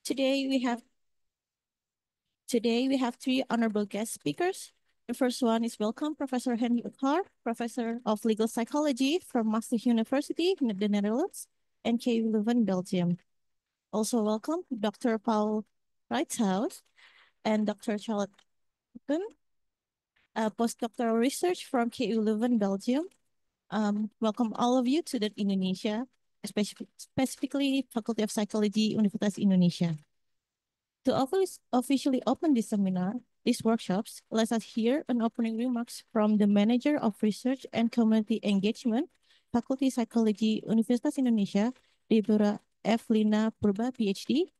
Today we have today we have three honorable guest speakers. The first one is welcome Professor Henry Otgaar, Professor of Legal Psychology from Maastricht University in the Netherlands and KU Leuven, Belgium. Also welcome Dr. Paul Riesthuis and Dr. Charlotte Buecken, postdoctoral research from KU Leuven, Belgium. Welcome all of you to the Indonesia, specifically Faculty of Psychology, Universitas Indonesia. To officially open this seminar, these workshops, let us hear an opening remarks from the Manager of Research and Community Engagement, Faculty Psychology, Universitas Indonesia, Deborah F. Lina Purba, PhD.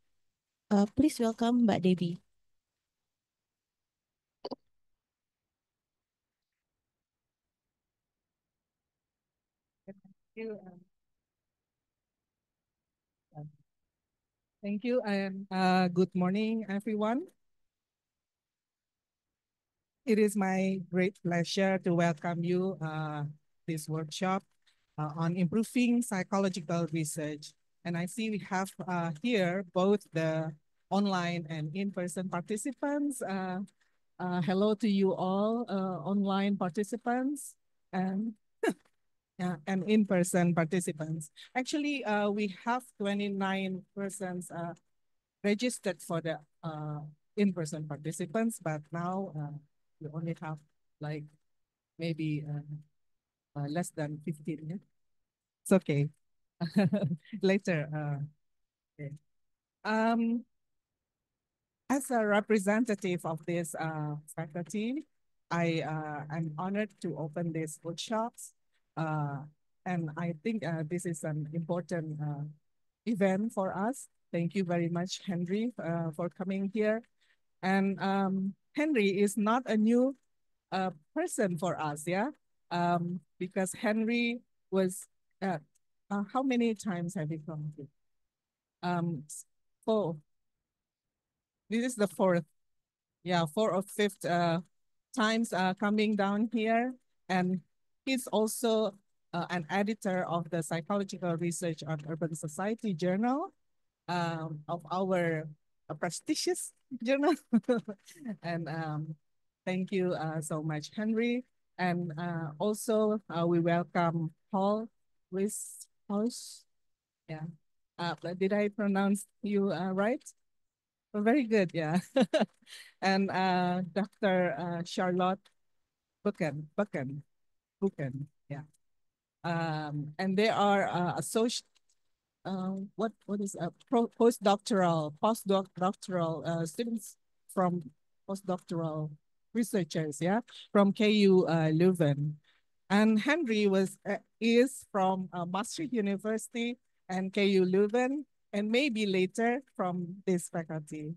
Please welcome Mbak Debbie. You. Uh, Thank you, and good morning, everyone. It is my great pleasure to welcome you this workshop on improving psychological research. And I see we have here both the online and in-person participants. Hello to you all, online participants and and in-person participants. Actually, we have 29 persons registered for the in-person participants, but now we only have like maybe less than 15. Yeah? It's okay. Later. Okay. Um, as a representative of this faculty, I'm honored to open these workshops. Uh, and I think this is an important event for us. Thank you very much, Henry, for coming here. And Henry is not a new person for us, yeah? Because Henry was, how many times have you come to? Um, four. This is the fourth, yeah, fourth or fifth times coming down here. And he's also an editor of the Psychological Research on Urban Society journal of our prestigious journal. And thank you so much, Henry. And also we welcome Paul Riesthuis. Yeah. Did I pronounce you right? Oh, very good, yeah. And Dr. Charlotte Buecken, yeah. And they are associate what is postdoctoral students from postdoctoral researchers, yeah, from KU Leuven. And Henry is from Maastricht University and KU Leuven, and maybe later from this faculty.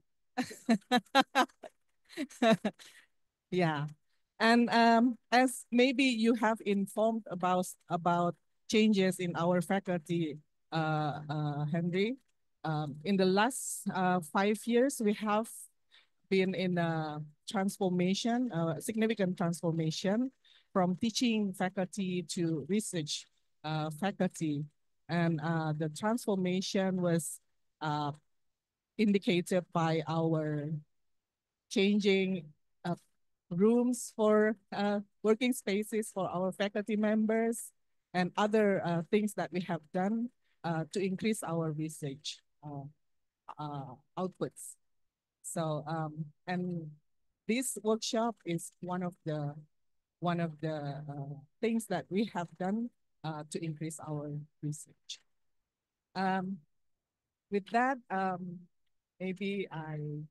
Yeah. And as maybe you have informed about changes in our faculty, Henry, in the last 5 years, we have been in a transformation, significant transformation from teaching faculty to research faculty. And the transformation was uh, indicated by our changing rooms for working spaces for our faculty members and other things that we have done to increase our research outputs. So and this workshop is one of the things that we have done to increase our research. Um, with that, maybe I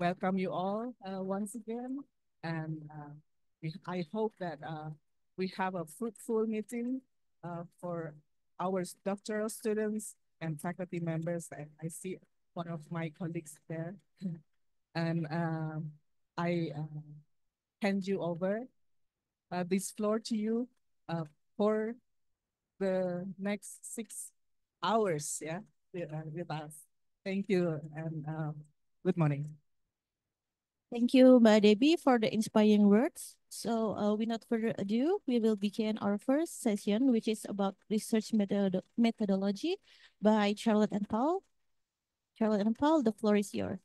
welcome you all once again. And I hope that we have a fruitful meeting for our doctoral students and faculty members. And I see one of my colleagues there. And I hand you over this floor to you for the next 6 hours, yeah, with us. Thank you and good morning. Thank you, Mbak Debbie, for the inspiring words. So, without further ado, we will begin our first session, which is about research methodology by Charlotte and Paul. Charlotte and Paul, the floor is yours.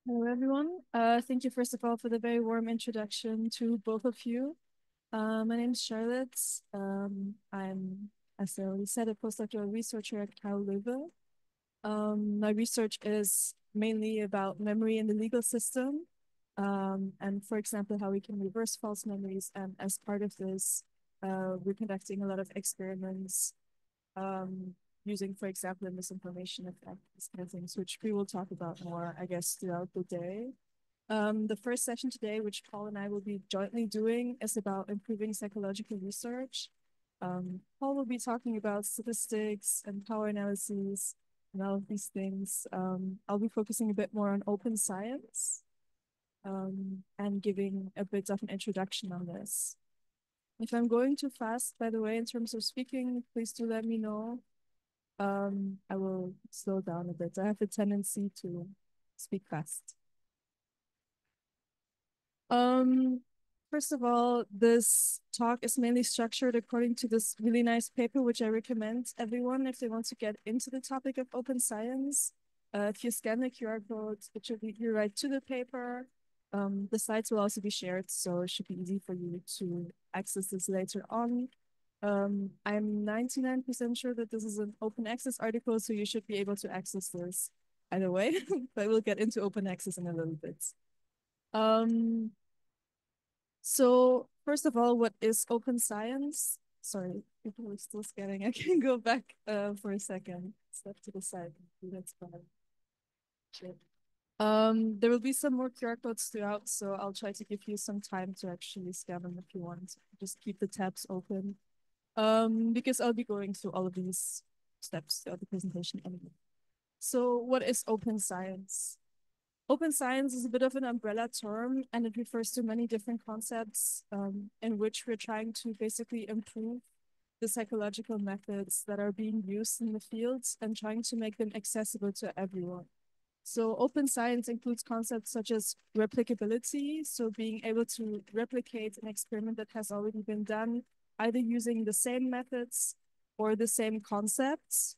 Hello, everyone. Thank you, first of all, for the very warm introduction to both of you. My name is Charlotte. I'm, as I already said, a postdoctoral researcher at Leuven. My research is mainly about memory in the legal system, and, for example, how we can reverse false memories. And as part of this, we're conducting a lot of experiments um, using, for example, the misinformation effect, these kind of things, which we will talk about more, I guess, throughout the day. The first session today, which Paul and I will be jointly doing, is about improving psychological research. Paul will be talking about statistics and power analyses and all of these things. I'll be focusing a bit more on open science and giving a bit of an introduction on this. If I'm going too fast, by the way, in terms of speaking, please do let me know. I will slow down a bit. I have a tendency to speak fast. Um, First of all, this talk is mainly structured according to this really nice paper, which I recommend everyone if they want to get into the topic of open science. If you scan the QR code, it should lead you right to the paper. The slides will also be shared, so it should be easy for you to access this later on. I'm 99% sure that this is an open access article, so you should be able to access this either way, but we'll get into open access in a little bit. So first of all, what is open science? Sorry, people are still scanning. I can go back for a second. Step to the side. That's fine. Sure. There will be some more QR codes throughout, so I'll try to give you some time to actually scan them if you want. Just keep the tabs open. Because I'll be going through all of these steps throughout the presentation anyway. So what is open science? Open science is a bit of an umbrella term, and it refers to many different concepts in which we're trying to basically improve the psychological methods that are being used in the fields and trying to make them accessible to everyone. So open science includes concepts such as replicability, so being able to replicate an experiment that has already been done, either using the same methods or the same concepts.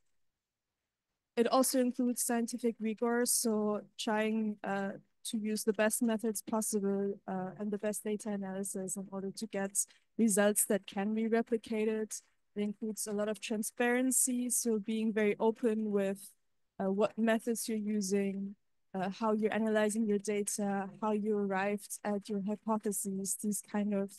It also includes scientific rigor, so trying to use the best methods possible and the best data analysis in order to get results that can be replicated. It includes a lot of transparency, so being very open with what methods you're using, how you're analyzing your data, how you arrived at your hypotheses, these kind of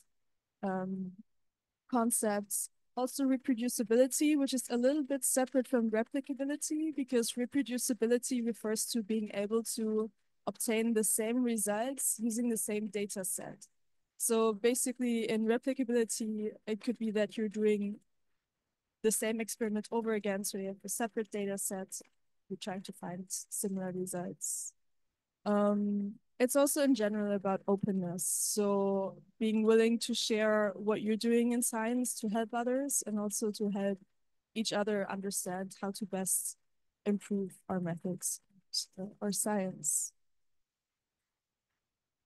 concepts. Also reproducibility, which is a little bit separate from replicability, because reproducibility refers to being able to obtain the same results using the same data set. So basically in replicability, it could be that you're doing the same experiment over again. So you have a separate data set. You're trying to find similar results. It's also in general about openness. So being willing to share what you're doing in science to help others and also to help each other understand how to best improve our methods or science.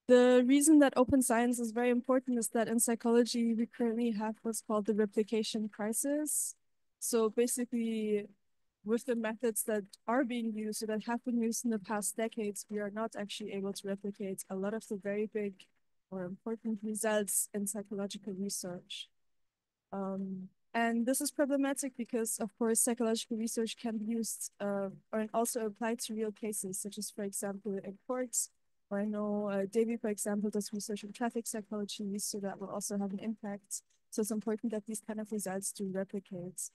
The reason that open science is very important is that in psychology, we currently have what's called the replication crisis. So basically, with the methods that are being used or that have been used in the past decades, we are not actually able to replicate a lot of the very big or important results in psychological research. And this is problematic because, of course, psychological research can be used or also applied to real cases, such as, for example, in courts. Or I know Davy, for example, does research in traffic psychology, so that will also have an impact. So it's important that these kind of results do replicate.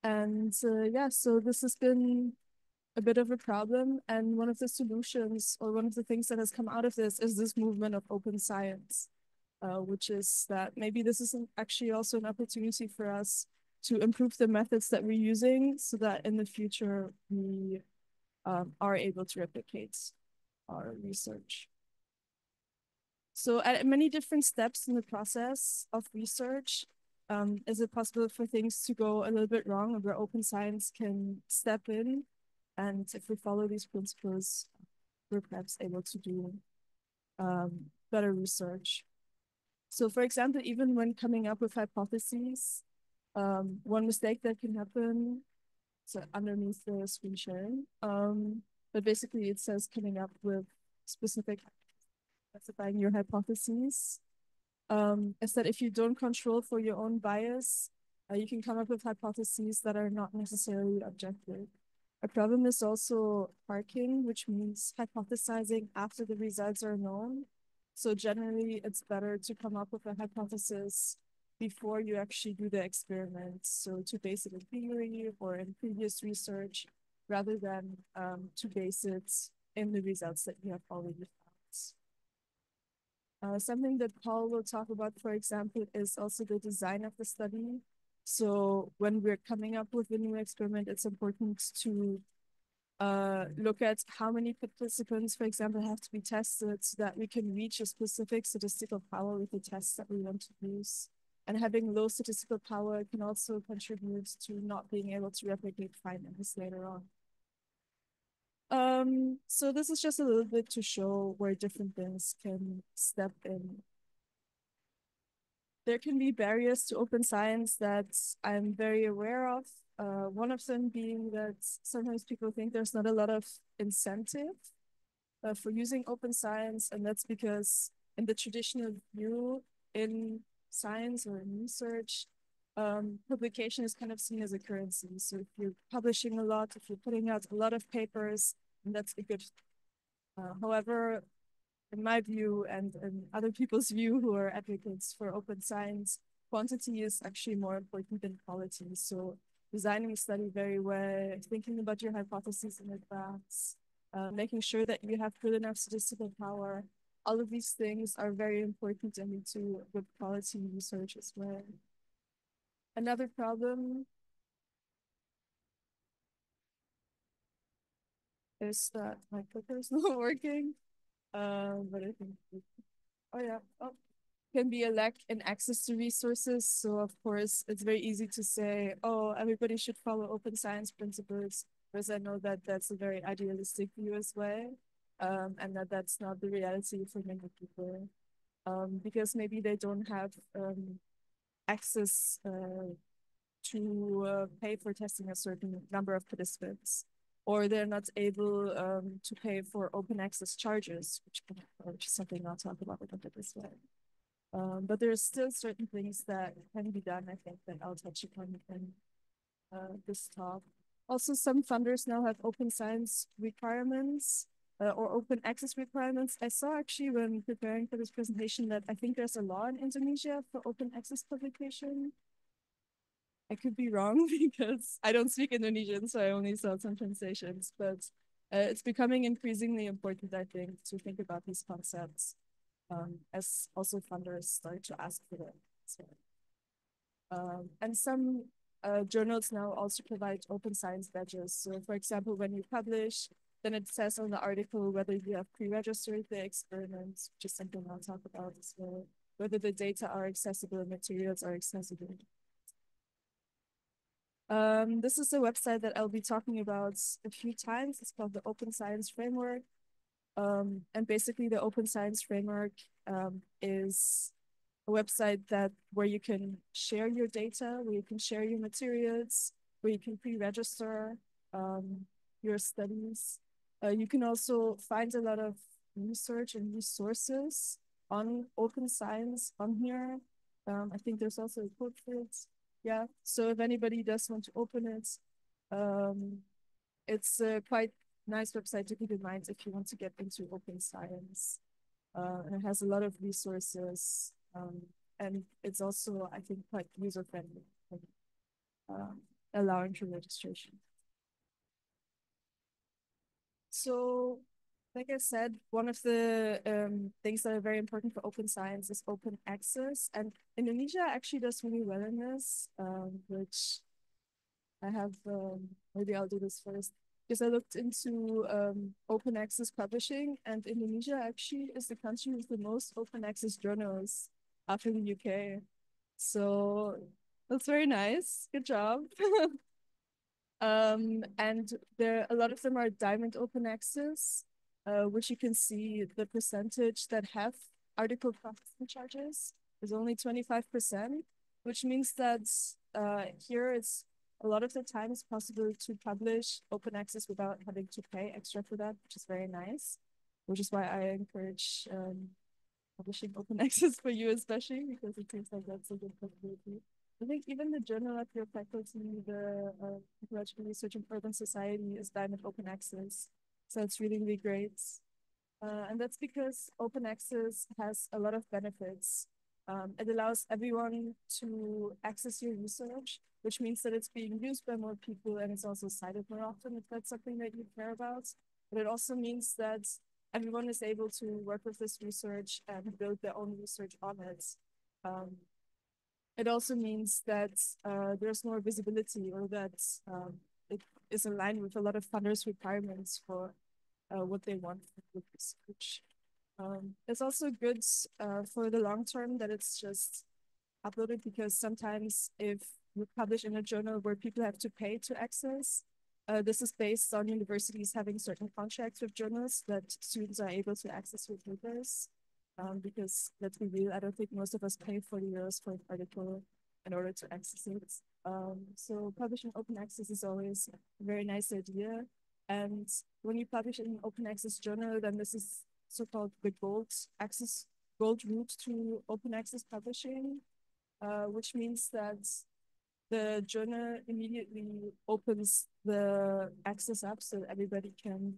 Yeah, so this has been a bit of a problem. And one of the solutions or one of the things that has come out of this is this movement of open science, which is that maybe this is actually also an opportunity for us to improve the methods that we're using so that in the future we are able to replicate our research. So at many different steps in the process of research, is it possible for things to go a little bit wrong, where open science can step in? And if we follow these principles, we're perhaps able to do better research. So for example, even when coming up with hypotheses, one mistake that can happen, so underneath the screen sharing, but basically it says coming up with specific specifying your hypotheses, is that if you don't control for your own bias, you can come up with hypotheses that are not necessarily objective. A problem is also parking, which means hypothesizing after the results are known. So generally, it's better to come up with a hypothesis before you actually do the experiment. So to base it in theory or in previous research, rather than to base it in the results that you have already found. Something that Paul will talk about, for example, is also the design of the study. So when we're coming up with a new experiment, it's important to look at how many participants, for example, have to be tested so that we can reach a specific statistical power with the tests that we want to use. And having low statistical power can also contribute to not being able to replicate findings later on. So this is just a little bit to show where different things can step in. There can be barriers to open science that I'm very aware of. One of them being that sometimes people think there's not a lot of incentive for using open science, and that's because in the traditional view in science or in research, publication is kind of seen as a currency. So if you're publishing a lot, if you're putting out a lot of papers, and that's a good. However, in my view and in other people's view who are advocates for open science, quantity is actually more important than quality. So designing a study very well, thinking about your hypotheses in advance, making sure that you have good enough statistical power. All of these things are very important and lead to good quality research as well. Another problem is that my clicker is not working. But I think, oh yeah, oh, can be a lack in access to resources. So of course, it's very easy to say, oh, everybody should follow open science principles, because I know that that's a very idealistic view as well, and that that's not the reality for many people, because maybe they don't have access to pay for testing a certain number of participants, or they're not able to pay for open access charges, which is something I'll talk about a little bit as well. But there's still certain things that can be done, I think, that I'll touch upon in this talk. Also, some funders now have open science requirements or open access requirements. I saw actually when preparing for this presentation that I think there's a law in Indonesia for open access publication. I could be wrong because I don't speak Indonesian, so I only saw some translations, but it's becoming increasingly important, I think, to think about these concepts as also funders start to ask for them. So, and some journals now also provide open science badges. So for example, when you publish, then it says on the article whether you have pre-registered the experiments, which is something I'll talk about as well, whether the data are accessible, materials are accessible. This is a website that I'll be talking about a few times. It's called the Open Science Framework. And basically the Open Science Framework is a website where you can share your data, where you can share your materials, where you can pre-register your studies. You can also find a lot of research and resources on open science on here. I think there's also a code for it. Yeah, so if anybody does want to open it, it's a quite nice website to keep in mind if you want to get into open science. And it has a lot of resources, and it's also, I think, quite user-friendly, allowing for registration. So, like I said, one of the things that are very important for open science is open access. And Indonesia actually does really well in this, which I have, maybe I'll do this first. Because I looked into open access publishing, and Indonesia actually is the country with the most open access journals after the UK. So that's very nice. Good job. And there, a lot of them are diamond open access, which you can see the percentage that have article processing charges is only 25%, which means that here it's a lot of the time it's possible to publish open access without having to pay extra for that, which is very nice, which is why I encourage publishing open access for you, especially because it seems like that's a good possibility. I think even the journal of your faculty, the Ecological Research in Urban Society, is diamond open access. So it's really, really great. And that's because open access has a lot of benefits. It allows everyone to access your research, which means that it's being used by more people and it's also cited more often if that's something that you care about. But it also means that everyone is able to work with this research and build their own research on it. It also means that there's more visibility, or that it is aligned with a lot of funders' requirements for what they want with research. It's also good for the long term that it's just uploaded, because sometimes if you publish in a journal where people have to pay to access, this is based on universities having certain contracts with journals that students are able to access your papers. Because let's be real, I don't think most of us pay 40 euros for an article in order to access it. So publishing open access is always a very nice idea. And when you publish in an open access journal, then this is so-called the gold route to open access publishing, which means that the journal immediately opens the access up so that everybody can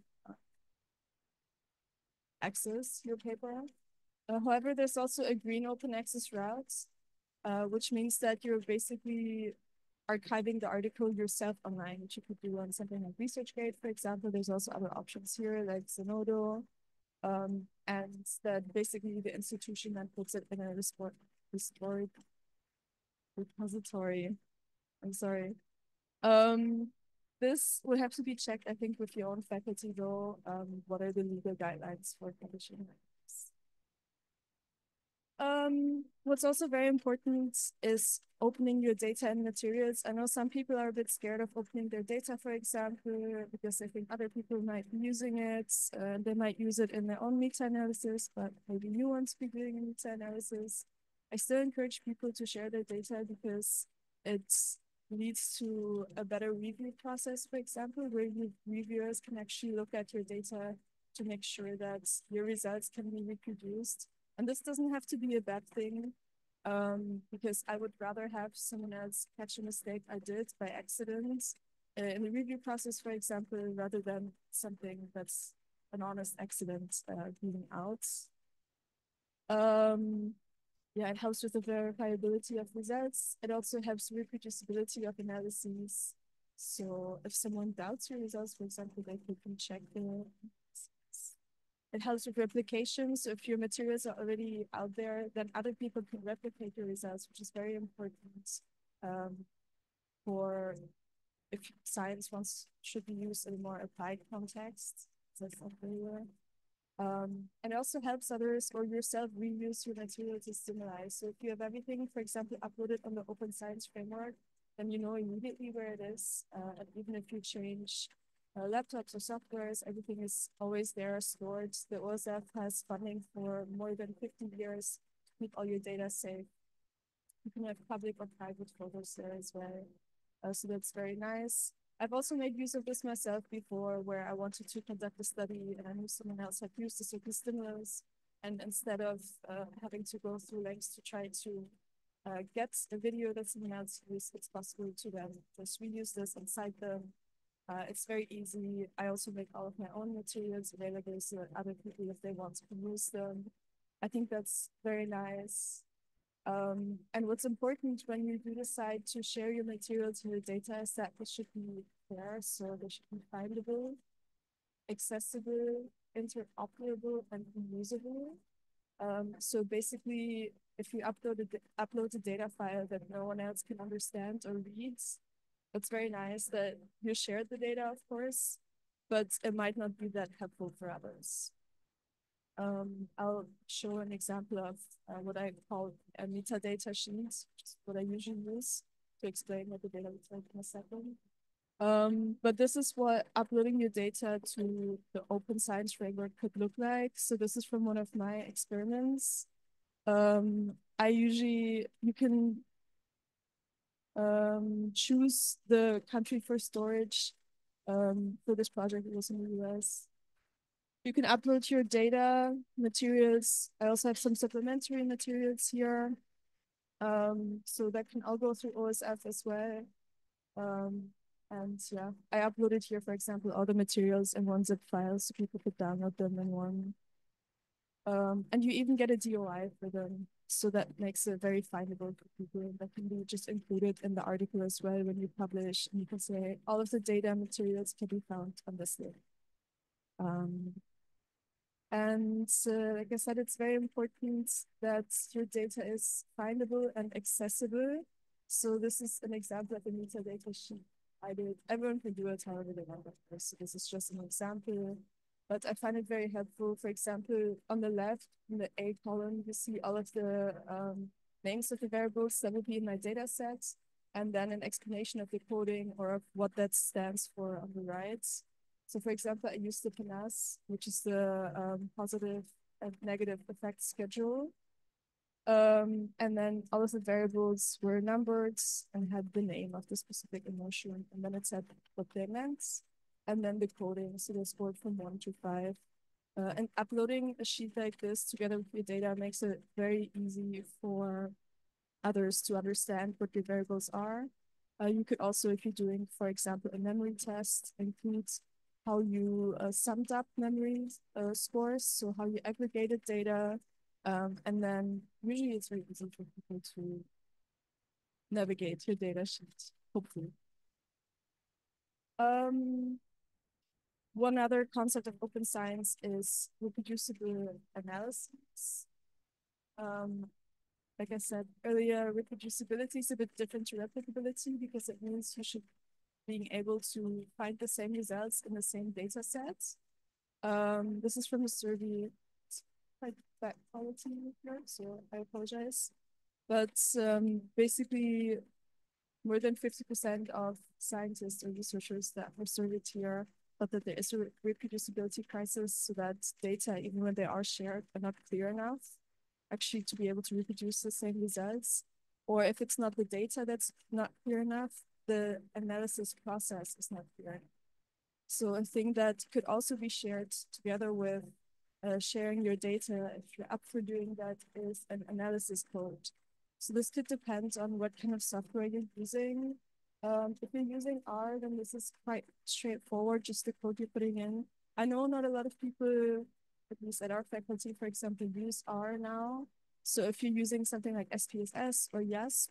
access your paper. However, there's also a green open access route, which means that you're basically archiving the article yourself online, which you could do on something like ResearchGate, for example. There's also other options here like Zenodo, and that basically the institution then puts it in a restored repository. I'm sorry. This would have to be checked, I think, with your own faculty though. What are the legal guidelines for publishing like this? What's also very important is opening your data and materials. I know some people are a bit scared of opening their data, for example, because they think other people might be using it. They might use it in their own meta-analysis, but maybe you want to be doing a meta-analysis. I still encourage people to share their data because it leads to a better review process, for example, where reviewers can actually look at your data to make sure that your results can be reproduced. And this doesn't have to be a bad thing, because I would rather have someone else catch a mistake I did by accident in the review process, for example, rather than something that's an honest accident being out. Yeah, it helps with the verifiability of results. It also helps reproducibility of analyses. So if someone doubts your results, for example, they can check the. It helps with replication. So if your materials are already out there, then other people can replicate your results, which is very important for if science should be used in a more applied context. That's not very well. And it also helps others or yourself reuse your material to stimuli. So if you have everything, for example, uploaded on the Open Science Framework, then you know immediately where it is. And even if you change laptops or softwares, everything is always there stored. The OSF has funding for more than 50 years to keep all your data safe. You can have public or private photos there as well. So that's very nice. I've also made use of this myself before, where I wanted to conduct a study and I knew someone else had used a certain stimulus. And instead of having to go through lengths to try to get a video that someone else used, it's possible to then just reuse this and cite them. It's very easy. I also make all of my own materials available so that other people, if they want, can use them. I think that's very nice. And what's important when you do decide to share your materials and your data is that it should be fair, so they should be findable, accessible, interoperable, and reusable. So basically, if you upload a data file that no one else can understand or read, it's very nice that you shared the data, of course, but it might not be that helpful for others. I'll show an example of what I call a metadata sheet, which is what I usually use to explain what the data looks like in a second. But this is what uploading your data to the open science framework could look like. So this is from one of my experiments. You can choose the country for storage. For this project, it was in the US. You can upload your data, materials. I also have some supplementary materials here. So that can all go through OSF as well. And yeah, I uploaded here, for example, all the materials in one zip file so people could download them in one. And you even get a DOI for them. So that makes it very findable for people. That can be just included in the article as well when you publish. And you can say all of the data materials can be found on this link. And like I said, it's very important that your data is findable and accessible. So this is an example of a metadata sheet I did. Everyone can do it however they want, of course. So this is just an example, but I find it very helpful. For example, on the left, in the A column, you see all of the names of the variables that will be in my data set, and then an explanation of the coding or of what that stands for on the right. So for example, I used the PANAS, which is the positive and negative effect schedule. And then all of the variables were numbered and had the name of the specific emotion. And then it said what they meant. And then the coding, so they scored from 1 to 5. And uploading a sheet like this together with your data makes it very easy for others to understand what your variables are. You could also, if you're doing, for example, a memory test, include how you summed up memory scores, so how you aggregated data, and then usually it's very easy for people to navigate your data sheet, hopefully. One other concept of open science is reproducible analysis. Like I said earlier, reproducibility is a bit different to replicability because it means you should being able to find the same results in the same data set. This is from a survey. It's quite bad quality here, so I apologize. But basically, more than 50% of scientists or researchers that were surveyed here thought that there is a reproducibility crisis, so that data, even when they are shared, are not clear enough actually to be able to reproduce the same results. Or if it's not the data that's not clear enough, the analysis process is not clear. So a thing that could also be shared together with sharing your data, if you're up for doing that, is an analysis code. So this could depend on what kind of software you're using. If you're using R, then this is quite straightforward, just the code you're putting in. I know not a lot of people, at least at our faculty, for example, use R now. So if you're using something like SPSS or YASP,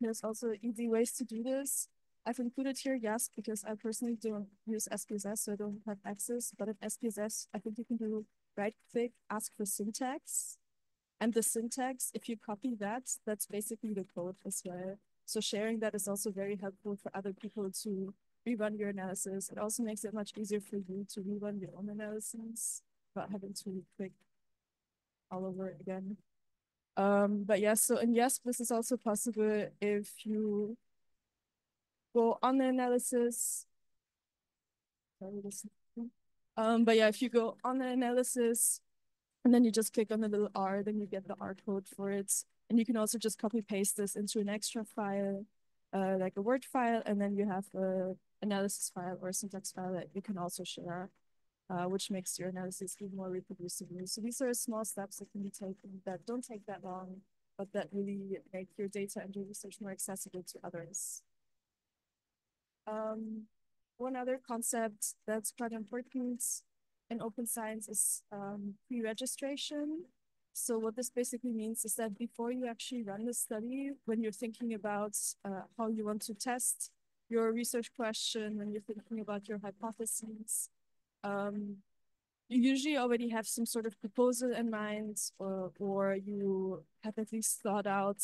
there's also easy ways to do this. I've included here YASP because I personally don't use SPSS, so I don't have access. But in SPSS, I think you can do right-click, ask for syntax. And the syntax, if you copy that, that's basically the code as well. So sharing that is also very helpful for other people to rerun your analysis. It also makes it much easier for you to rerun your own analysis without having to click all over it again. But yeah, so in YASP, this is also possible if you go on the analysis. But yeah, if you go on the analysis and then you just click on the little R, then you get the R code for it. And you can also just copy paste this into an extra file, like a Word file, and then you have a analysis file or a syntax file that you can also share, which makes your analysis even more reproducible. So these are small steps that can be taken that don't take that long, but that really make your data and your research more accessible to others. One other concept that's quite important in open science is pre-registration. So what this basically means is that before you actually run the study, when you're thinking about how you want to test your research question, when you're thinking about your hypotheses, you usually already have some sort of proposal in mind, or you have at least thought out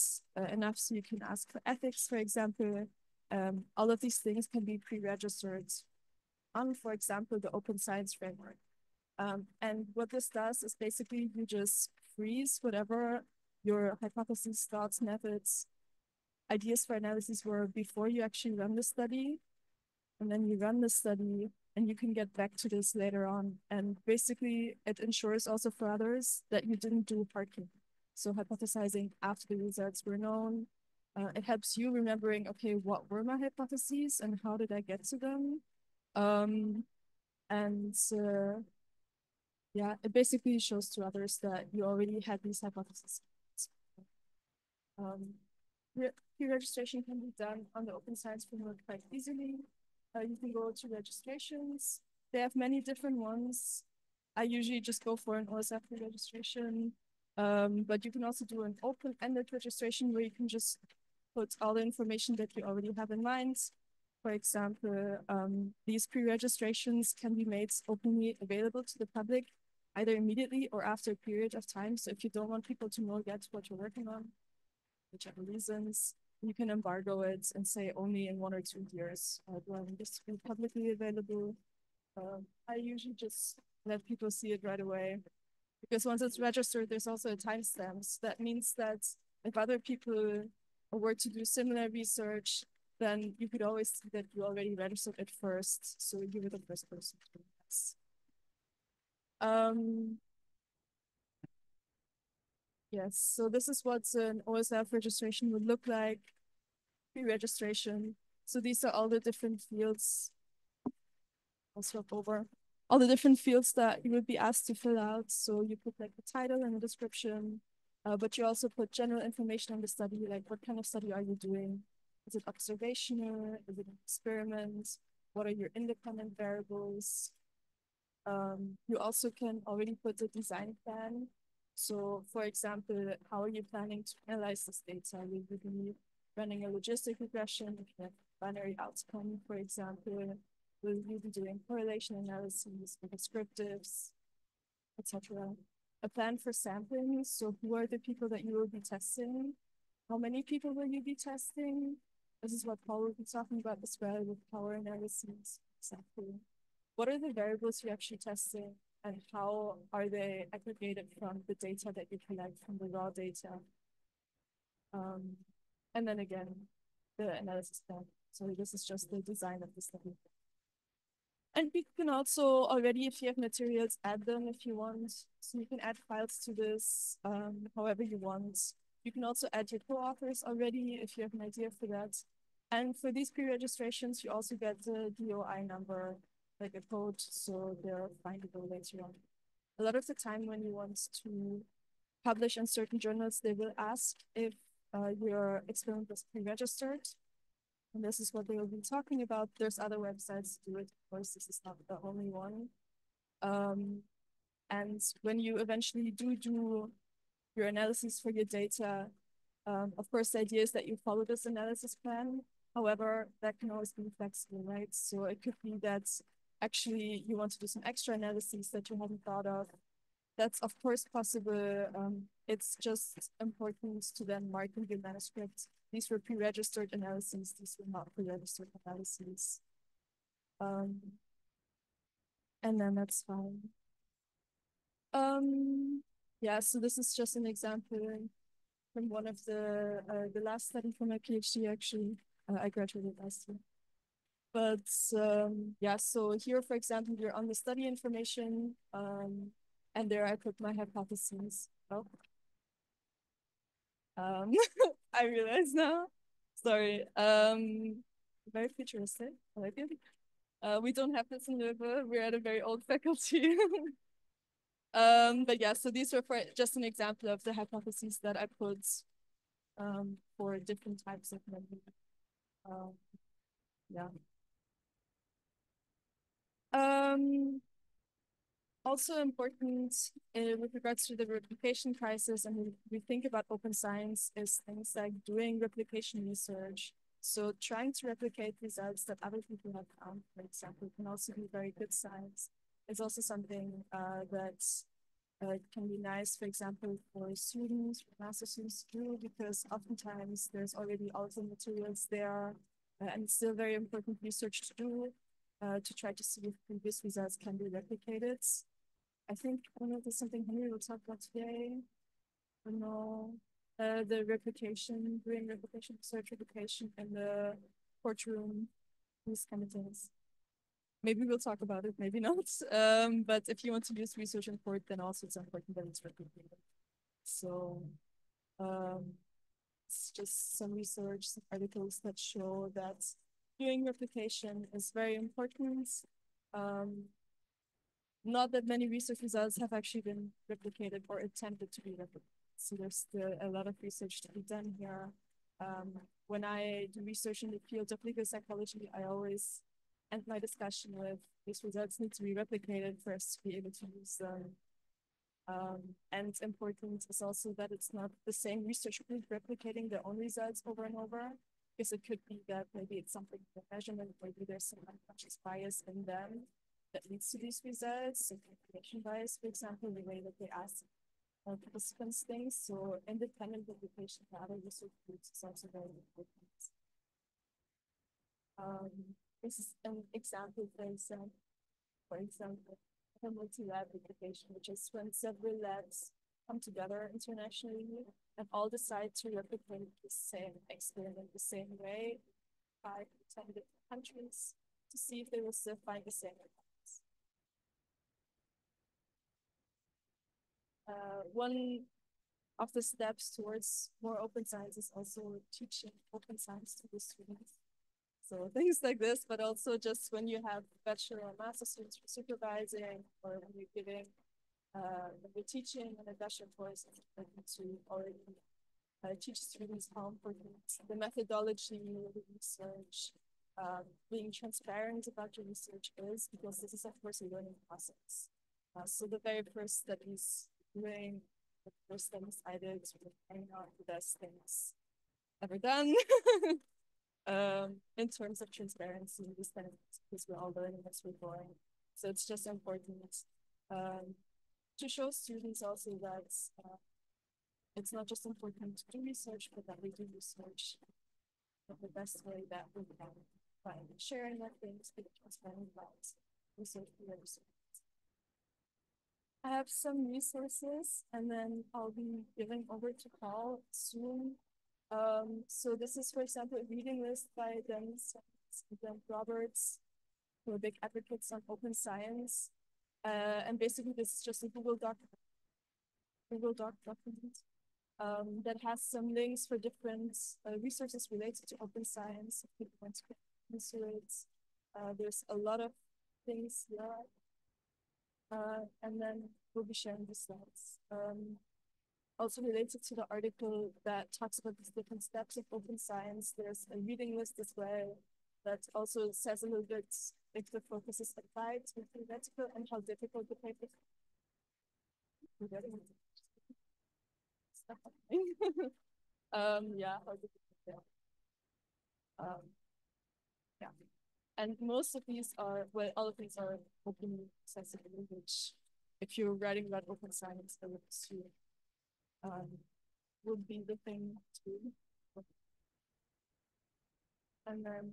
enough so you can ask for ethics, for example. All of these things can be pre-registered on, for example, the open science framework. And what this does is basically you just freeze whatever your hypotheses, thoughts, methods, ideas for analysis were before you actually run the study. And then you run the study and you can get back to this later on. And basically it ensures also for others that you didn't do parking. So hypothesizing after the results were known. It helps you remembering, okay, what were my hypotheses and how did I get to them? And yeah, it basically shows to others that you already had these hypotheses. Um, Pre-registration can be done on the Open Science Framework quite easily. You can go to registrations. They have many different ones. I usually just go for an OSF pre-registration, but you can also do an open-ended registration where you can just put all the information that you already have in mind. For example, these pre-registrations can be made openly available to the public, either immediately or after a period of time. So if you don't want people to know yet what you're working on, whichever reasons, you can embargo it and say only in 1 or 2 years do I want this to be publicly available. I usually just let people see it right away because once it's registered, there's also a timestamp. So that means that if other people were to do similar research, then you could always see that you already registered it first. So you were the first person to do this. Yes, so this is what an OSF registration would look like, pre-registration. So these are all the different fields. I'll swap over. All the different fields that you would be asked to fill out. So you put like the title and the description, but you also put general information on the study, like what kind of study are you doing? Is it observational? Is it an experiment? What are your independent variables? You also can already put a design plan. So for example, how are you planning to analyze this data? Will you be running a logistic regression, a binary outcome, for example? Will you be doing correlation analyses with descriptives, etc.? A plan for sampling. So who are the people that you will be testing? How many people will you be testing? This is what Paul will be talking about as well with power analyses, exactly. What are the variables you're actually testing and how are they aggregated from the data that you collect from the raw data? And then again, the analysis plan. So this is just the design of the study. And you can also already, if you have materials, add them if you want. So you can add files to this however you want. You can also add your co-authors already if you have an idea for that. And for these pre-registrations, you also get the DOI number, like a code, so they're findable later on. A lot of the time when you want to publish in certain journals, they will ask if your experiment was pre-registered. And this is what they will be talking about. There's other websites to do it. Of course, this is not the only one. And when you eventually do your analysis for your data, of course, the idea is that you follow this analysis plan. However, that can always be flexible, right? So it could be that actually you want to do some extra analyses that you haven't thought of. That's of course possible. It's just important to then mark in your manuscript. These were pre-registered analyses. These were not pre-registered analyses. And then that's fine. Yeah, so this is just an example from one of the last study for my PhD, actually. I graduated last year. But yeah, so here, for example, you're on the study information, and there I put my hypotheses. Oh. I realize now. Sorry. Very futuristic. I like it. We don't have this in Leuven. We're at a very old faculty. But yeah, so these were for just an example of the hypotheses that I put for different types of memory. Yeah. Also important with regards to the replication crisis, and we think about open science is things like doing replication research. So trying to replicate results that other people have found, for example, can also be very good science. It's also something that can be nice, for example, for students, for master students to do, because oftentimes there's already all the materials there, and it's still very important research to do to try to see if previous results can be replicated. I think, I don't know if there's something Henry will talk about today. I don't know, the replication, doing replication, search replication in the courtroom, these kind of things. Maybe we'll talk about it, maybe not. But if you want to use research in court, then also it's important that it's replicated. So it's just some research, some articles that show that doing replication is very important. Not that many research results have actually been replicated or attempted to be replicated. So there's still a lot of research to be done here. When I do research in the field of legal psychology, I always end my discussion with these results need to be replicated for us to be able to use them. And important is also that it's not the same research group replicating their own results over and over, because it could be that maybe it's something in the measurement, maybe there's some unconscious bias in them that leads to these results. So confirmation bias, for example, the way that they ask participants things. So independent replication by other research groups is also very important. This is an example, for example, a multi-lab replication, which is when several labs come together internationally and all decide to replicate the same experiment the same way, 5 to 10 different countries, to see if they will still find the same results. One of the steps towards more open science is also teaching open science to the students. So things like this, but also just when you have bachelor or master students supervising, or when you're giving, when you're teaching an bachelor course, it's important to already teach students how important the methodology, the research, being transparent about your research is, because this is of course a learning process. So the very first studies doing, the first things I did were finding out the best things ever done. In terms of transparency, this kind of things, because we're all learning as we're going. So it's just important to show students also that it's not just important to do research, but that we do research in the best way that we can by sharing our things, being transparent about research peers. I have some resources, and then I'll be giving over to Paul soon. So this is, for example, a reading list by Dan Roberts, who are big advocates on open science. And basically this is just a Google Doc document that has some links for different resources related to open science. If people want to into it, there's a lot of things here. And then we'll be sharing the slides. Also related to the article that talks about these different steps of open science, there's a reading list as well that also says a little bit if the focus is applied to theoretical and how difficult the paper is. Yeah, how difficult. Yeah. And most of these are, well, all of these are open accessible, which if you're writing about open science, I would assume would be the thing to do. And then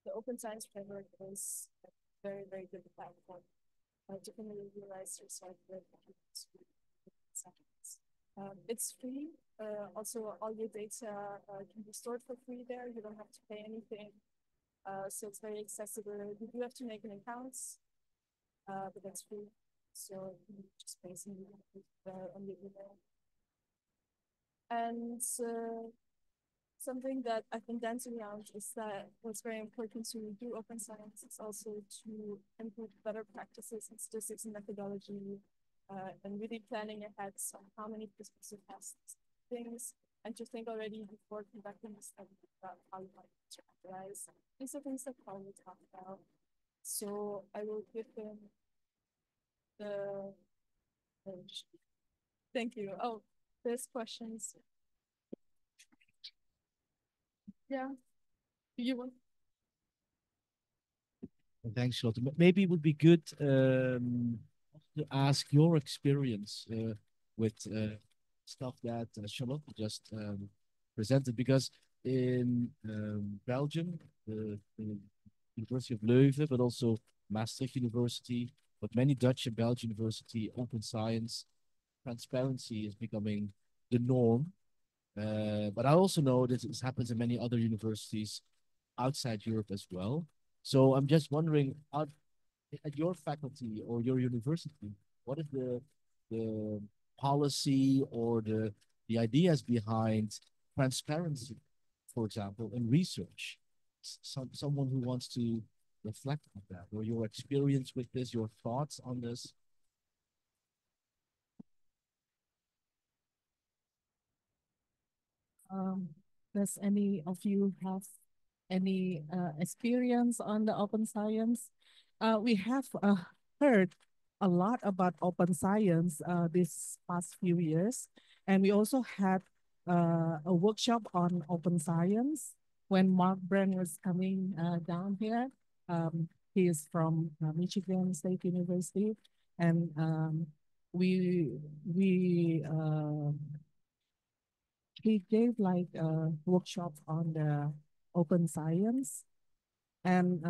the open science framework is a very, very good platform to familiarize yourself with science. It's free. Also, all your data can be stored for free there. You don't have to pay anything. So it's very accessible. You do have to make an account, but that's free. So you just pay some on your email. And something that I've been dancing around is that what's very important to do open science is also to improve better practices in statistics and methodology, and really planning ahead on how many participants you test things, and to think already before conducting the study about how you might characterize. These are things that Paul will talk about. So I will give him the thank you. Oh, there's questions. Yeah. Do you want? Thanks, Charlotte. Maybe it would be good to ask your experience with stuff that Charlotte just presented, because in Belgium, the University of Leuven, but also Maastricht University, but many Dutch and Belgian university, open science, transparency is becoming the norm. But I also know that this happens in many other universities outside Europe as well. So I'm just wondering, at your faculty or your university, what is the policy or the ideas behind transparency, for example, in research? Someone who wants to reflect on that, or your experience with this, your thoughts on this. Does any of you have any experience on the open science? We have heard a lot about open science this past few years, and we also had a workshop on open science when Mark Brand was coming down here. He is from Michigan State University, and we he gave like a workshop on the open science, and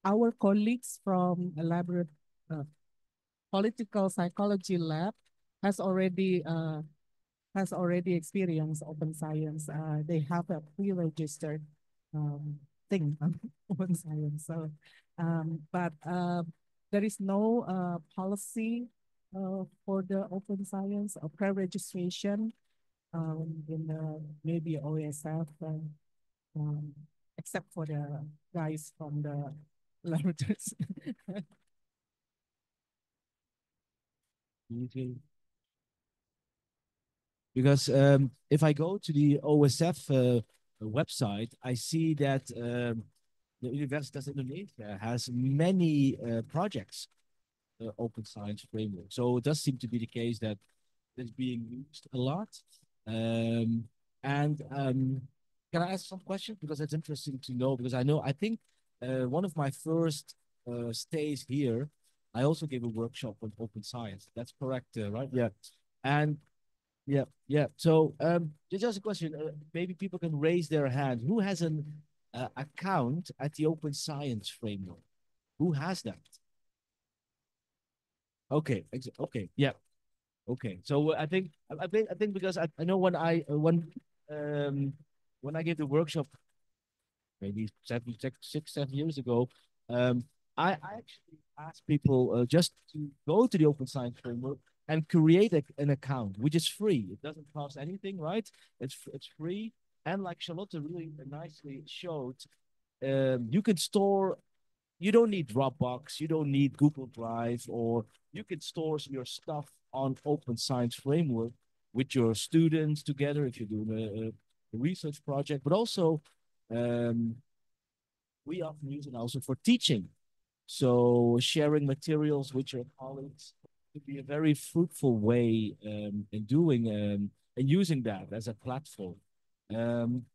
our colleagues from a political psychology lab has already uh, has already experienced open science. They have a pre-registered thing on open science. So, but there is no policy for the open science or pre-registration in the maybe OSF, um, except for the guys from the laboratories. Because if I go to the OSF website, I see that the Universitas Indonesia has many projects, open science framework. So it does seem to be the case that it's being used a lot. Um, and can I ask some questions? Because it's interesting to know, because I think one of my first stays here, I also gave a workshop on open science. That's correct, right? Yeah. And yeah, yeah. So just a question. Maybe people can raise their hand. Who has an account at the Open Science Framework? Who has that? Okay, okay, yeah, okay. So I think because I know when I gave the workshop maybe 7 years ago, um, I actually asked people just to go to the Open Science Framework and create an account, which is free. It doesn't cost anything, right? It's free. And like Charlotte really nicely showed, you can store. You don't need Dropbox. You don't need Google Drive, or you can store your stuff on Open Science Framework with your students together if you're doing a research project, but also um, we often use it also for teaching. So sharing materials with your colleagues could be a very fruitful way in doing and using that as a platform. Um,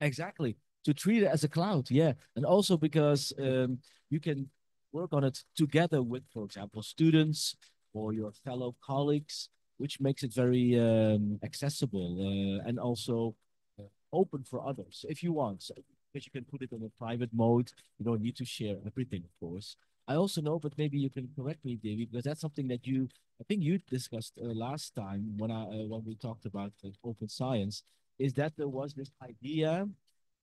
exactly. To treat it as a cloud, yeah. And also because you can work on it together with, for example, students or your fellow colleagues, which makes it very accessible and also open for others if you want. So, because you can put it in a private mode, you don't need to share everything, of course. I also know, but maybe you can correct me, Davy, because that's something that I think you discussed last time when we talked about open science, is that there was this idea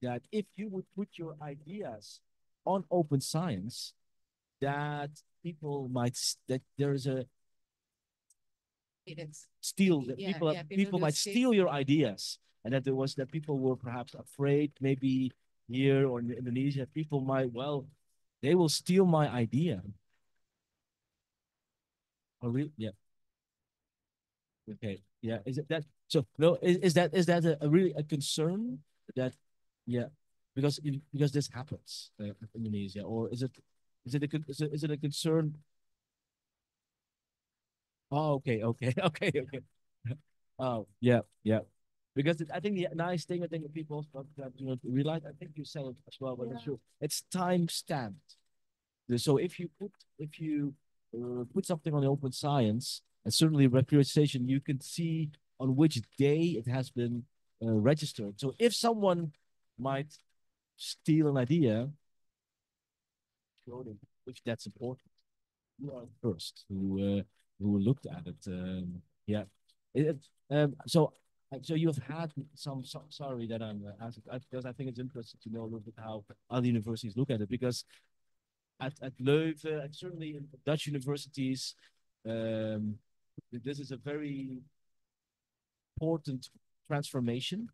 that if you would put your ideas on open science, that people might that there's a steal that people might steal your ideas, and that there was that people were perhaps afraid, maybe here or in Indonesia, people might, well, they will steal my idea. Oh, really? Yeah. Okay. Yeah. Is it that? So no. Is that a really a concern that? Yeah. Because this happens in Indonesia, or is it a concern? Oh, okay, okay, okay, okay. Oh, yeah, yeah. Because I think the nice thing, I think that people do not realize, I think you said it as well, but it's true. It's time stamped. So if you put something on the open science, and certainly reputation, you can see on which day it has been registered. So if someone might steal an idea, if that's important, you are the first who looked at it. Yeah. So so you've had some. Sorry that I'm asking because I think it's interesting to know a little bit how other universities look at it because at Leuven and certainly in Dutch universities, um, this is a very important transformation.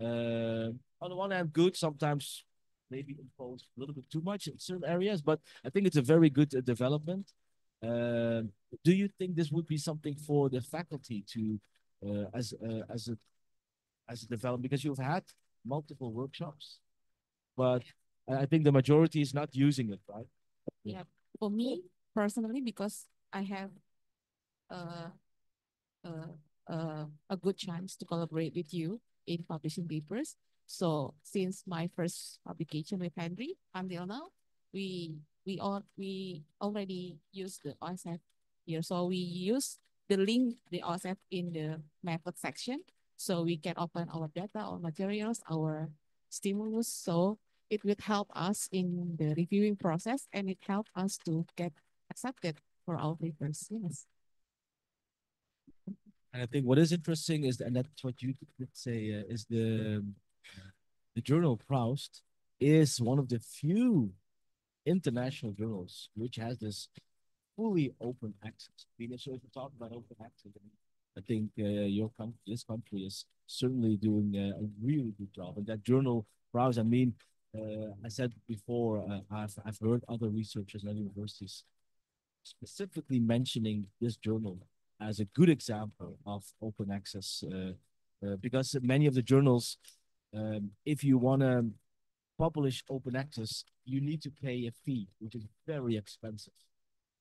On the one hand, good, sometimes maybe imposed a little bit too much in certain areas, but I think it's a very good development. Do you think this would be something for the faculty to, as a development? Because you've had multiple workshops, but I think the majority is not using it, right? Yeah, for me personally, because I have uh, a good chance to collaborate with you in publishing papers. So since my first publication with Henry until now, we already use the OSF here. So we use the link the OSF in the method section, so we can open our data, our materials, our stimulus. So it would help us in the reviewing process, and it helped us to get accepted for our papers. Yes. And I think what is interesting is, and that's what you could say, is the journal Proust is one of the few international journals which has this fully open access. I mean, so if you talk about open access, I think your country, this country, is certainly doing a really good job. And that journal Proust, I mean, I said before, I've heard other researchers at universities specifically mentioning this journal as a good example of open access because many of the journals, if you want to publish open access, you need to pay a fee, which is very expensive.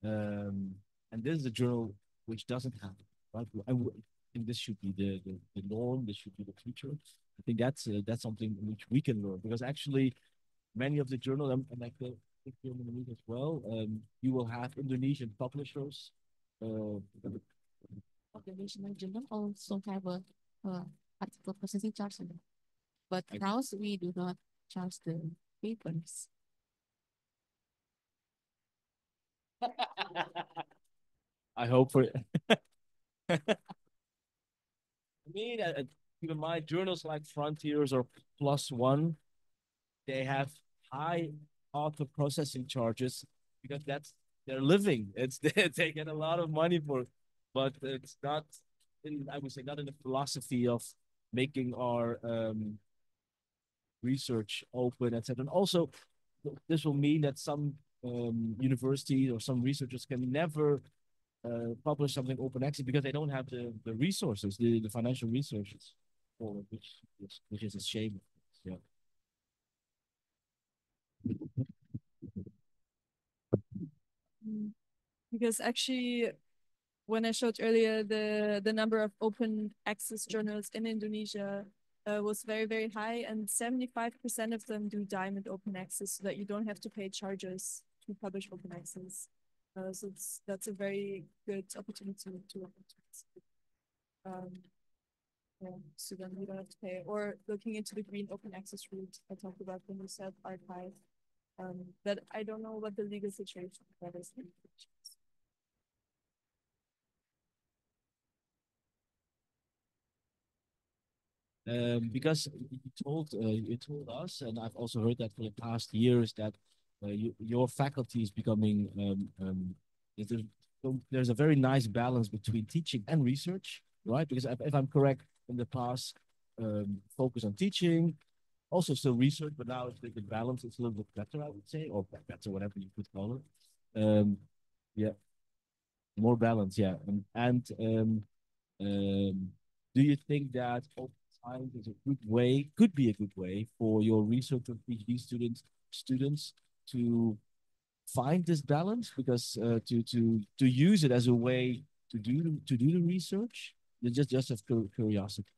And this is a journal which doesn't have it. Right? I think this should be the norm. This should be the future. I think that's something which we can learn because actually many of the journals, and like the German as well, you will have Indonesian publishers. Organizational journal also have a article processing charge on it. But Rouse, we do not charge the papers. I hope for it. I mean, even my journals like Frontiers or Plus One, they have high author processing charges because that's their living. It's they get a lot of money for it, but it's not in, I would say, not in the philosophy of making our research open, etc. And also, this will mean that some universities or some researchers can never publish something open access because they don't have the resources, the financial resources for it, which is a shame. Yeah. Because actually, when I showed earlier, the number of open access journals in Indonesia was very, very high, and 75% of them do diamond open access so that you don't have to pay charges to publish open access. So that's a very good opportunity to look into. Yeah, so then you don't have to pay. Or looking into the green open access route I talked about when you said archive. But I don't know what the legal situation for that is. Because you told us, and I've also heard that for the past years that your faculty is becoming there's, there's a very nice balance between teaching and research, right? Because if I'm correct, in the past, focus on teaching, also still research, but now the balance is a little bit better, I would say, or better, whatever you could call it. Yeah, more balance, yeah, and do you think that open science is a good way, could be a good way for your research or PhD students to find this balance because to use it as a way to do the research, just of curiosity.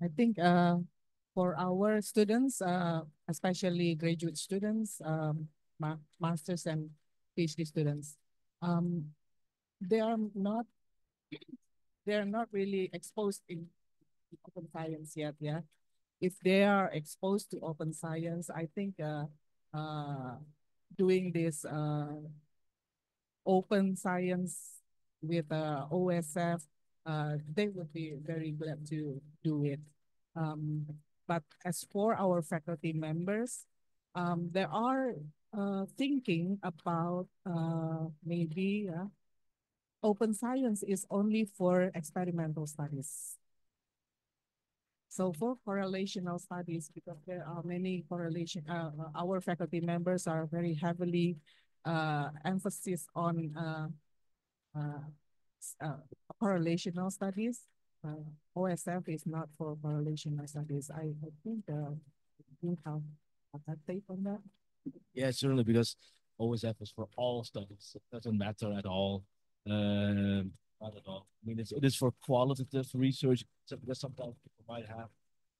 I think for our students, especially graduate students, masters and PhD students, they are not they're not really exposed in open science yet. Yeah, if they are exposed to open science, I think uh, doing this open science with OSF, they would be very glad to do it. Um, but as for our faculty members, there are thinking about maybe open science is only for experimental studies. So for correlational studies, because there are many correlation, our faculty members are very heavily emphasis on uh, correlational studies. OSF is not for correlational studies. I think you have that take on that. Yeah, certainly, because OSF is for all studies. It doesn't matter at all. Not at all. I mean, it is for qualitative research. So because sometimes people might have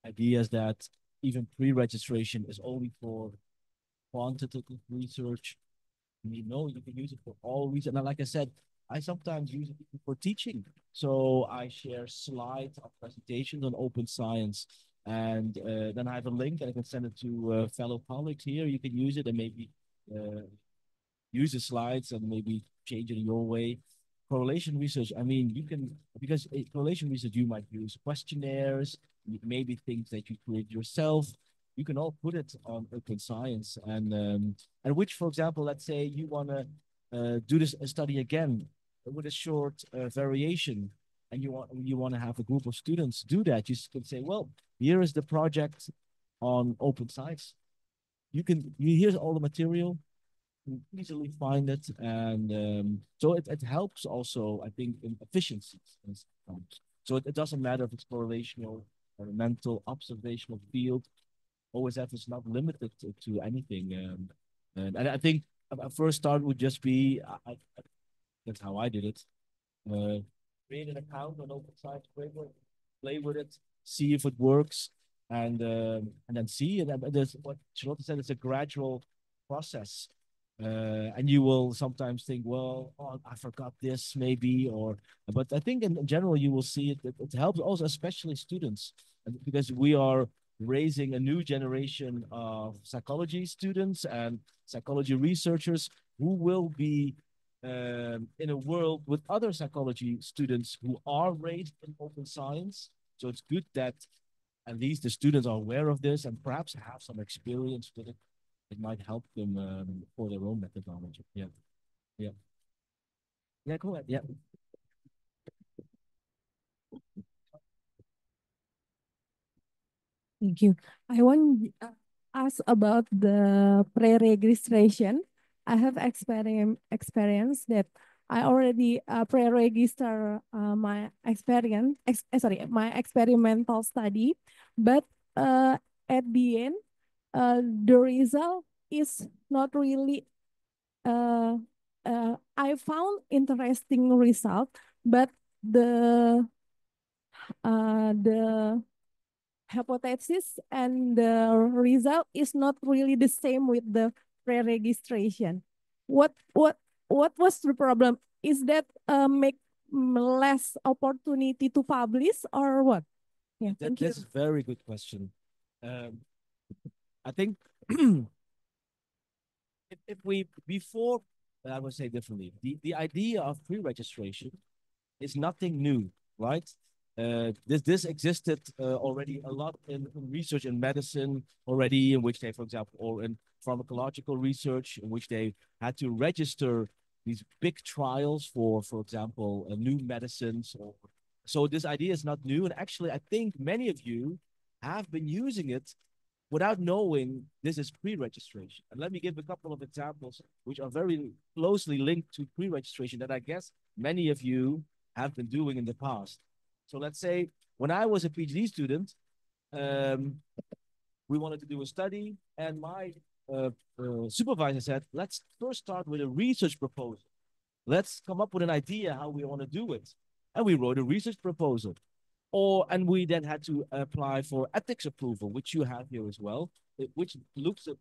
ideas that even pre-registration is only for quantitative research. I mean, no, you can use it for all reasons. And like I said, I sometimes use it for teaching. So I share slides of presentations on open science. And then I have a link and I can send it to fellow colleagues here. You can use it and maybe use the slides and maybe change it in your way. Correlation research, I mean, you can, because correlation research, you might use questionnaires, maybe things that you create yourself. You can all put it on open science and which, for example, let's say you want to do this study again with a short variation and you want to have a group of students do that. You can say, well, here is the project on open science. Here's all the material, easily find it, and so it helps also, I think, in efficiencies sometimes. So it doesn't matter if it's correlational or mental observational field. OSF is not limited to anything, and I think a first start would just be that's how I did it. Create an account on open science framework, play with it, see if it works, and then see. And there's what Charlotte said. It's a gradual process, and you will sometimes think, well, oh, I forgot this maybe, or but I think in general you will see it helps also, especially students, because we are raising a new generation of psychology students and psychology researchers who will be in a world with other psychology students who are raised in open science. So it's good that at least the students are aware of this and perhaps have some experience with it. It might help them for their own methodology. Yeah. Yeah. Yeah, go ahead. Yeah. Thank you. I want ask about the pre-registration. I have experience that I already pre-register my my experimental study, but at the end, the result is not really. I found interesting result, but the hypothesis and the result is not really the same with the pre-registration. What was the problem? Is that make less opportunity to publish or what? Yeah, thank you. That's a very good question. I think if we before I would say differently, the idea of pre-registration is nothing new, right? This existed already a lot in research in medicine already, in which they, for example, or in pharmacological research, in which they had to register these big trials for example, new medicines. So this idea is not new, and actually, I think many of you have been using it without knowing this is pre-registration. And let me give a couple of examples which are very closely linked to pre-registration that I guess many of you have been doing in the past. So let's say when I was a PhD student, we wanted to do a study, and my supervisor said, let's first start with a research proposal. Let's come up with an idea how we want to do it. And we wrote a research proposal. And we then had to apply for ethics approval, which you have here as well, which looks at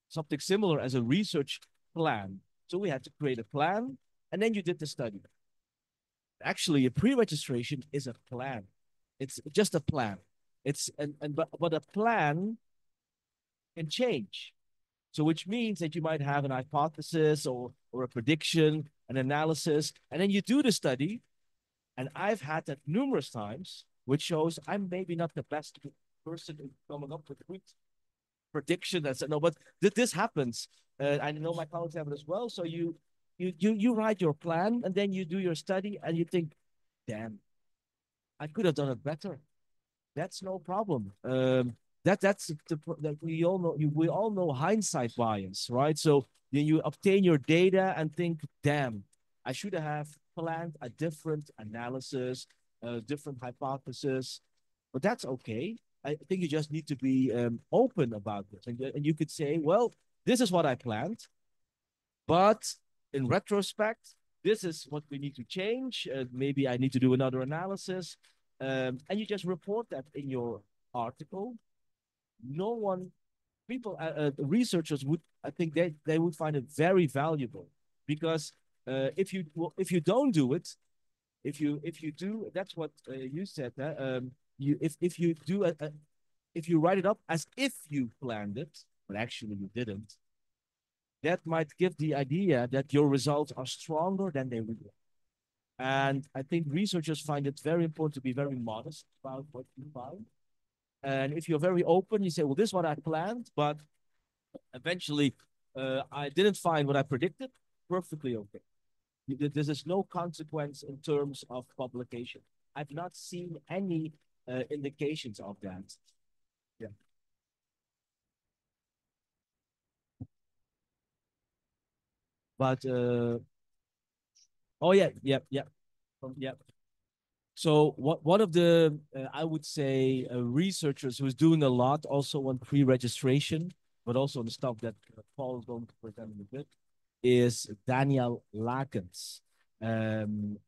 something similar as a research plan. So we had to create a plan, and then you did the study. Actually, a pre-registration is a plan. It's just a plan. It's but a plan can change. So which means that you might have an hypothesis or a prediction, an analysis, and then you do the study. And I've had that numerous times, which shows I'm maybe not the best person in coming up with good prediction. That's no, but this happens. I know my colleagues have it as well. So you write your plan and then you do your study and you think, damn, I could have done it better. That's no problem. That's that we all know hindsight bias, right? So then you obtain your data and think, damn, I should have planned a different analysis, a different hypothesis, but that's okay. I think you just need to be open about this, and you could say, well, this is what I planned, but in retrospect, this is what we need to change. Maybe I need to do another analysis. And you just report that in your article. No one, people, researchers would, I think they would find it very valuable because if you don't do it, if you do, that's what you said. You if you do if you write it up as if you planned it, but actually you didn't, that might give the idea that your results are stronger than they really are. And I think researchers find it very important to be very modest about what you find. And if you're very open, you say, well, this is what I planned, but eventually I didn't find what I predicted, perfectly okay. There is no consequence in terms of publication. I've not seen any indications of that. Yeah. But oh yeah, yeah, yeah, yeah. So one of the I would say researchers who's doing a lot also on pre-registration, but also on the stuff that Paul is going to present in a bit, is Daniel Lakens, and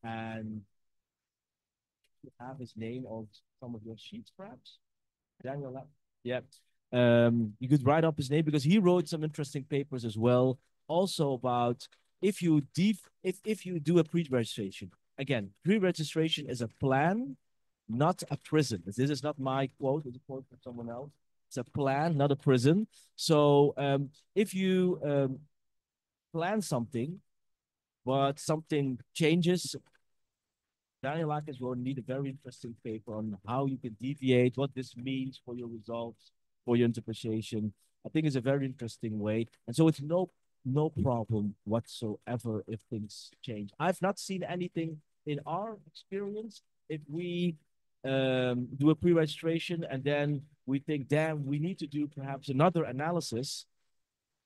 you have his name on some of your sheets, perhaps. Daniel Lakens. Yeah. You could write up his name because he wrote some interesting papers as well, also about if you if you do a pre-registration. Again, pre-registration is a plan, not a prison. This is not my quote, it's a quote from someone else. It's a plan, not a prison. So if you plan something, but something changes, Daniel Lakens will need a very interesting paper on how you can deviate, what this means for your results, for your interpretation. I think it's a very interesting way. And so it's no problem whatsoever if things change. I've not seen anything in our experience. If we do a pre-registration and then we think, damn, we need to do perhaps another analysis,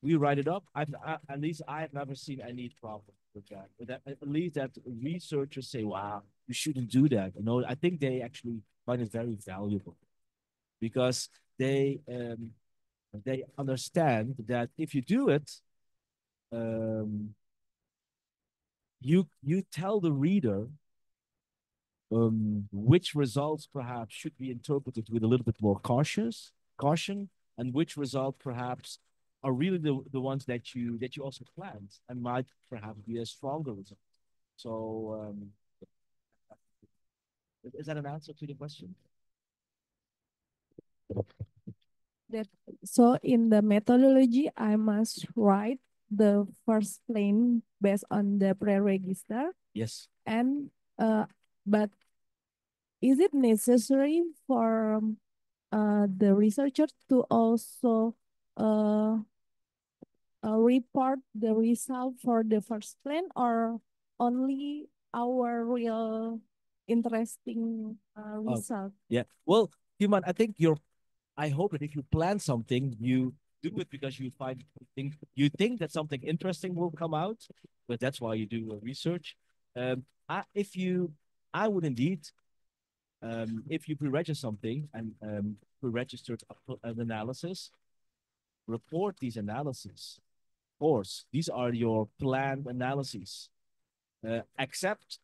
we write it up. At least I have never seen any problem with that. At least that researchers say, wow, you shouldn't do that. You know, I think they actually find it very valuable because they understand that if you do it, you tell the reader which results perhaps should be interpreted with a little bit more caution, and which results perhaps are really the ones that you also planned and might perhaps be a stronger result. So is that an answer to the question? That so in the methodology, I must write the first claim based on the pre-register. Yes. And but is it necessary for the researcher to also report the result for the first plan, or only our real interesting result? Yeah. Well, Human, I hope that if you plan something, you do it because you think that something interesting will come out, but that's why you do research. I would indeed, if you pre-register something and pre-registered an analysis, report these analyses. Of course, these are your planned analyses. Except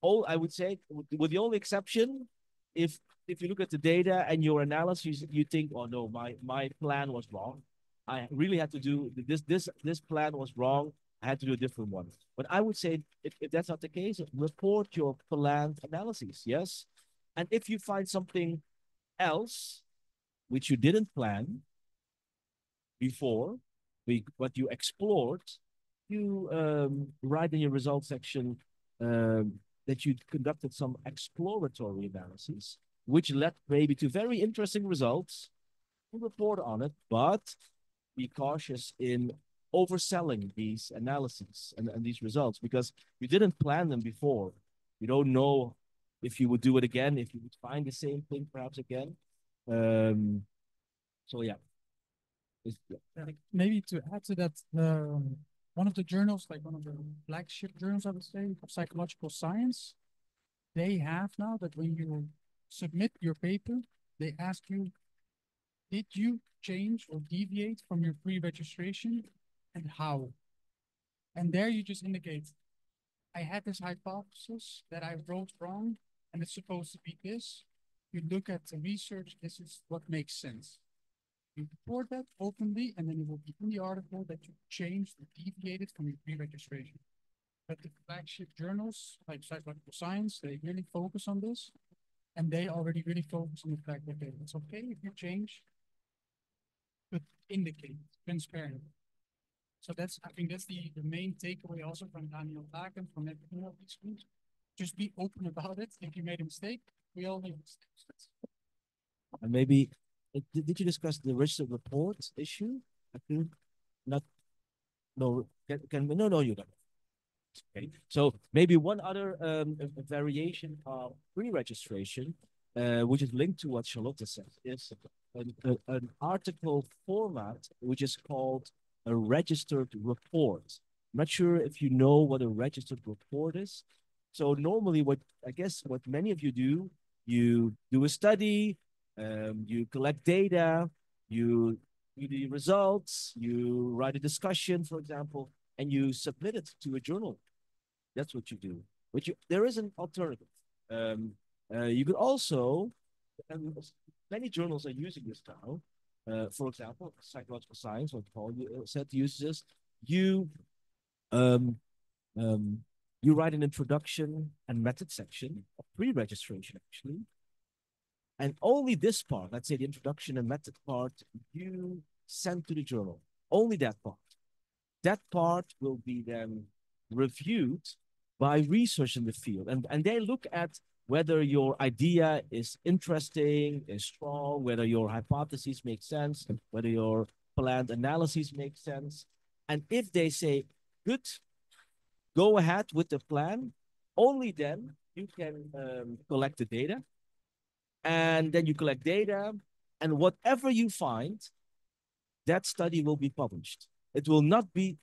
all, I would say, with the only exception, if you look at the data and your analysis, you think, oh no, my plan was wrong. I really had to do this plan was wrong. I had to do a different one. But I would say if that's not the case, report your planned analyses, yes? And if you find something else which you didn't plan before, but you explored, you write in your results section that you conducted some exploratory analyses, which led maybe to very interesting results. You report on it, but be cautious in overselling these analyses and these results because you didn't plan them before. You don't know if you would do it again, if you would find the same thing perhaps again. So yeah. Maybe to add to that, one of the journals, like one of the flagship journals, I would say, of psychological science, they have now that when you submit your paper, they ask you, did you change or deviate from your pre-registration and how? And there you just indicate, I had this hypothesis that I wrote wrong and it's supposed to be this. You look at the research, this is what makes sense. You report that openly, and then it will be in the article that you changed or deviated from your pre-registration. But the flagship journals, like Psychological Science, they really focus on this, and they already really focus on the fact that okay, it's okay if you change, but indicate, transparent. So that's, I think that's the main takeaway also from Daniel Bakken, from everything of these schools. Just be open about it. If you made a mistake, we all make mistakes. And maybe, did you discuss the registered report issue? I think not. No, no, you don't. Okay. So maybe one other a variation of pre-registration, which is linked to what Charlotte said, is an article format which is called a registered report. I'm not sure if you know what a registered report is. So normally, what I guess what many of you do a study, you collect data, you do the results, you write a discussion, for example, and you submit it to a journal. That's what you do. But there is an alternative. You could also, and many journals are using this now. For example, Psychological Science, what Paul said, uses this. Um, um, you write an introduction and method section of pre-registration, actually. And only this part, let's say the introduction and method part, you send to the journal. Only that part. That part will be then reviewed by research in the field. And they look at whether your idea is interesting, is strong, whether your hypotheses make sense, whether your planned analyses make sense. And if they say, good, go ahead with the plan, only then you can collect the data. And then you collect data, and whatever you find, that study will be published. It will not be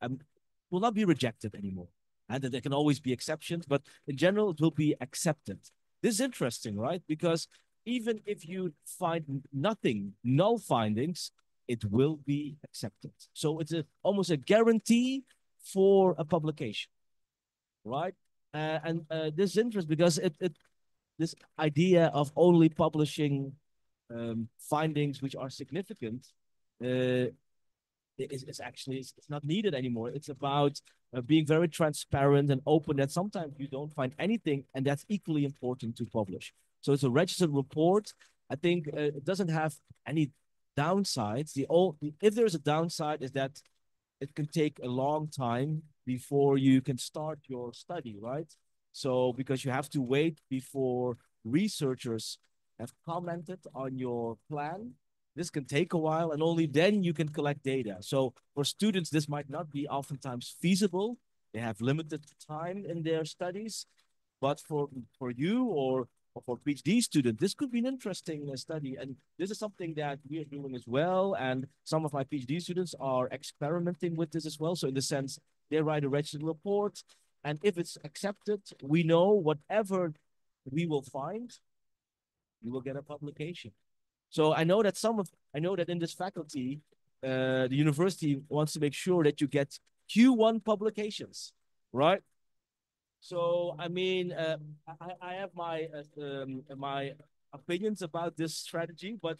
rejected anymore. And there can always be exceptions, but in general, it will be accepted. This is interesting, right? Because even if you find nothing, null findings, it will be accepted. So it's almost a guarantee for a publication, right? And this is interesting because this idea of only publishing findings which are significant is actually it's not needed anymore. It's about being very transparent and open that sometimes you don't find anything, and that's equally important to publish. So it's a registered report. I think it doesn't have any downsides. If there is a downside is that it can take a long time before you can start your study, right? So because you have to wait before researchers have commented on your plan, this can take a while, and only then you can collect data. So for students, this might not be oftentimes feasible. They have limited time in their studies, but for you or for PhD student, this could be an interesting study. And this is something that we are doing as well. And some of my PhD students are experimenting with this as well. So in the sense, they write a registered report. And if it's accepted, we know whatever we will find, we will get a publication. So I know that in this faculty, the university wants to make sure that you get Q1 publications, right? So I mean, I have my opinions about this strategy, but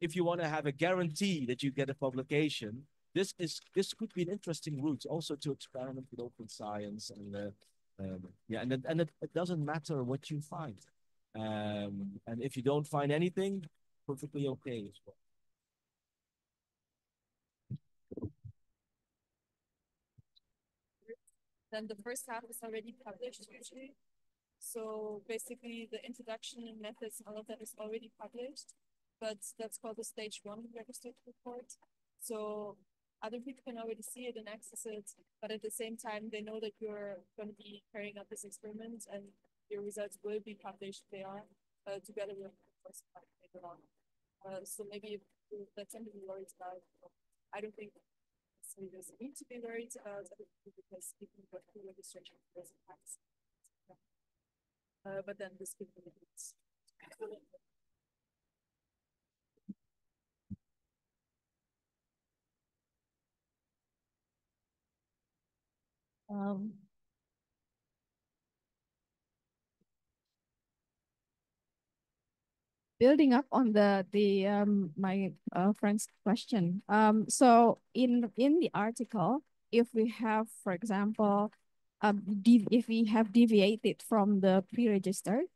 if you want to have a guarantee that you get a publication, this could be an interesting route also to experiment with open science yeah, and it doesn't matter what you find, and if you don't find anything, perfectly okay as well. Then the first half is already published usually. So basically the introduction and methods, all of that is already published, but that's called the stage 1 registered report. So other people can already see it and access it, but at the same time, they know that you're going to be carrying out this experiment and your results will be published there together with the first part later on. So maybe if that's something you're worried about. I don't think so there's need to be worried about because people go through registration doesn't pass. But then this could be Um, Building up on the my friend's question. So in the article, if we have, for example, if we have deviated from the pre-registered,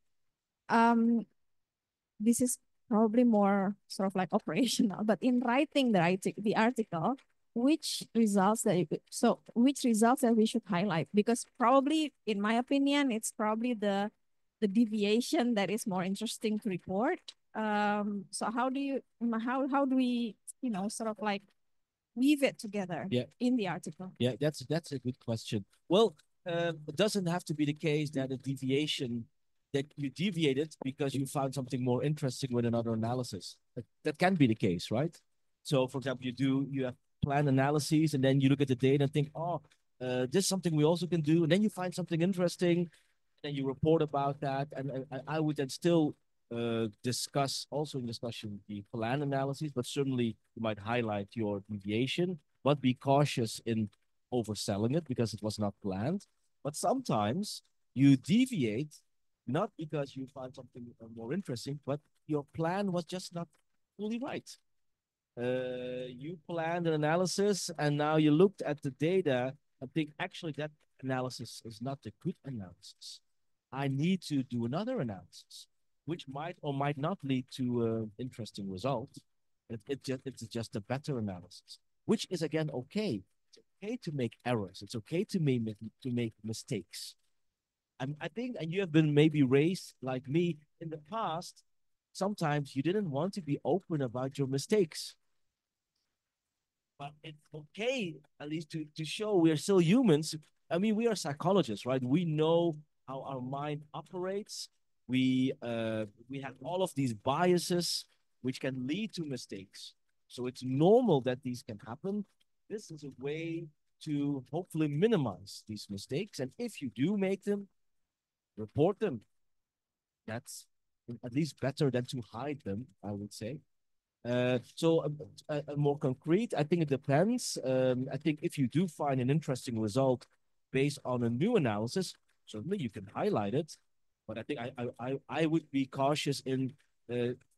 this is probably more sort of like operational. But in writing the article, which results that we should highlight? Because probably, in my opinion, it's probably the deviation that is more interesting to report. So how do we, sort of like weave it together in the article? Yeah, that's a good question. Well, it doesn't have to be the case that a deviation that you deviated because you found something more interesting with another analysis. That can be the case, right? So, for example, you have plan analyses, and then you look at the data and think, oh, this is something we also can do, and then you find something interesting, then you report about that, and I would then still discuss also in discussion the plan analysis, but certainly you might highlight your deviation, but be cautious in overselling it because it was not planned. But sometimes you deviate not because you find something more interesting, but your plan was just not fully right. You planned an analysis and now you looked at the data and think actually that analysis is not a good analysis. I need to do another analysis, which might or might not lead to an interesting result. It's just a better analysis, which is again okay. It's okay to make errors. It's okay to make mistakes. I think, and you have been maybe raised like me in the past. Sometimes you didn't want to be open about your mistakes. But it's okay, at least to show we are still humans. I mean, we are psychologists, right? We know how our mind operates. We have all of these biases which can lead to mistakes. So it's normal that these can happen. This is a way to hopefully minimize these mistakes. And if you do make them, report them. That's at least better than to hide them, I would say. More concrete, I think it depends. I think if you do find an interesting result based on a new analysis, certainly you can highlight it. But I think I would be cautious in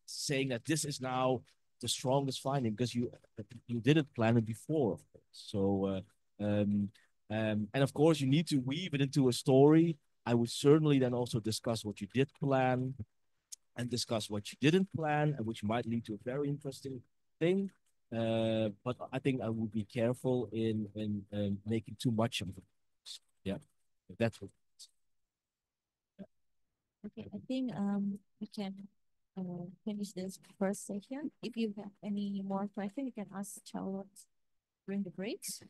saying that this is now the strongest finding because you didn't plan it before, of course. So and of course you need to weave it into a story. I would certainly then also discuss what you did plan and discuss what you didn't plan, and which might lead to a very interesting thing. But I think I would be careful in making too much of it. Yeah, that's what. okay, I think we can finish this first session. If you have any more questions, you can ask Charlotte during the breaks.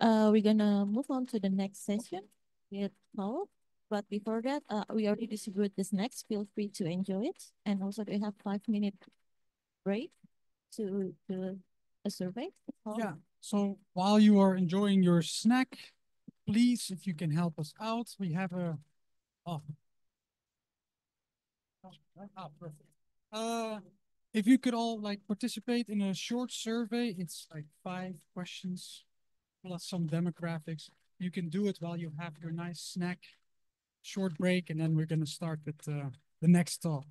We're gonna move on to the next session with Paul. But before that, we already distributed this next. Feel free to enjoy it. And also we have 5-minute break to do a survey. Paul? Yeah. So while you are enjoying your snack, please, if you can help us out, we have a perfect. If you could all like participate in a short survey, it's like 5 questions plus some demographics. You can do it while you have your nice snack. Short break, and then we're going to start with the next talk.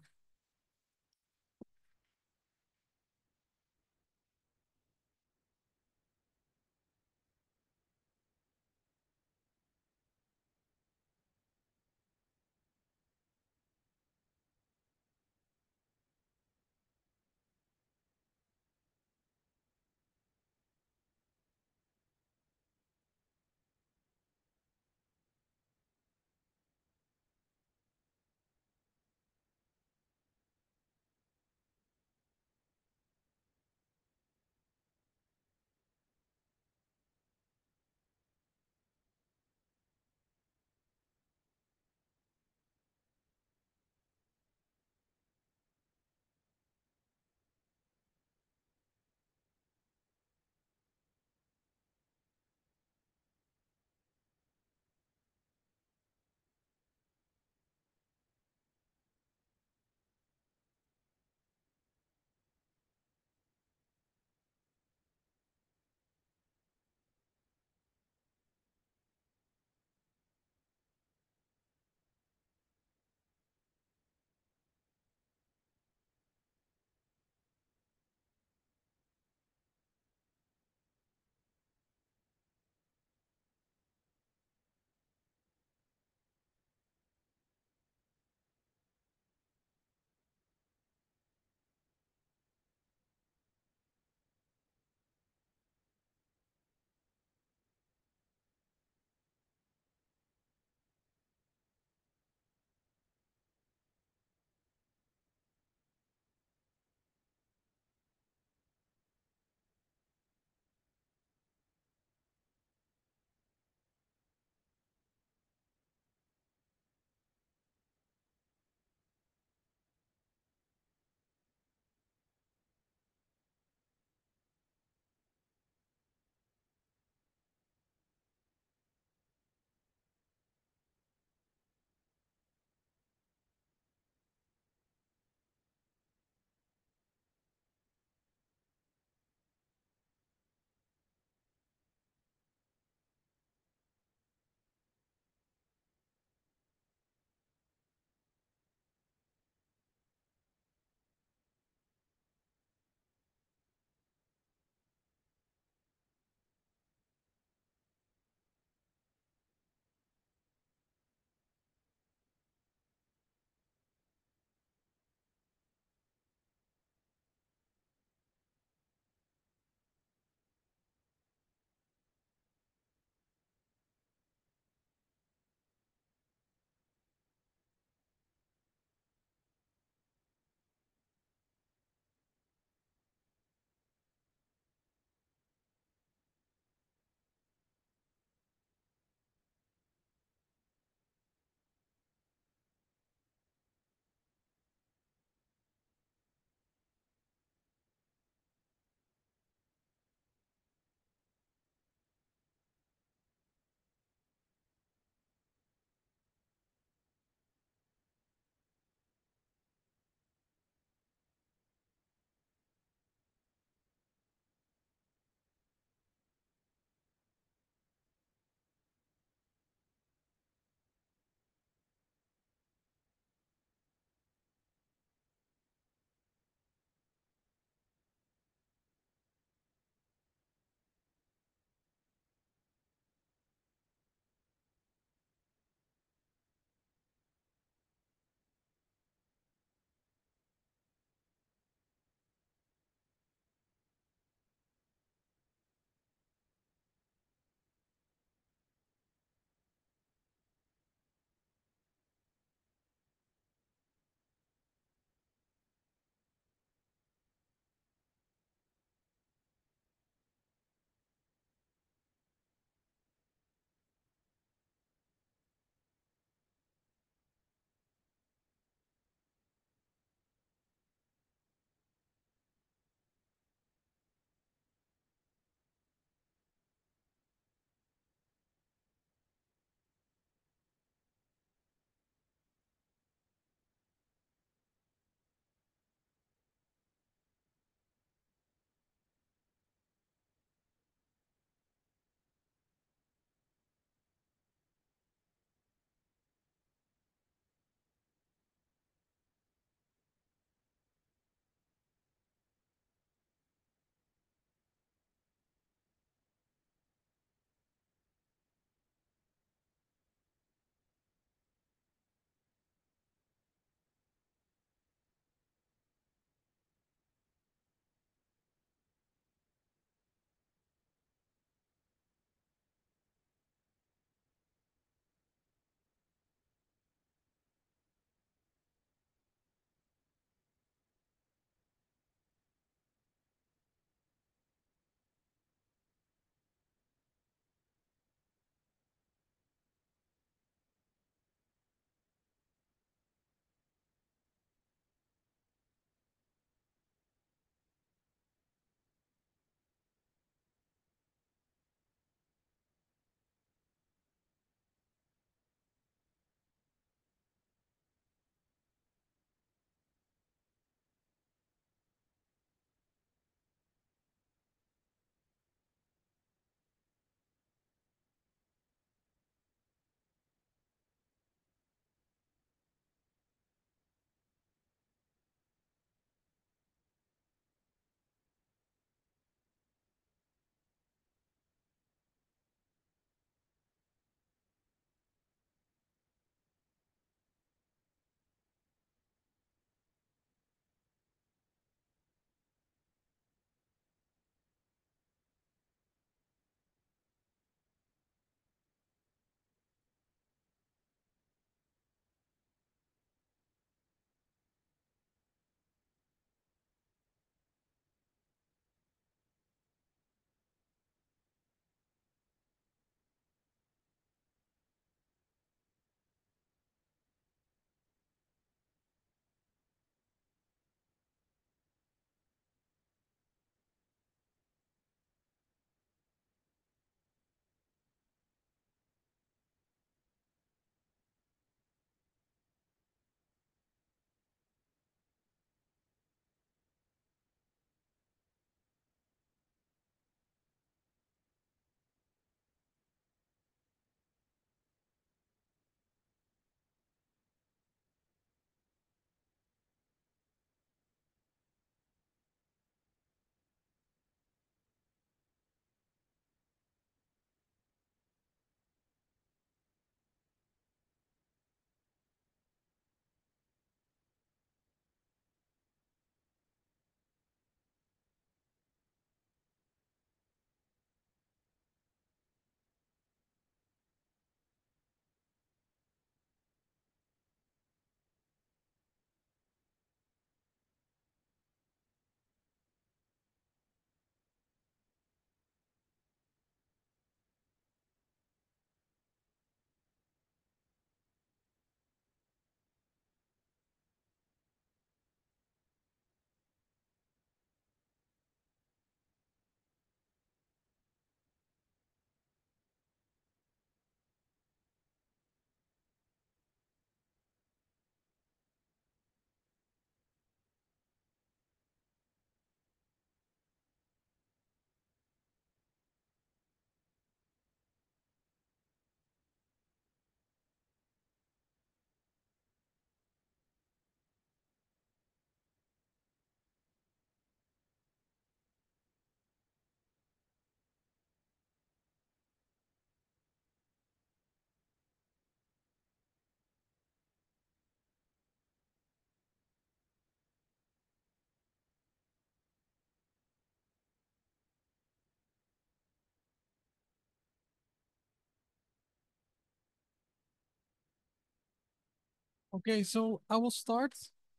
Okay, so I will start.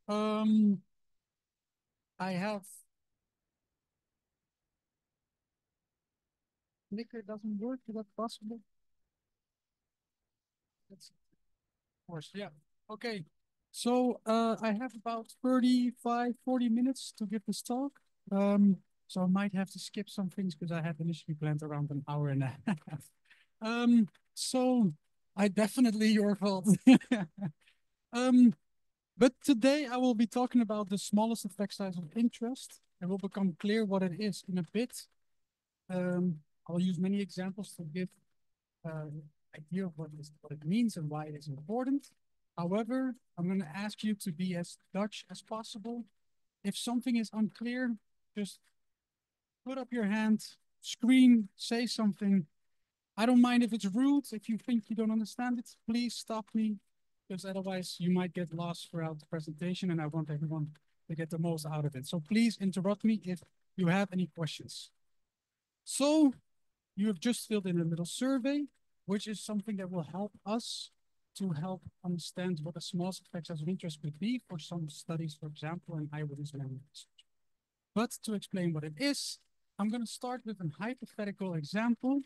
I have clicker doesn't work. Is that possible? That's of course, yeah. Okay. So I have about 35, 40 minutes to give this talk. So I might have to skip some things because I had initially planned around an hour and a half. So I definitely your fault. But today I will be talking about the smallest effect size of interest. It will become clear what it is in a bit. I'll use many examples to give idea of what it means and why it is important. However, I'm going to ask you to be as Dutch as possible. If something is unclear, just put up your hand, scream, say something. I don't mind if it's rude. If you think you don't understand it, please stop me, because otherwise you might get lost throughout the presentation and I want everyone to get the most out of it. So please interrupt me if you have any questions. So you have just filled in a little survey, which is something that will help us to help understand what the smallest effects of interest could be for some studies, for example, in eyewitness memory research. But to explain what it is, I'm going to start with a hypothetical example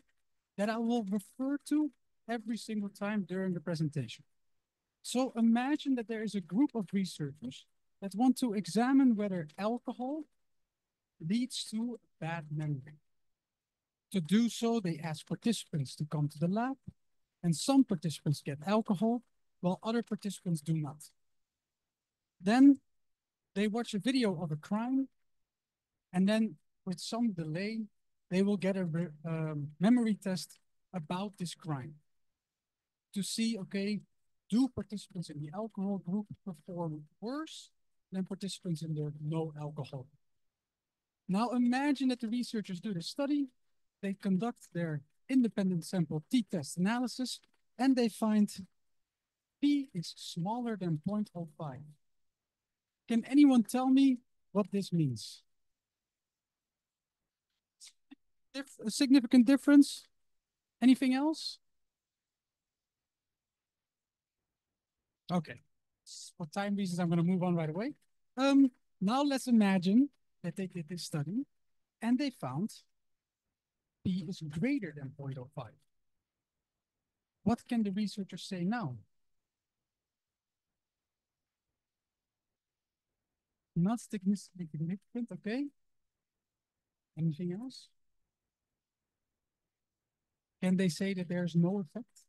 that I will refer to every single time during the presentation. So imagine that there is a group of researchers that want to examine whether alcohol leads to bad memory. To do so, they ask participants to come to the lab, and some participants get alcohol, while other participants do not. Then they watch a video of a crime, and then with some delay, they will get a memory test about this crime to see, okay, do participants in the alcohol group perform worse than participants in the no alcohol? Now imagine that the researchers do the study, they conduct their independent sample t-test analysis, and they find p is smaller than 0.05. Can anyone tell me what this means? A significant difference? Anything else? Okay. For time reasons, I'm going to move on right away. Now let's imagine that they did this study and they found p is greater than 0.05. What can the researchers say now? Not statistically significant, okay? Anything else? Can they say that there's no effect?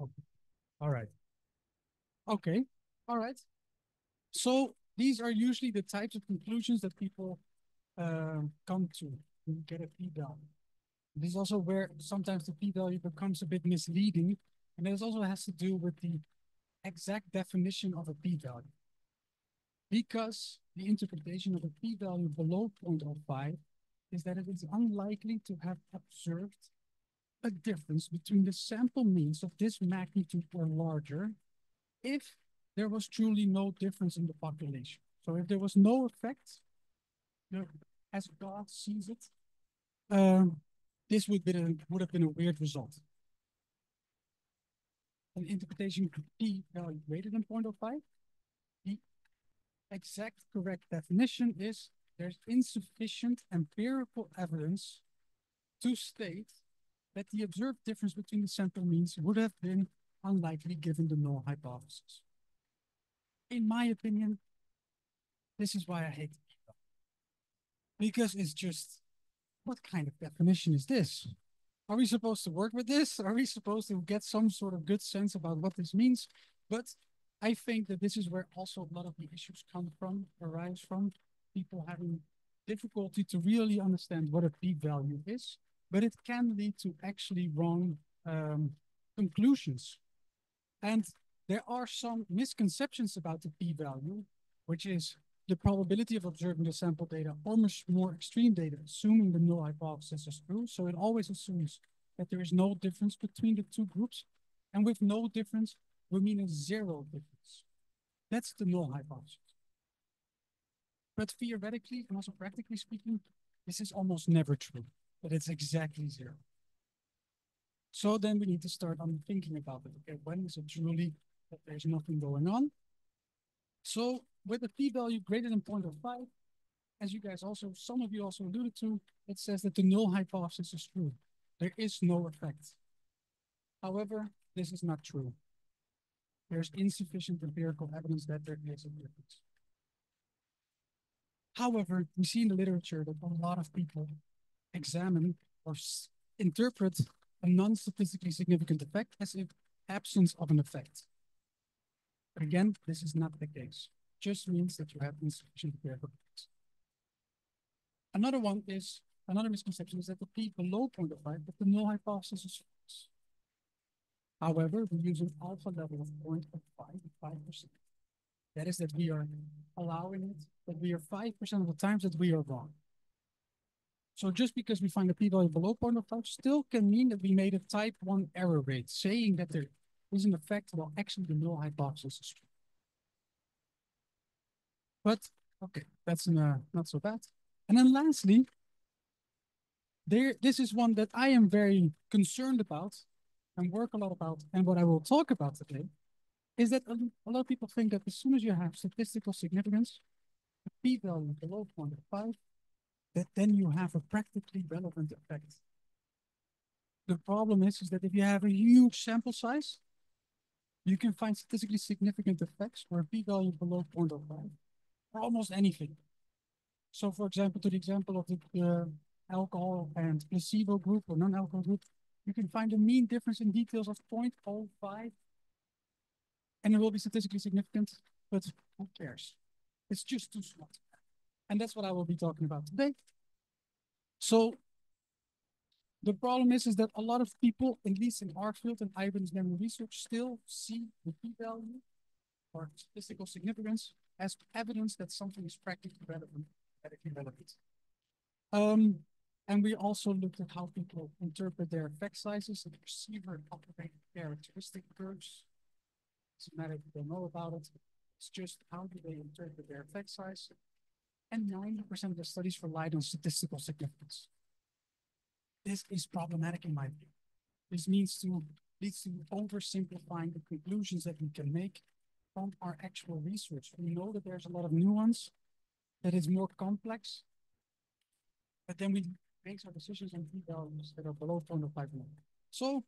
Okay. All right. Okay. All right. So these are usually the types of conclusions that people come to get a p-value. This is also where sometimes the p-value becomes a bit misleading, and it also has to do with the exact definition of a p-value. Because the interpretation of a p-value below 0.05 is that it is unlikely to have observed a difference between the sample means of this magnitude or larger if there was truly no difference in the population. So if there was no effect, as God sees it, this would have been a weird result. An interpretation could be value greater than 0.05. The exact correct definition is there's insufficient empirical evidence to state that the observed difference between the sample means would have been unlikely given the null hypothesis. In my opinion, this is why I hate the p-value. Because it's just, what kind of definition is this? Are we supposed to work with this? Are we supposed to get some sort of good sense about what this means? But I think that this is where also a lot of the issues arise from people having difficulty to really understand what a p-value is, but it can lead to actually wrong conclusions. And there are some misconceptions about the p-value, which is the probability of observing the sample data or much more extreme data, assuming the null hypothesis is true. So it always assumes that there is no difference between the two groups. And with no difference, we mean a zero difference. That's the null hypothesis. But theoretically and also practically speaking, this is almost never true, that it's exactly zero. So then we need to start on thinking about it. Okay, when is it truly that there's nothing going on? So with a p-value greater than 0.05, as you guys also, some of you also alluded to, it says that the null hypothesis is true. There is no effect. However, this is not true. There's insufficient empirical evidence that there is a difference. However, we see in the literature that a lot of people examine or interpret a non-statistically significant effect as if absence of an effect. But again, this is not the case. It just means that you have insufficient empirical evidence. Another misconception is that the p below 0.05, that the null hypothesis is false. However, we use an alpha level of 5%. That is that we are allowing it, that we are 5% of the times that we are wrong. So just because we find a p-value below 0.05 still can mean that we made a type 1 error rate, saying that there is an effect while actually the null hypothesis is true. But okay, that's not so bad. And then lastly, this is one that I am very concerned about and work a lot about, and what I will talk about today is that a lot of people think that as soon as you have statistical significance, a p-value below 0.5, that then you have a practically relevant effect. The problem is that if you have a huge sample size, you can find statistically significant effects for a p-value below 0.05 for almost anything. So for example, to the example of the alcohol and placebo group or non-alcohol group, you can find a mean difference in details of 0.05 and it will be statistically significant, but who cares? It's just too small. And that's what I will be talking about today. So the problem is that a lot of people, at least in our field and Ivan's memory research, still see the p-value or statistical significance as evidence that something is practically relevant, medically relevant. And we also looked at how people interpret their effect sizes and receiver operating characteristic curves. Doesn't matter if you don't know about it. It's just how do they interpret their effect size. And 90% of the studies relied on statistical significance. This is problematic in my view. This leads to oversimplifying the conclusions that we can make from our actual research. We know that there's a lot of nuance, that is more complex, but then we make our decisions on p-values that are below 0.05. So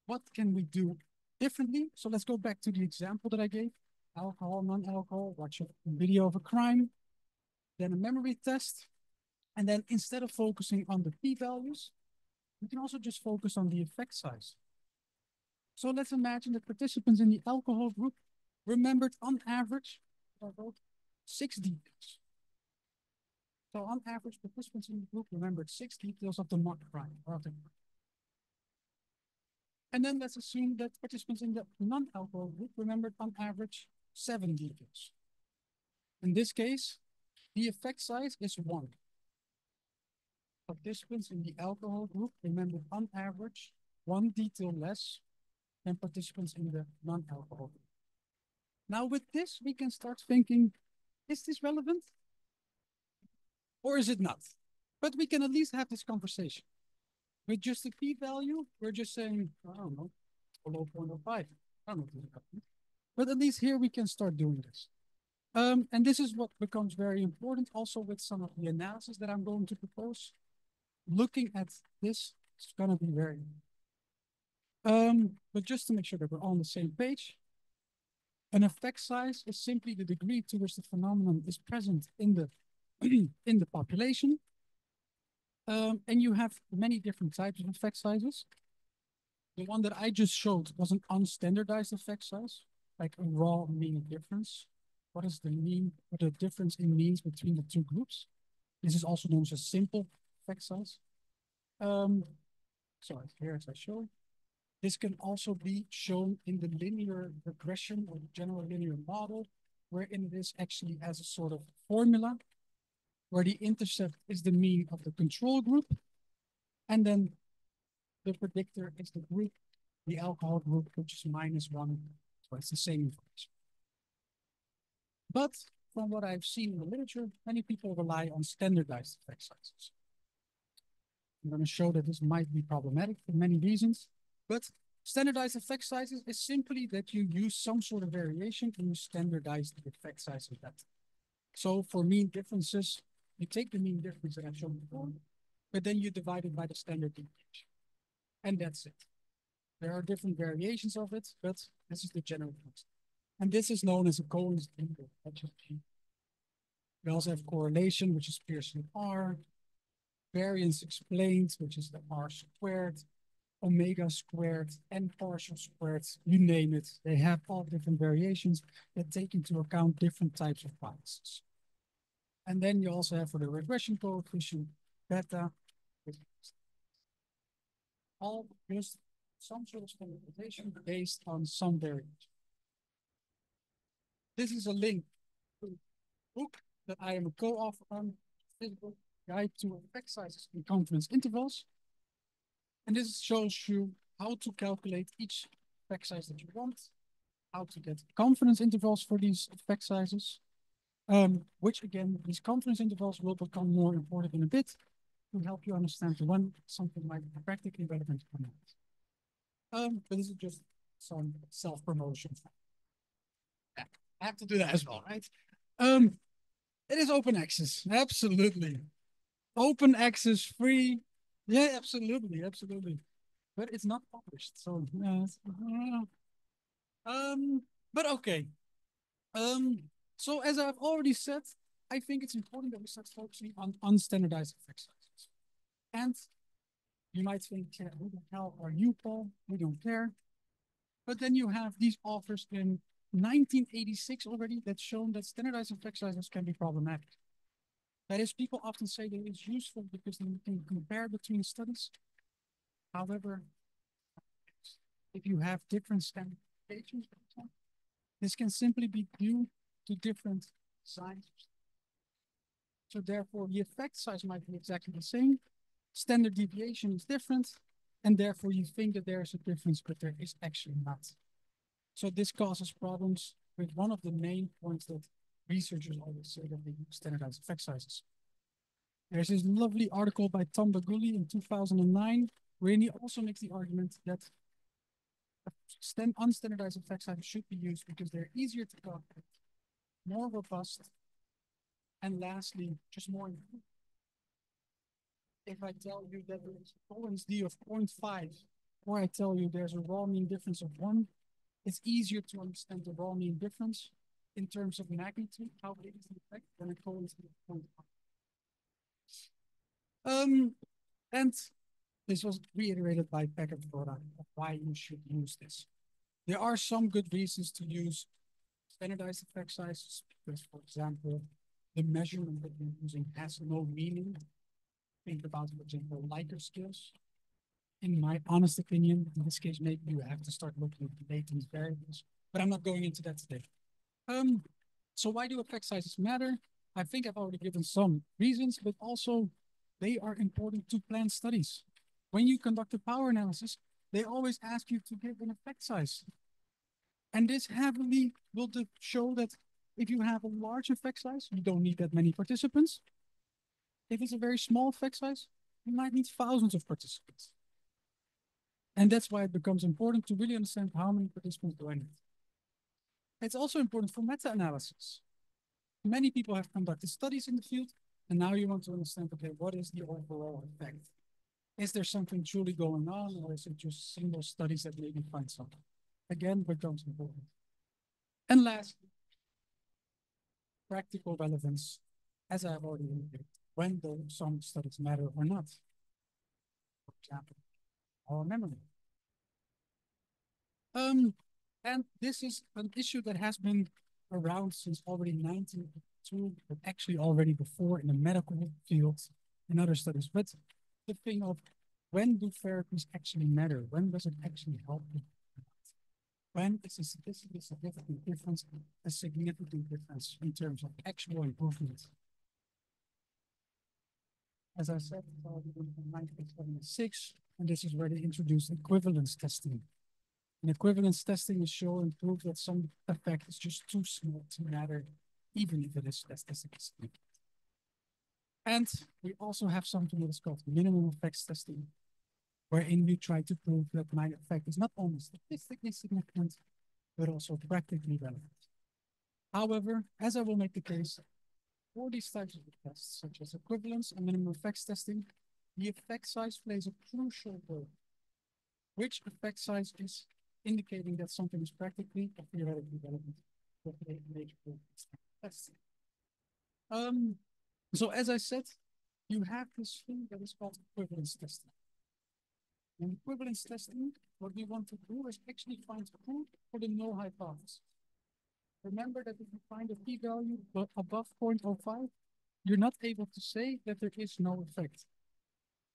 what can we do differently? So let's go back to the example that I gave. Alcohol, non-alcohol, watch a video of a crime, then a memory test. And then instead of focusing on the p-values, we can also just focus on the effect size. So let's imagine that participants in the alcohol group remembered on average 6 details. So on average, participants in the group remembered 6 details of the mock crime. And then let's assume that participants in the non-alcohol group remembered on average 7 details. In this case, the effect size is 1. Participants in the alcohol group remembered on average 1 detail less than participants in the non-alcohol group. Now with this, we can start thinking, is this relevant? Or is it not? But we can at least have this conversation. With just a p-value, we're just saying, I don't know, below 0.05. I don't know. But at least here we can start doing this. And this is what becomes very important also with some of the analysis that I'm going to propose. Looking at this, it's going to be very. But just to make sure that we're on the same page, an effect size is simply the degree to which the phenomenon is present in the in the population. And you have many different types of effect sizes. The one that I just showed was an unstandardized effect size, like a raw mean difference. What is the mean, what the difference in means between the two groups? This is also known as a simple effect size. So here as I show. This can also be shown in the linear regression or the general linear model, wherein it is actually as a sort of formula, where the intercept is the mean of the control group, and then the predictor is the group, the alcohol group, which is -1. So it's the same information. But from what I've seen in the literature, many people rely on standardized effect sizes. I'm going to show that this might be problematic for many reasons. But standardized effect sizes is simply that you use some sort of variation and you standardize the effect size of that. So for mean differences, you take the mean difference that I've shown before, but then you divide it by the standard deviation. And that's it. There are different variations of it, but this is the general concept. And this is known as a Cohen's integral. We also have correlation, which is Pearson R, variance explained, which is the R squared, omega squared, and partial squared, you name it. They have all different variations that take into account different types of biases. And then you also have for the regression coefficient, beta, all just some sort of standardization based on some variation. This is a link to a book that I am a co-author on, Physical Guide to Effect Sizes and Confidence Intervals. And this shows you how to calculate each effect size that you want, how to get confidence intervals for these effect sizes, which again, these confidence intervals will become more important in a bit to help you understand when something might be practically relevant or not. But this is just some self-promotion. Yeah, I have to do that as well, right? It is open access, absolutely. Open access, free. Yeah, absolutely, absolutely. But it's not published, so but okay. So as I've already said, I think it's important that we start focusing on unstandardized effect sizes. And you might think, yeah, who the hell are you, Paul? We don't care. But then you have these authors in 1986 already that's shown that standardized effect sizes can be problematic. That is, people often say that it's useful because then you can compare between studies. However, if you have different standard deviations, this can simply be due to different designs. So therefore, the effect size might be exactly the same. Standard deviation is different, and therefore you think that there is a difference, but there is actually not. So this causes problems with one of the main points that researchers always say that they use standardized effect sizes. There's this lovely article by Tom Baguli in 2009, where he also makes the argument that unstandardized effect sizes should be used because they're easier to calculate, more robust, and lastly, just more important. If I tell you that there is a Cohen's d of 0.5, or I tell you there's a raw mean difference of 1, it's easier to understand the raw mean difference in terms of magnitude, how big is the effect, than a Cohen's d of 0.5. And this was reiterated by Becker of why you should use this. There are some good reasons to use standardized effect sizes because, for example, the measurement that you're using has no meaning. Think about, for example, Likert skills. In my honest opinion, in this case, maybe you have to start looking at the latent variables, but I'm not going into that today. So why do effect sizes matter? I think I've already given some reasons, but also they are important to plan studies. When you conduct a power analysis, they always ask you to give an effect size. And this heavily will show that if you have a large effect size, you don't need that many participants. If it's a very small effect size, you might need thousands of participants. And that's why it becomes important to really understand how many participants do I need. It's also important for meta-analysis. Many people have conducted studies in the field, and now you want to understand, okay, what is the overall effect? Is there something truly going on, or is it just single studies that maybe find something? Again, becomes important. And lastly, practical relevance, as I've already indicated, when some studies matter or not. For example, our memory. And this is an issue that has been around since already 1982, but actually already before in the medical field and other studies. But the thing of when do therapies actually matter? When does it actually help people? When is a statistically significant difference a significant difference in terms of actual improvement? As I said, it's already been from 1976, and this is where they introduced equivalence testing. And equivalence testing is shown and prove that some effect is just too small to matter, even if it is statistically significant. And we also have something that is called minimum effects testing. wherein you try to prove that minor effect is not only statistically significant, but also practically relevant. However, as I will make the case, for these types of tests, such as equivalence and minimum effects testing, the effect size plays a crucial role. Which effect size is indicating that something is practically or theoretically relevant for a major test. So as I said, you have this thing that is called equivalence testing. In equivalence testing, what we want to do is actually find proof for the null hypothesis. Remember that if you find a p-value above 0.05, you're not able to say that there is no effect.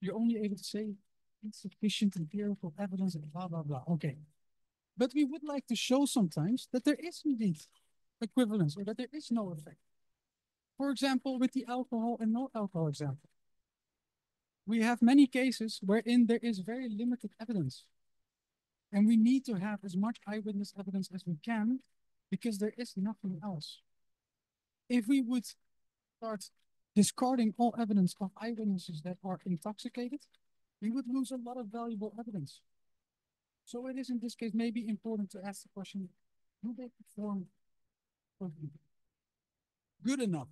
You're only able to say insufficient empirical evidence and blah, blah, blah. Okay. But we would like to show sometimes that there is indeed equivalence or that there is no effect. For example, with the alcohol and no alcohol example. We have many cases wherein there is very limited evidence. And we need to have as much eyewitness evidence as we can because there is nothing else. If we would start discarding all evidence of eyewitnesses that are intoxicated, we would lose a lot of valuable evidence. So it is in this case maybe important to ask the question, do they perform good enough?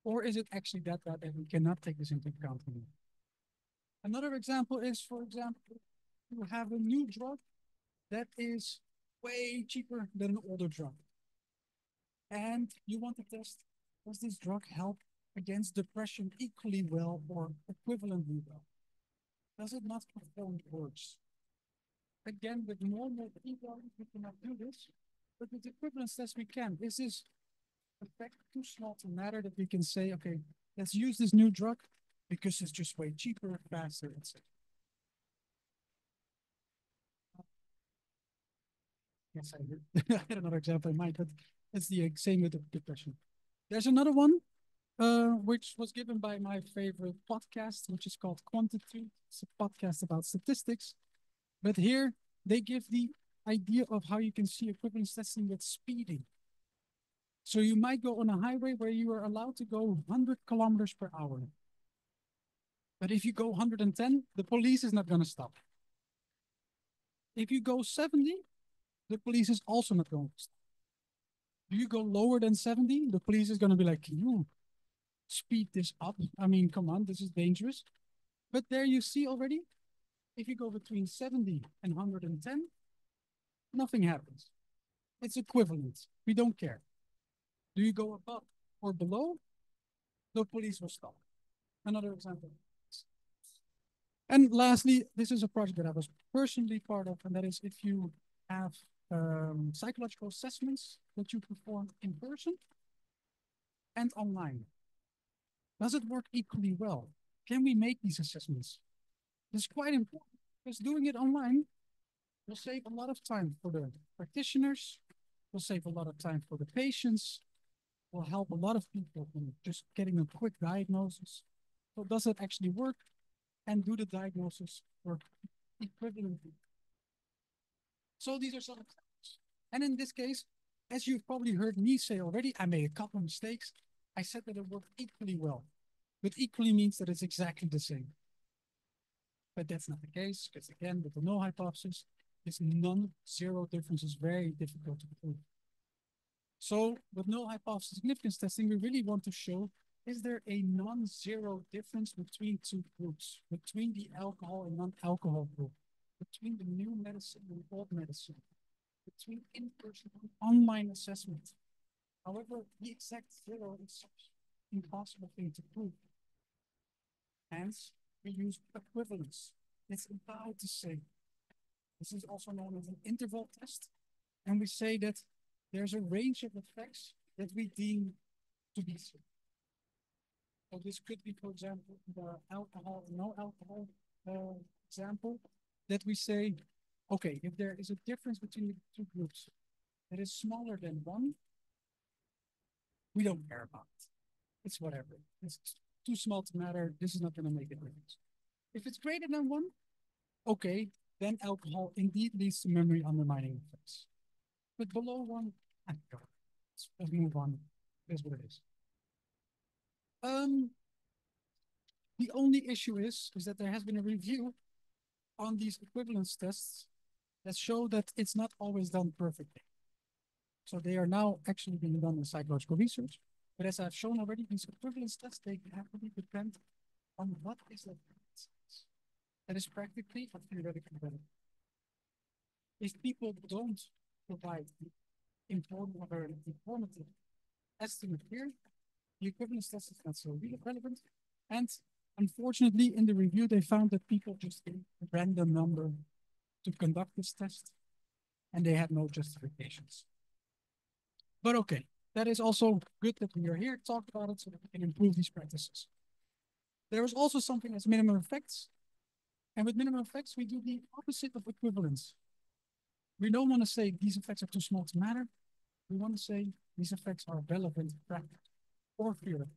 Or is it actually that bad that we cannot take this into account anymore? Another example is, for example, you have a new drug that is way cheaper than an older drug. And you want to test, does this drug help against depression equally well or equivalently well? Does it not perform worse? Again, with normal p-values, we cannot do this, but with equivalence tests, we can. This is effect too small to matter that we can say, okay, let's use this new drug because it's just way cheaper, faster, etc. Yes, I did. I had another example in mind, but it's the same with the depression. There's another one, which was given by my favorite podcast, which is called Quantitude. It's a podcast about statistics. But here they give the idea of how you can see equivalence testing with speeding. So you might go on a highway where you are allowed to go 100 kilometers per hour. But if you go 110, the police is not going to stop. If you go 70, the police is also not going to stop. Do you go lower than 70, the police is going to be like, can you speed this up? I mean, come on, this is dangerous. But there you see already, if you go between 70 and 110, nothing happens. It's equivalent. We don't care. Do you go above or below? The police will stop. Another example. And lastly, this is a project that I was personally part of, and that is if you have psychological assessments that you perform in person and online. Does it work equally well? Can we make these assessments? This is quite important because doing it online will save a lot of time for the practitioners, will save a lot of time for the patients, will help a lot of people in just getting a quick diagnosis. So does it actually work? And do the diagnosis work equivalently? So these are some examples. And in this case, as you've probably heard me say already, I made a couple of mistakes. I said that it worked equally well, but equally means that it's exactly the same. But that's not the case, because again, with the null hypothesis, this non-zero difference is very difficult to prove. So with null hypothesis significance testing, we really want to show, is there a non-zero difference between two groups, between the alcohol and non-alcohol group, between the new medicine and old medicine, between in-person and online assessment? However, the exact zero is such an impossible thing to prove. Hence, we use equivalence. It's about to say. This is also known as an interval test. And we say that there's a range of effects that we deem to be safe. So this could be, for example, the alcohol and no alcohol example, that we say, okay, if there is a difference between the two groups that is smaller than one, we don't care about it. It's whatever. It's too small to matter. This is not going to make a difference. If it's greater than one, okay, then alcohol indeed leads to memory undermining effects. But below one, let's move on. Here's what it is. The only issue is that there has been a review on these equivalence tests that show that it's not always done perfectly. So they are now actually being done in psychological research. But as I've shown already, these equivalence tests, they heavily depend on what is that is practically or theoretically relevant. If people don't provide important or informative estimate here, the equivalence test is not so really relevant. And unfortunately, in the review, they found that people just gave a random number to conduct this test, and they had no justifications. But okay, that is also good that we are here to talk about it so that we can improve these practices. There is also something as minimum effects. And with minimum effects, we do the opposite of equivalence. We don't want to say these effects are too small to matter. We want to say these effects are relevant, practical, or theoretical.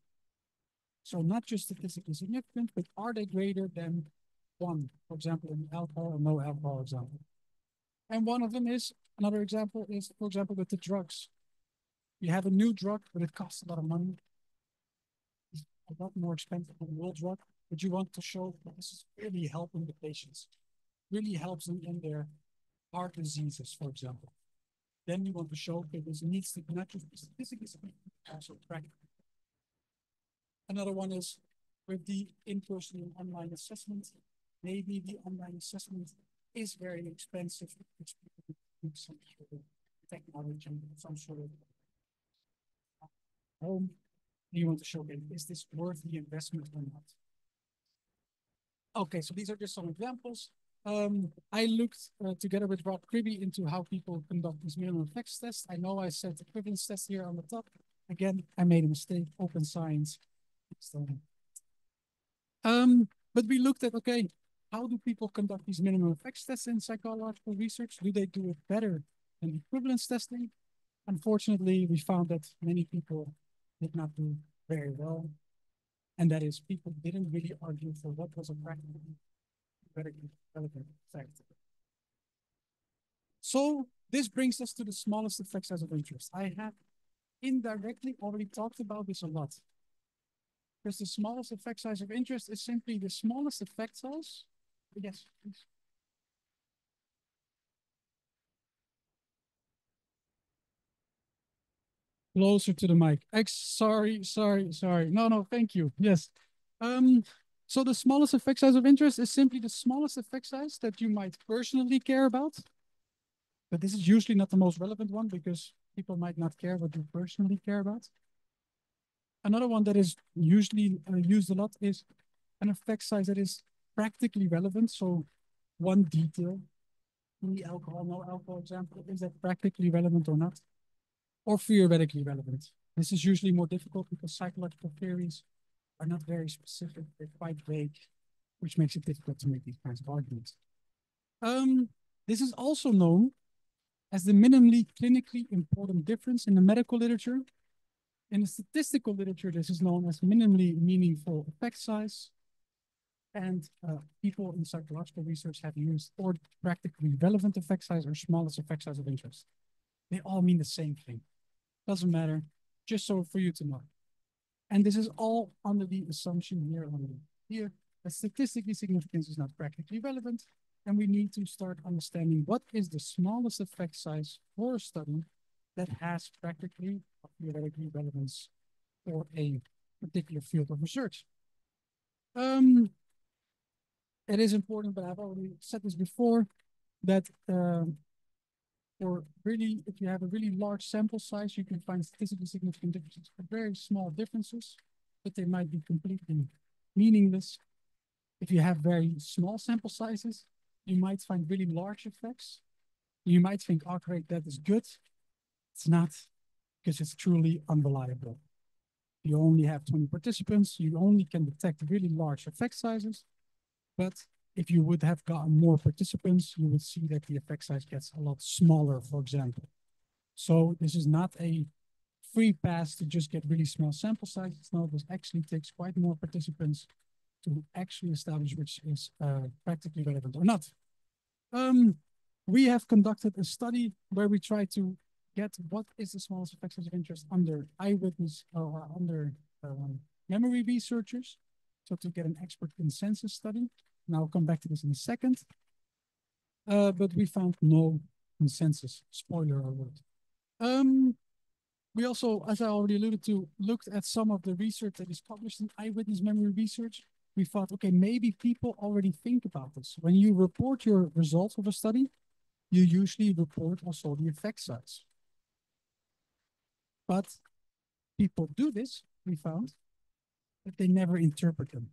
So not just statistically significant, but are they greater than 1, for example, in the alcohol or no alcohol example. And one of them is, another example is, for example, with the drugs. You have a new drug, but it costs a lot of money. It's a lot more expensive than the old drug, but you want to show that this is really helping the patients, really helps them in their heart diseases, for example. Then you want to show that this needs to not just be statistically significant, but also practical. Another one is with the in-person and online assessment. Maybe the online assessment is very expensive, which people need some sort of technology, some sort of home. You want to show, okay, is this worth the investment or not? Okay, so these are just some examples. I looked together with Rob Kribbe into how people conduct these minimum effects tests. I know I said equivalence test here on the top. Again, I made a mistake, open science. But we looked at, okay, how do people conduct these minimum effects tests in psychological research? Do they do it better than equivalence testing? Unfortunately, we found that many people did not do very well. And that is, people didn't really argue for what was a practical, relevant effect. So this brings us to the smallest effect size of interest. I have indirectly already talked about this a lot. Because the smallest effect size of interest is simply the smallest effect size. Yes, please. Closer to the mic. Sorry. No, thank you. Yes. So the smallest effect size of interest is simply the smallest effect size that you might personally care about. But this is usually not the most relevant one because people might not care what you personally care about. Another one that is usually used a lot is an effect size that is practically relevant. So one detail, the alcohol, no alcohol example, is that practically relevant or not? Or theoretically relevant? This is usually more difficult because psychological theories are not very specific. They're quite vague, which makes it difficult to make these kinds of arguments. This is also known as the minimally clinically important difference in the medical literature. In the statistical literature, this is known as minimally meaningful effect size. And people in psychological research have used or practically relevant effect size or smallest effect size of interest. They all mean the same thing. Doesn't matter, just so for you to know. And this is all under the assumption here that statistically significance is not practically relevant. And we need to start understanding what is the smallest effect size for a study that has practically or theoretically relevance for a particular field of research. It is important, but I've already said this before, that if you have a really large sample size, you can find statistically significant differences for very small differences, but they might be completely meaningless. If you have very small sample sizes, you might find really large effects. You might think, oh, great, that is good. It's not, because it's truly unreliable. You only have 20 participants. You only can detect really large effect sizes. But if you would have gotten more participants, you would see that the effect size gets a lot smaller, for example. So this is not a free pass to just get really small sample sizes. No, this actually takes quite more participants to actually establish which is practically relevant or not. We have conducted a study where we try to get what is the smallest effect size of interest under eyewitness or under memory researchers. So to get an expert consensus study, and I'll come back to this in a second. But we found no consensus, spoiler alert. We also, as I already alluded to, looked at some of the research that is published in eyewitness memory research. We thought, okay, maybe people already think about this. When you report your results of a study, you usually report also the effect size. But people do this, we found, but they never interpret them.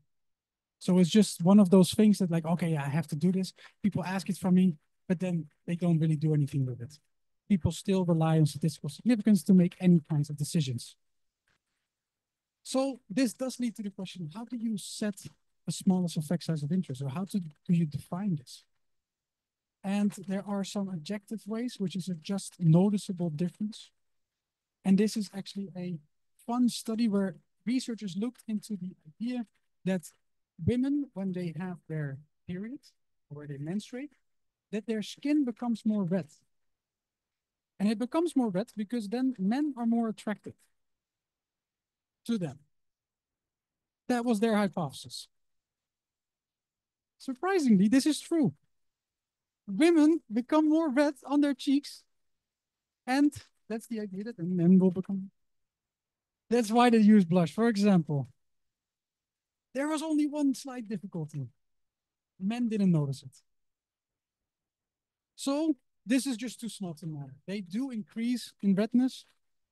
So it's just one of those things that like, okay, I have to do this. People ask it from me, but then they don't really do anything with it. People still rely on statistical significance to make any kinds of decisions. So this does lead to the question, how do you set the smallest effect size of interest, or how do you define this? And there are some objective ways, which is a just noticeable difference. And this is actually a fun study where researchers looked into the idea that women, when they have their period, or they menstruate, that their skin becomes more red. And it becomes more red because then men are more attracted to them. That was their hypothesis. Surprisingly, this is true. Women become more red on their cheeks, and that's the idea that men will become. That's why they use blush. For example, there was only one slight difficulty. Men didn't notice it. So this is just too small to matter. They do increase in redness,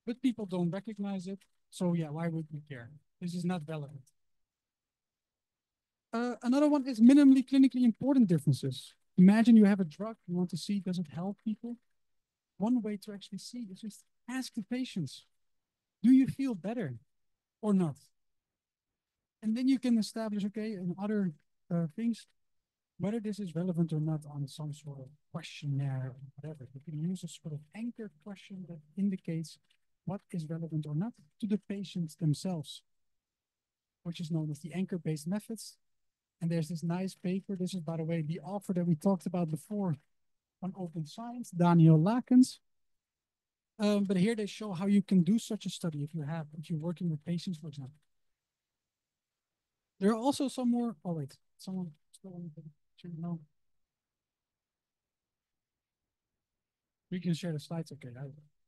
but people don't recognize it. So yeah, why would we care? This is not relevant. Another one is minimally clinically important differences. Imagine you have a drug, you want to see, does it help people? One way to actually see is just ask the patients, do you feel better or not? And then you can establish, okay, and other things, whether this is relevant or not on some sort of questionnaire or whatever. You can use a sort of anchor question that indicates what is relevant or not to the patients themselves, which is known as the anchor-based methods. And there's this nice paper. This is, by the way, the author that we talked about before on open science, Daniel Lakens. But here they show how you can do such a study if you're working with patients, for example. There are also some more. Oh wait, someone still on the picture? No. We can share the slides. Okay,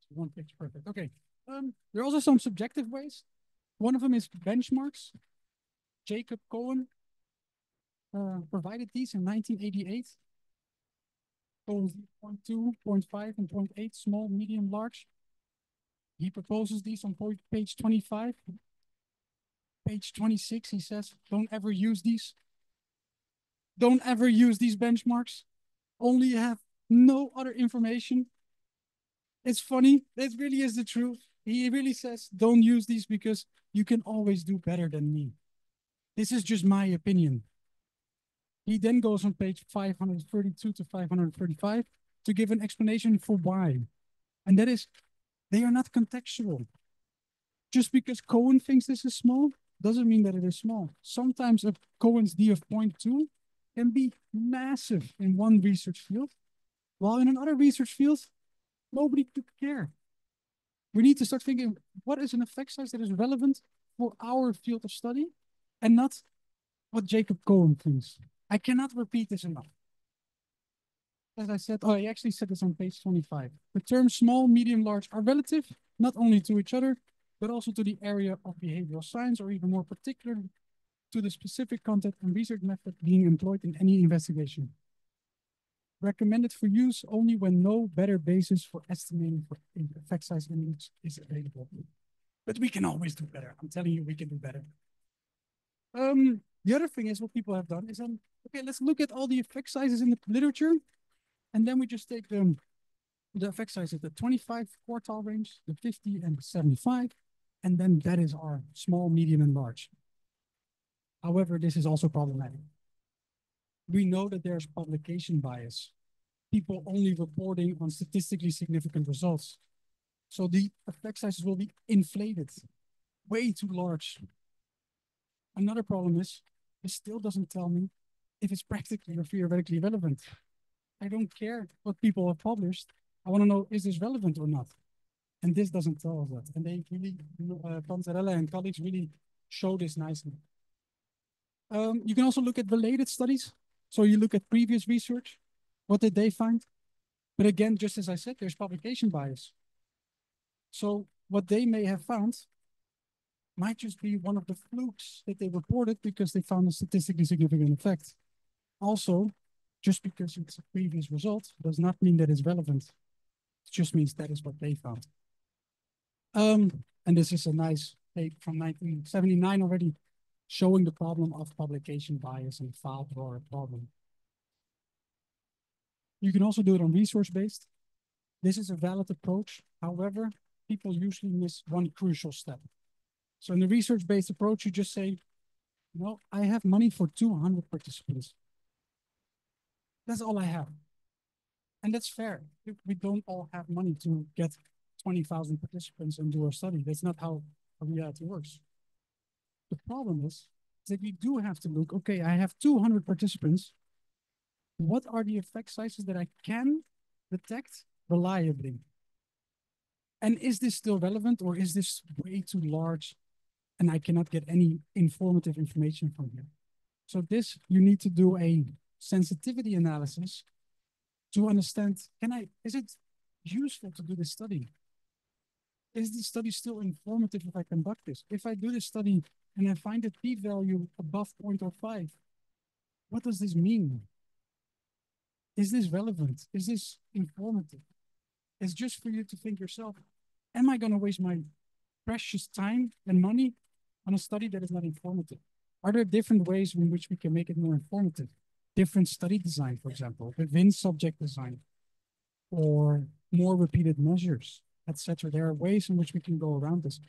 one picture, perfect. Okay. There are also some subjective ways. One of them is benchmarks. Jacob Cohen provided these in 1988. 0.2, 0.5, and 0.8, small, medium, large. He proposes these on page 25. Page 26, he says, don't ever use these. Don't ever use these benchmarks. Only have no other information. It's funny. It really is the truth. He really says, don't use these because you can always do better than me. This is just my opinion. He then goes on page 532 to 535 to give an explanation for why. And that is, they are not contextual. Just because Cohen thinks this is small, doesn't mean that it is small. Sometimes a Cohen's D of 0.2 can be massive in one research field, while in another research field, nobody could care. We need to start thinking, what is an effect size that is relevant for our field of study and not what Jacob Cohen thinks. I cannot repeat this enough. As I said, I actually said this on page 25. The terms small, medium, large are relative, not only to each other, but also to the area of behavioral science, or even more particular, to the specific content and research method being employed in any investigation. Recommended for use only when no better basis for estimating for effect size index is available. But we can always do better. I'm telling you, we can do better. The other thing is what people have done is, okay, let's look at all the effect sizes in the literature. And then we just take the effect sizes, the 25 quartile range, the 50 and the 75. And then that is our small, medium, and large. However, this is also problematic. We know that there's publication bias. People only reporting on statistically significant results. So the effect sizes will be inflated, way too large. Another problem is, it still doesn't tell me if it's practically or theoretically relevant. I don't care what people have published. I want to know, is this relevant or not? And this doesn't tell us that. And they really, Panzarella and colleagues really show this nicely. You can also look at related studies. So you look at previous research. What did they find? But again, just as I said, there's publication bias. So what they may have found might just be one of the flukes that they reported because they found a statistically significant effect. Also, just because it's a previous result does not mean that it's relevant. It just means that is what they found. And this is a nice paper from 1979 already, showing the problem of publication bias and file drawer problem. You can also do it on resource-based. This is a valid approach. However, people usually miss one crucial step. So in the research-based approach, you just say, no, I have money for 200 participants. That's all I have. And that's fair. We don't all have money to get 20,000 participants and do our study. That's not how reality works. The problem is that we do have to look, okay, I have 200 participants. What are the effect sizes that I can detect reliably? And is this still relevant, or is this way too large and I cannot get any informative information from here? So this, you need to do a sensitivity analysis to understand, is it useful to do this study? Is this study still informative if I conduct this? If I do this study and I find a p-value above 0.05, what does this mean? Is this relevant? Is this informative? It's just for you to think yourself, am I going to waste my precious time and money on a study that is not informative? Are there different ways in which we can make it more informative? Different study design, for example, within subject design, or more repeated measures, etc. There are ways in which we can go around this.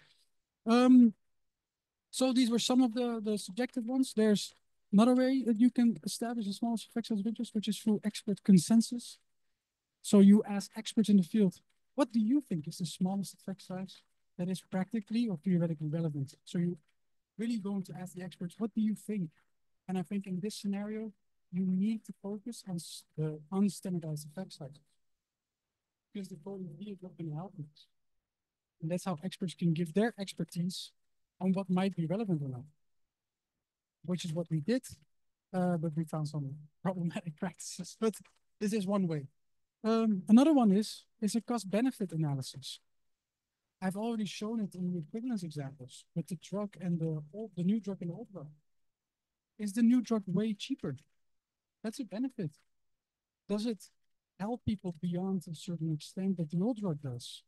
So these were some of the subjective ones. There's another way that you can establish the smallest effect size of interest, which is through expert consensus. So you ask experts in the field, what do you think is the smallest effect size that is practically or theoretically relevant? So you really going to ask the experts, what do you think? And I think in this scenario, you need to focus on the unstandardized effect sizes, because the code is not going to help us. And that's how experts can give their expertise on what might be relevant or not, which is what we did, but we found some problematic practices. But this is one way. Another one is a cost-benefit analysis. I've already shown it in the equivalence examples with the drug and the new drug and the old drug. Is the new drug way cheaper? That's a benefit. Does it help people beyond a certain extent that the old drug does?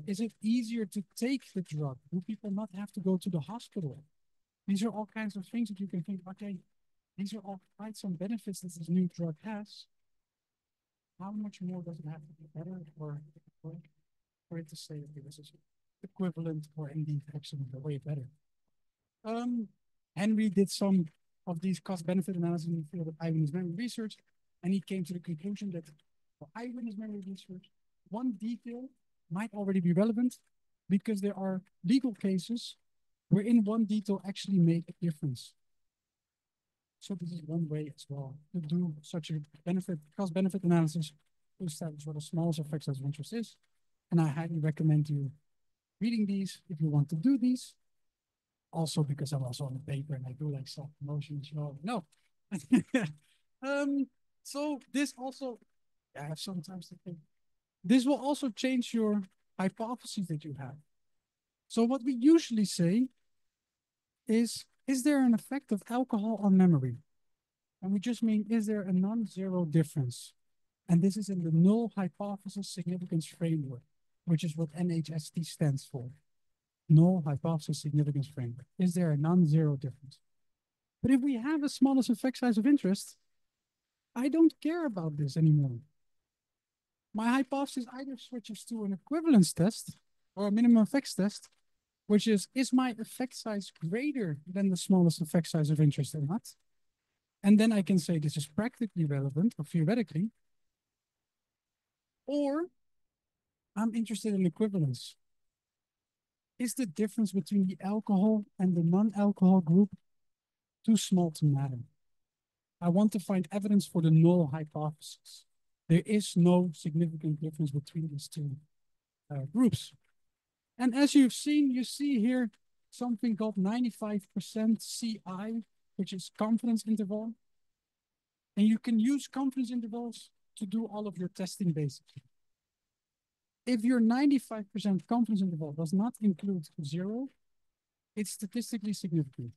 Is it easier to take the drug? Do people not have to go to the hospital? These are all kinds of things that you can think, okay, these are all quite some benefits that this new drug has. How much more does it have to be better for it to say, okay, this is equivalent or indeed excellent or way better? Henry did some of these cost-benefit analysis in the field of eyewitness memory research, and he came to the conclusion that for eyewitness memory research, one detail might already be relevant because there are legal cases wherein one detail actually made a difference. So this is one way as well to do such a cost-benefit analysis to establish what the smallest effect size of interest is. And I highly recommend you reading these if you want to do these. Also because I'm also on the paper and I do like self-promotion. No. So this also, I have sometimes to think, this will also change your hypotheses that you have. So what we usually say is there an effect of alcohol on memory? And we just mean, is there a non-zero difference? And this is in the null hypothesis significance framework, which is what NHST stands for. Null hypothesis significance framework. Is there a non-zero difference? But if we have a smallest effect size of interest, I don't care about this anymore. My hypothesis either switches to an equivalence test or a minimum effects test, which is my effect size greater than the smallest effect size of interest or not? And then I can say this is practically relevant or theoretically, or I'm interested in equivalence. Is the difference between the alcohol and the non-alcohol group too small to matter? I want to find evidence for the null hypothesis. There is no significant difference between these two groups. And as you've seen, you see here something called 95% CI which is confidence interval. And you can use confidence intervals to do all of your testing basically. If your 95% confidence interval does not include 0, it's statistically significant.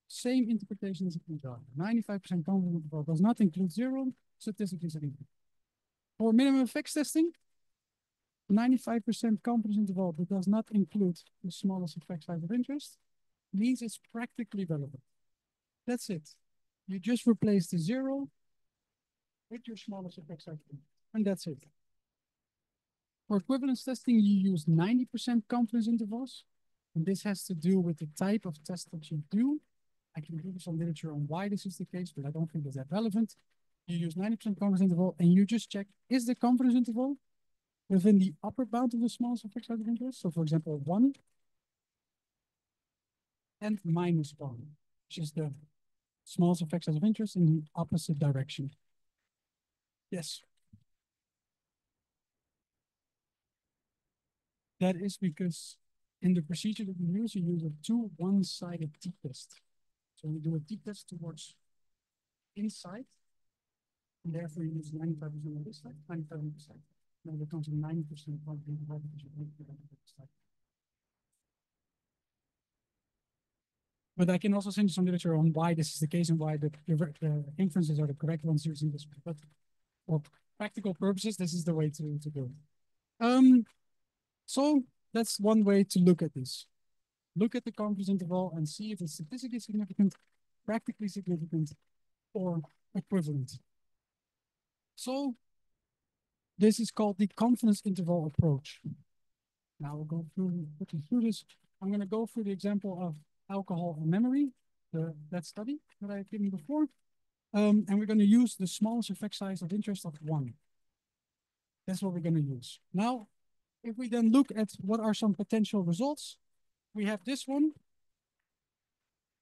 Same interpretation as a p-value. 95% confidence interval does not include 0, statistically significant. For minimum effects testing, 95% confidence interval that does not include the smallest effect size of interest means it's practically relevant. That's it. You just replace the 0 with your smallest effect size, and that's it. For equivalence testing, you use 90% confidence intervals, and this has to do with the type of test that you do. I can give you some literature on why this is the case, but I don't think it's that relevant. You use 90% confidence interval, and you just check, is the confidence interval within the upper bound of the smallest effect size of interest? So for example, 1 and -1, which is the smallest effect size of interest in the opposite direction. Yes. That is because in the procedure that we use a two one-sided t-test. So we do a t-test towards inside, and therefore you use 95% on this side, 97%. Now it comes to 90% probably But I can also send you some literature on why this is the case and why the inferences are the correct ones using this. But for practical purposes, this is the way to go. So that's one way to look at this. Look at the confidence interval and see if it's statistically significant, practically significant, or equivalent. So this is called the confidence interval approach. Now we'll go quickly through this. I'm going to go through the example of alcohol and memory, that study that I've given before. And we're going to use the smallest effect size of interest of 1. That's what we're going to use. Now, if we then look at what are some potential results, we have this one.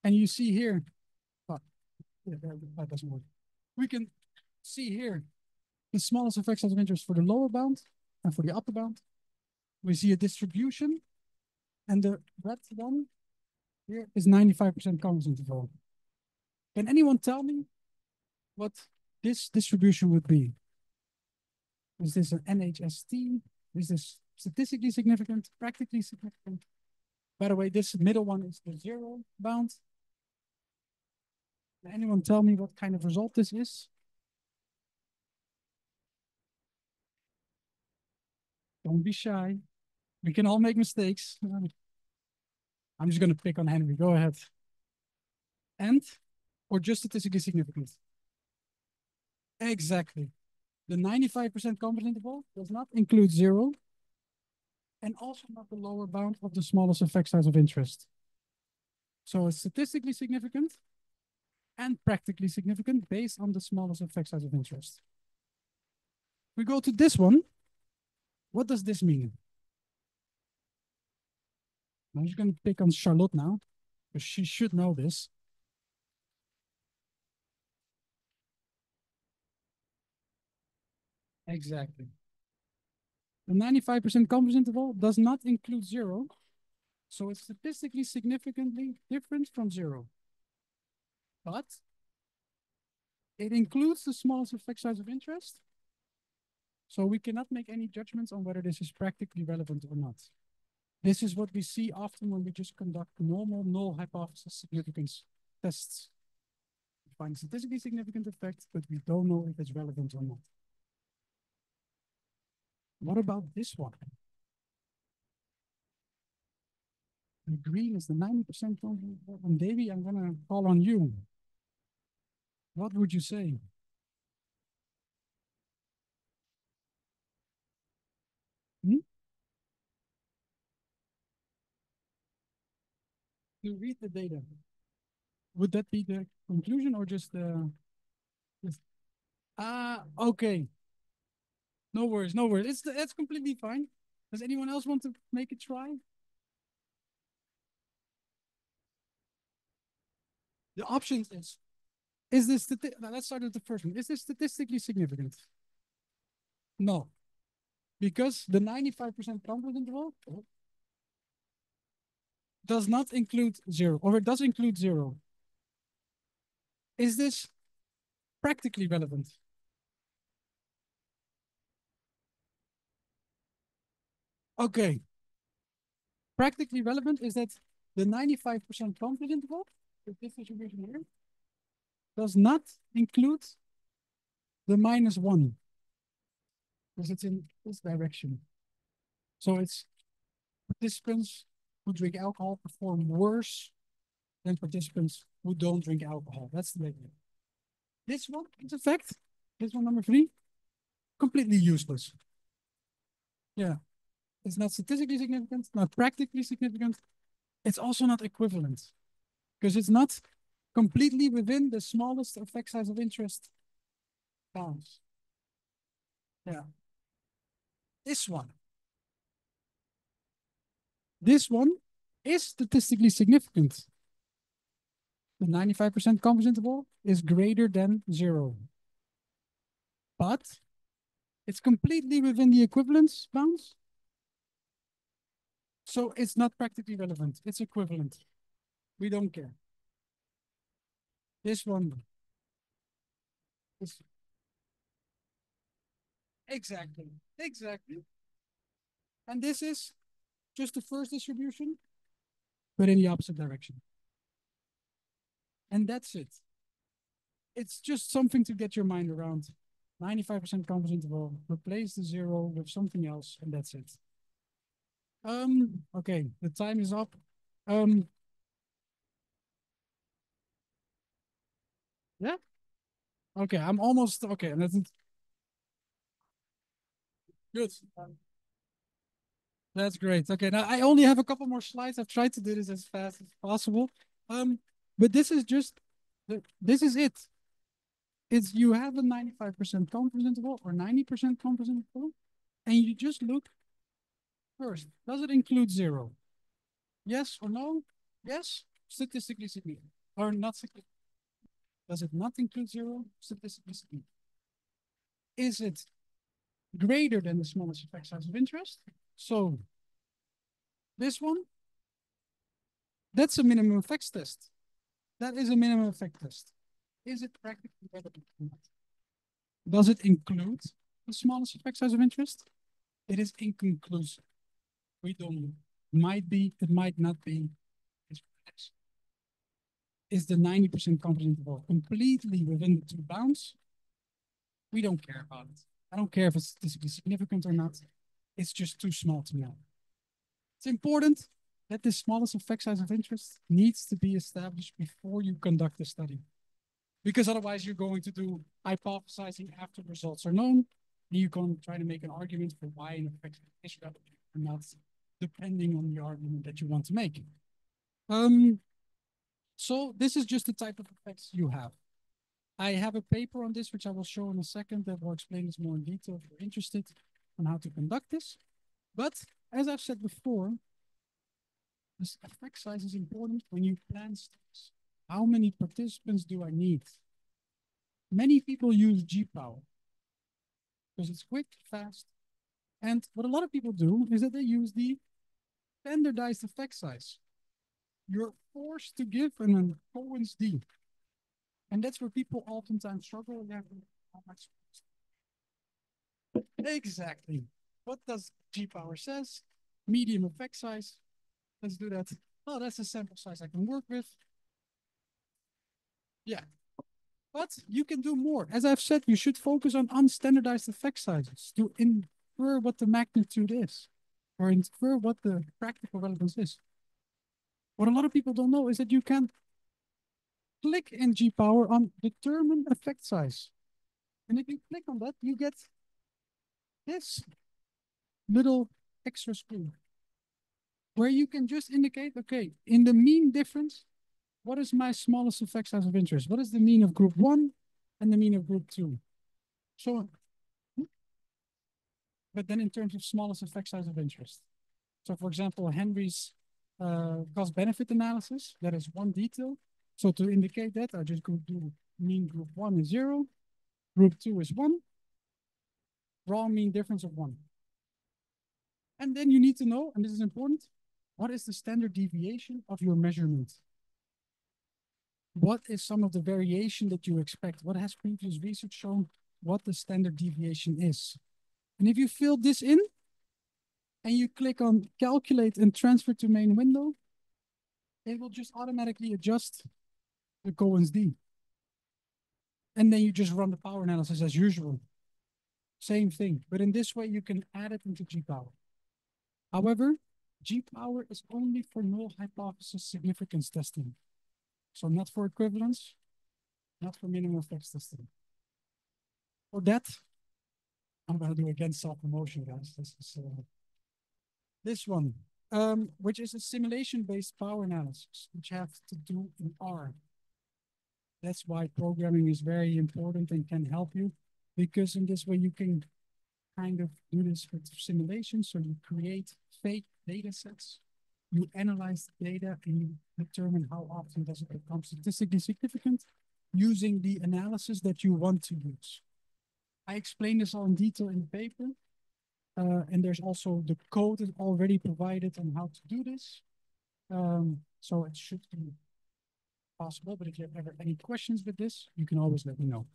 And you see here, that doesn't work. We can see here the smallest effect size of interest for the lower bound and for the upper bound. We see a distribution, and the red one here is 95% confidence interval. Can anyone tell me what this distribution would be? Is this an NHST? Is this statistically significant, practically significant? By the way, this middle one is the 0 bound. Can anyone tell me what kind of result this is? Don't be shy. We can all make mistakes. I'm just going to pick on Henry. Go ahead. And, or just statistically significant? Exactly. The 95% confidence interval does not include 0, and also not the lower bound of the smallest effect size of interest. So it's statistically significant and practically significant based on the smallest effect size of interest. We go to this one. What does this mean? I'm just going to pick on Charlotte now, because she should know this. Exactly. The 95% confidence interval does not include 0, so it's statistically significantly different from 0. But it includes the smallest effect size of interest, so we cannot make any judgments on whether this is practically relevant or not. This is what we see often when we just conduct normal null hypothesis significance tests. We find a statistically significant effect, but we don't know if it's relevant or not. What about this one? The green is the 90% confidence interval. And Davy, I'm going to call on you. What would you say? To read the data. Would that be the conclusion or just the... okay. No worries, no worries. It's completely fine. Does anyone else want to make a try? The options is this, let's start with the first one. Is this statistically significant? No. Because the 95% confidence interval does not include 0, or it does include 0. Is this practically relevant? Okay. Practically relevant is that the 95% confidence interval, with this distribution here, does not include the -1, because it's in this direction. So it's participants who drink alcohol perform worse than participants who don't drink alcohol. That's the idea. This one is a fact. This one, number 3, completely useless. Yeah. It's not statistically significant, not practically significant. It's also not equivalent, because it's not completely within the smallest effect size of interest bounds. Yeah. This one. This one is statistically significant. The 95% confidence interval is greater than 0. But it's completely within the equivalence bounds. So it's not practically relevant. It's equivalent. We don't care. This one is exactly. And this is just the first distribution, but in the opposite direction. And that's it. It's just something to get your mind around. 95% confidence interval, replace the 0 with something else, and that's it. Okay, the time is up. Yeah? Okay, I'm almost, okay, and that's good. That's great. Okay, now I only have a couple more slides. I've tried to do this as fast as possible. But this is just, this is it. It's you have a 95% confidence interval or 90% confidence interval, and you just look first. Does it include 0? Yes or no? Yes, statistically significant. Or not significant. Does it not include 0? Statistically significant. Is it greater than the smallest effect size of interest? So this one, that's a minimum effects test. That is a minimum effect test. Is it practically relevant or not? Does it include the smallest effect size of interest? It is inconclusive. We don't know. Might be, it might not be. Is the 90% confidence interval completely within the 2 bounds? We don't care about it. I don't care if it's statistically significant or not. It's just too small to know. It's important that the smallest effect size of interest needs to be established before you conduct the study. Because otherwise you're going to do hypothesizing after results are known, and you can try to make an argument for why an effect is relevant or not, depending on the argument that you want to make. So this is just the type of effects you have. I have a paper on this, which I will show in a second, that will explain this more in detail if you're interested on how to conduct this. But as I've said before, this effect size is important when you plan studies. How many participants do I need? Many people use G-power because it's quick, fast. And what a lot of people do is that they use the standardized effect size. You're forced to give an Cohen's D. And that's where people oftentimes struggle. Exactly. What does G-power says? Medium effect size. Let's do that. Oh, that's a sample size I can work with. Yeah. But you can do more. As I've said, you should focus on unstandardized effect sizes to infer what the magnitude is, or infer what the practical relevance is. What a lot of people don't know is that you can click in G-power on determine effect size. And if you click on that, you get this little extra screen where you can just indicate, okay, in the mean difference, what is my smallest effect size of interest? What is the mean of group 1 and the mean of group 2? So, but then in terms of smallest effect size of interest. So for example, Henry's cost benefit analysis, that is one detail. So to indicate that, I just go do mean group 1 is 0, group 2 is 1, raw mean difference of 1. And then you need to know, and this is important, what is the standard deviation of your measurement? what is some of the variation that you expect? What has previous research shown what the standard deviation is? And if you fill this in and you click on calculate and transfer to main window, it will just automatically adjust the Cohen's d. And then you just run the power analysis as usual. Same thing, but in this way you can add it into G-power. However, G-power is only for null hypothesis significance testing. So not for equivalence, not for minimum effects testing. For that, I'm going to do again self-promotion, guys. This one, which is a simulation-based power analysis, which have to do in R. That's why programming is very important and can help you, because in this way you can kind of do this with simulation. So you create fake data sets, you analyze the data, and you determine how often does it become statistically significant using the analysis that you want to use. I explain this all in detail in the paper. And there's also the code is already provided on how to do this. So it should be possible, but if you have ever any questions with this, you can always let me know.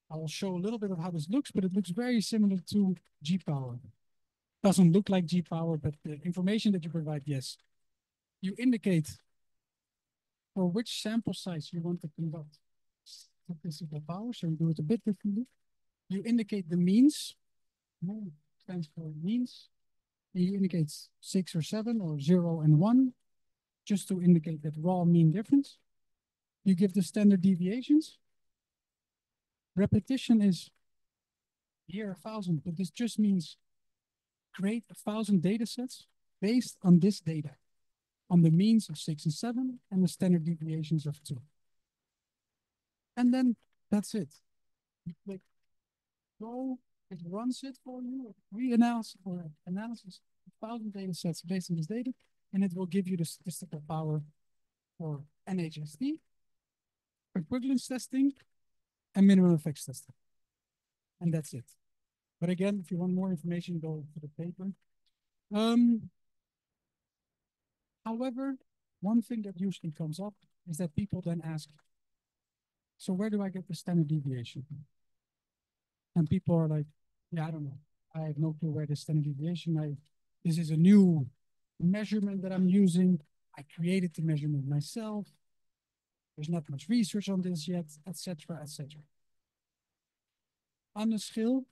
I will show a little bit of how this looks, but it looks very similar to G-power. Doesn't look like G-power, but the information that you provide, yes. You indicate for which sample size you want to conduct statistical power, so you do it a bit differently. You indicate the means, stands for means. And you indicate 6 or 7 or 0 and 1, just to indicate that raw mean difference. You give the standard deviations. Repetition is here 1,000, but this just means create 1,000 data sets based on this data, on the means of 6 and 7 and the standard deviations of 2. And then that's it. You click go, it runs it for you, reanalysis or analysis, 1,000 data sets based on this data, and it will give you the statistical power for NHST, equivalence testing, and minimum effects testing. And that's it. But again, if you want more information, go to the paper. However, one thing that usually comes up is that people then ask, so where do I get the standard deviation? And people are like, yeah, I don't know. I have no clue where the standard deviation, this is a new measurement that I'm using. I created the measurement myself. There's not much research on this yet, etc., etc. On the scale,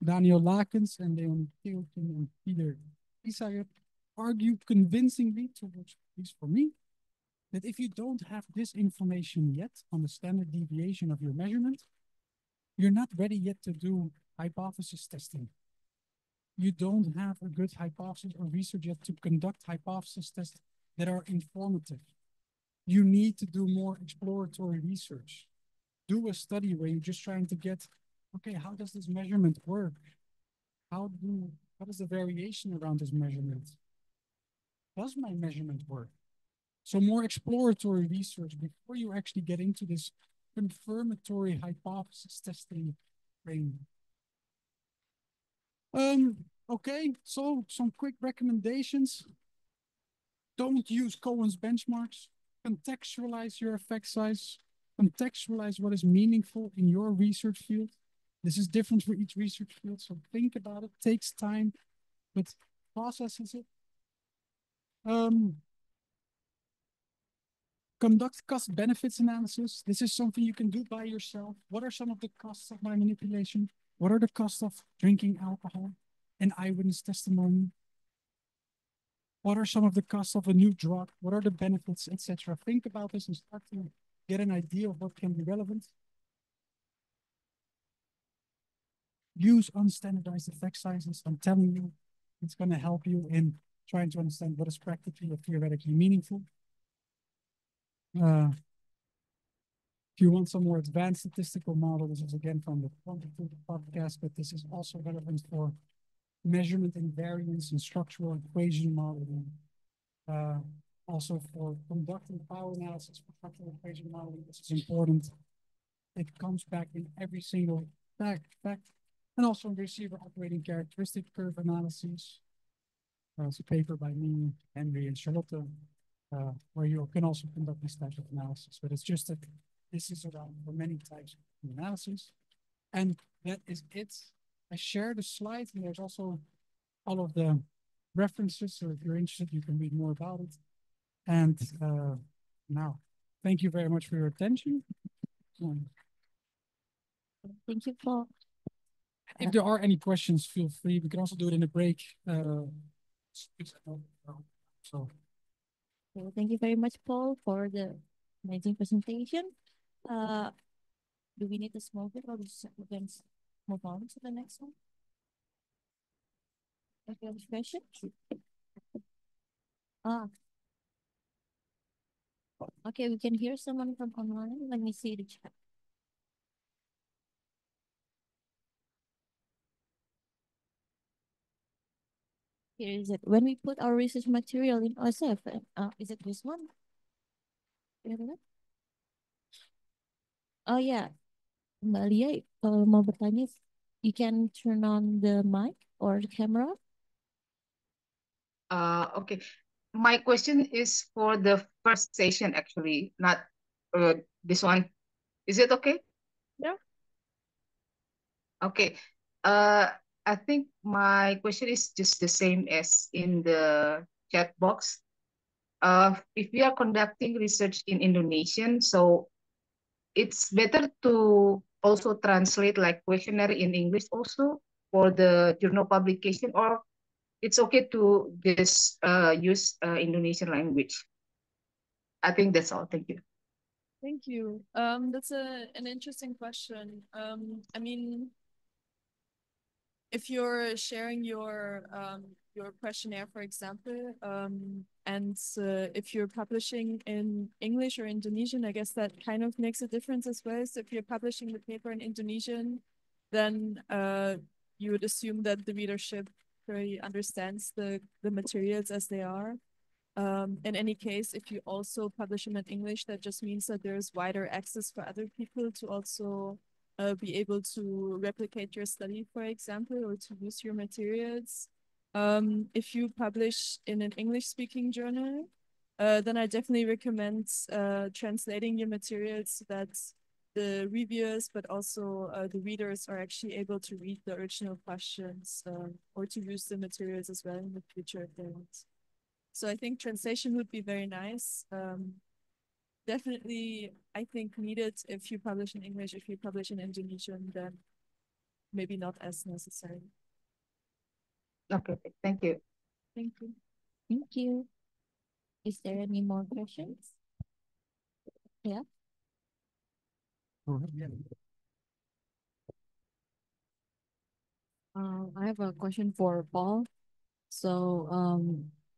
Daniel Lakens and Leon Theotin and Peter Isaiah argue convincingly, towards, at least for me, that if you don't have this information yet on the standard deviation of your measurement, you're not ready yet to do hypothesis testing. You don't have a good hypothesis or research yet to conduct hypothesis tests that are informative. You need to do more exploratory research. Do a study where you're just trying to get, okay, how does this measurement work? What is the variation around this measurement? Does my measurement work? So more exploratory research before you actually get into this confirmatory hypothesis testing frame. Okay, so some quick recommendations. Don't use Cohen's benchmarks. Contextualize your effect size. Contextualize what is meaningful in your research field. This is different for each research field, so think about it. Takes time, but processes it. Conduct cost benefits analysis. This is something you can do by yourself. What are some of the costs of my manipulation? What are the costs of drinking alcohol and eyewitness testimony? What are some of the costs of a new drug? What are the benefits, etc.? Think about this and start to get an idea of what can be relevant. Use unstandardized effect sizes. I'm telling you, it's going to help you in trying to understand what is practically or theoretically meaningful. If you want some more advanced statistical model, this is again from the quantitative podcast, but this is also relevant for measurement invariance and structural equation modeling. Also for conducting power analysis for structural equation modeling, this is important. It comes back in every single fact. And also receiver operating characteristic curve analysis. It's a paper by me, Henry, and Charlotte. where you can also conduct this type of analysis. But it's just that this is around for many types of analysis. And that is it. I shared a slide, and there's also all of the references. So if you're interested, you can read more about it. And now, thank you very much for your attention. Thank you, Paul. If there are any questions, feel free. We can also do it in a break. So So thank you very much, Paul, for the amazing presentation. Do we need to smoke it, or we can move on to the next one? Any other question? Okay, we can hear someone from online. Let me see the chat. Here is it. When we put our research material in OSF, is it this one? Oh yeah, Mbak Lia, kalau mau bertanya, you can turn on the mic or the camera. Okay. My question is for the first session, actually, not this one. Is it okay? Yeah. Okay. I think my question is just the same as in the chat box. If we are conducting research in Indonesian, so it's better to also translate like questionnaire in English also for the journal publication, or it's okay to just use Indonesian language. I think that's all. Thank you. Thank you. That's an interesting question. I mean, if you're sharing your questionnaire, for example, and if you're publishing in English or Indonesian, I guess that kind of makes a difference as well. So if you're publishing the paper in Indonesian, then you would assume that the readership really understands the materials as they are. In any case, if you also publish them in English, that just means that there's wider access for other people to also be able to replicate your study, for example, or to use your materials. If you publish in an English-speaking journal, then I definitely recommend translating your materials so that the reviewers, but also the readers are actually able to read the original questions or to use the materials as well in the future if they want. So I think translation would be very nice. Definitely, I think needed if you publish in English. If you publish in Indonesian, then maybe not as necessary. Okay, thank you. Thank you. Thank you. Is there any more questions? Yeah. I have a question for Paul. So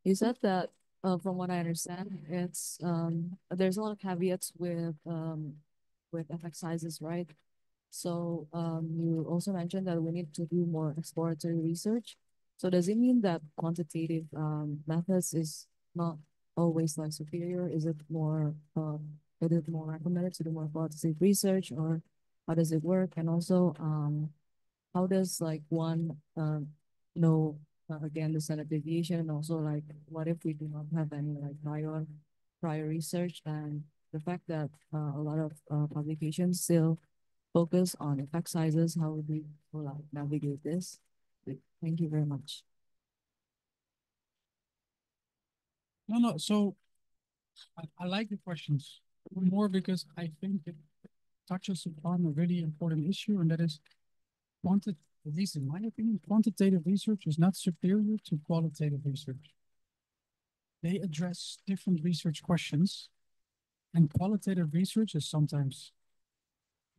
you said that from what I understand, it's there's a lot of caveats with effect sizes, right? So you also mentioned that we need to do more exploratory research. So does it mean that quantitative methods is not always like superior? Is it more recommended to do more qualitative research, or how does it work? And also how does like one know again the standard deviation, and also like what if we do not have any like prior research, and the fact that a lot of publications still focus on effect sizes, how would we like navigate this? Thank you very much. No. So I like the questions more because I think it touches upon a really important issue, and that is at least in my opinion, quantitative research is not superior to qualitative research. They address different research questions, and qualitative research is sometimes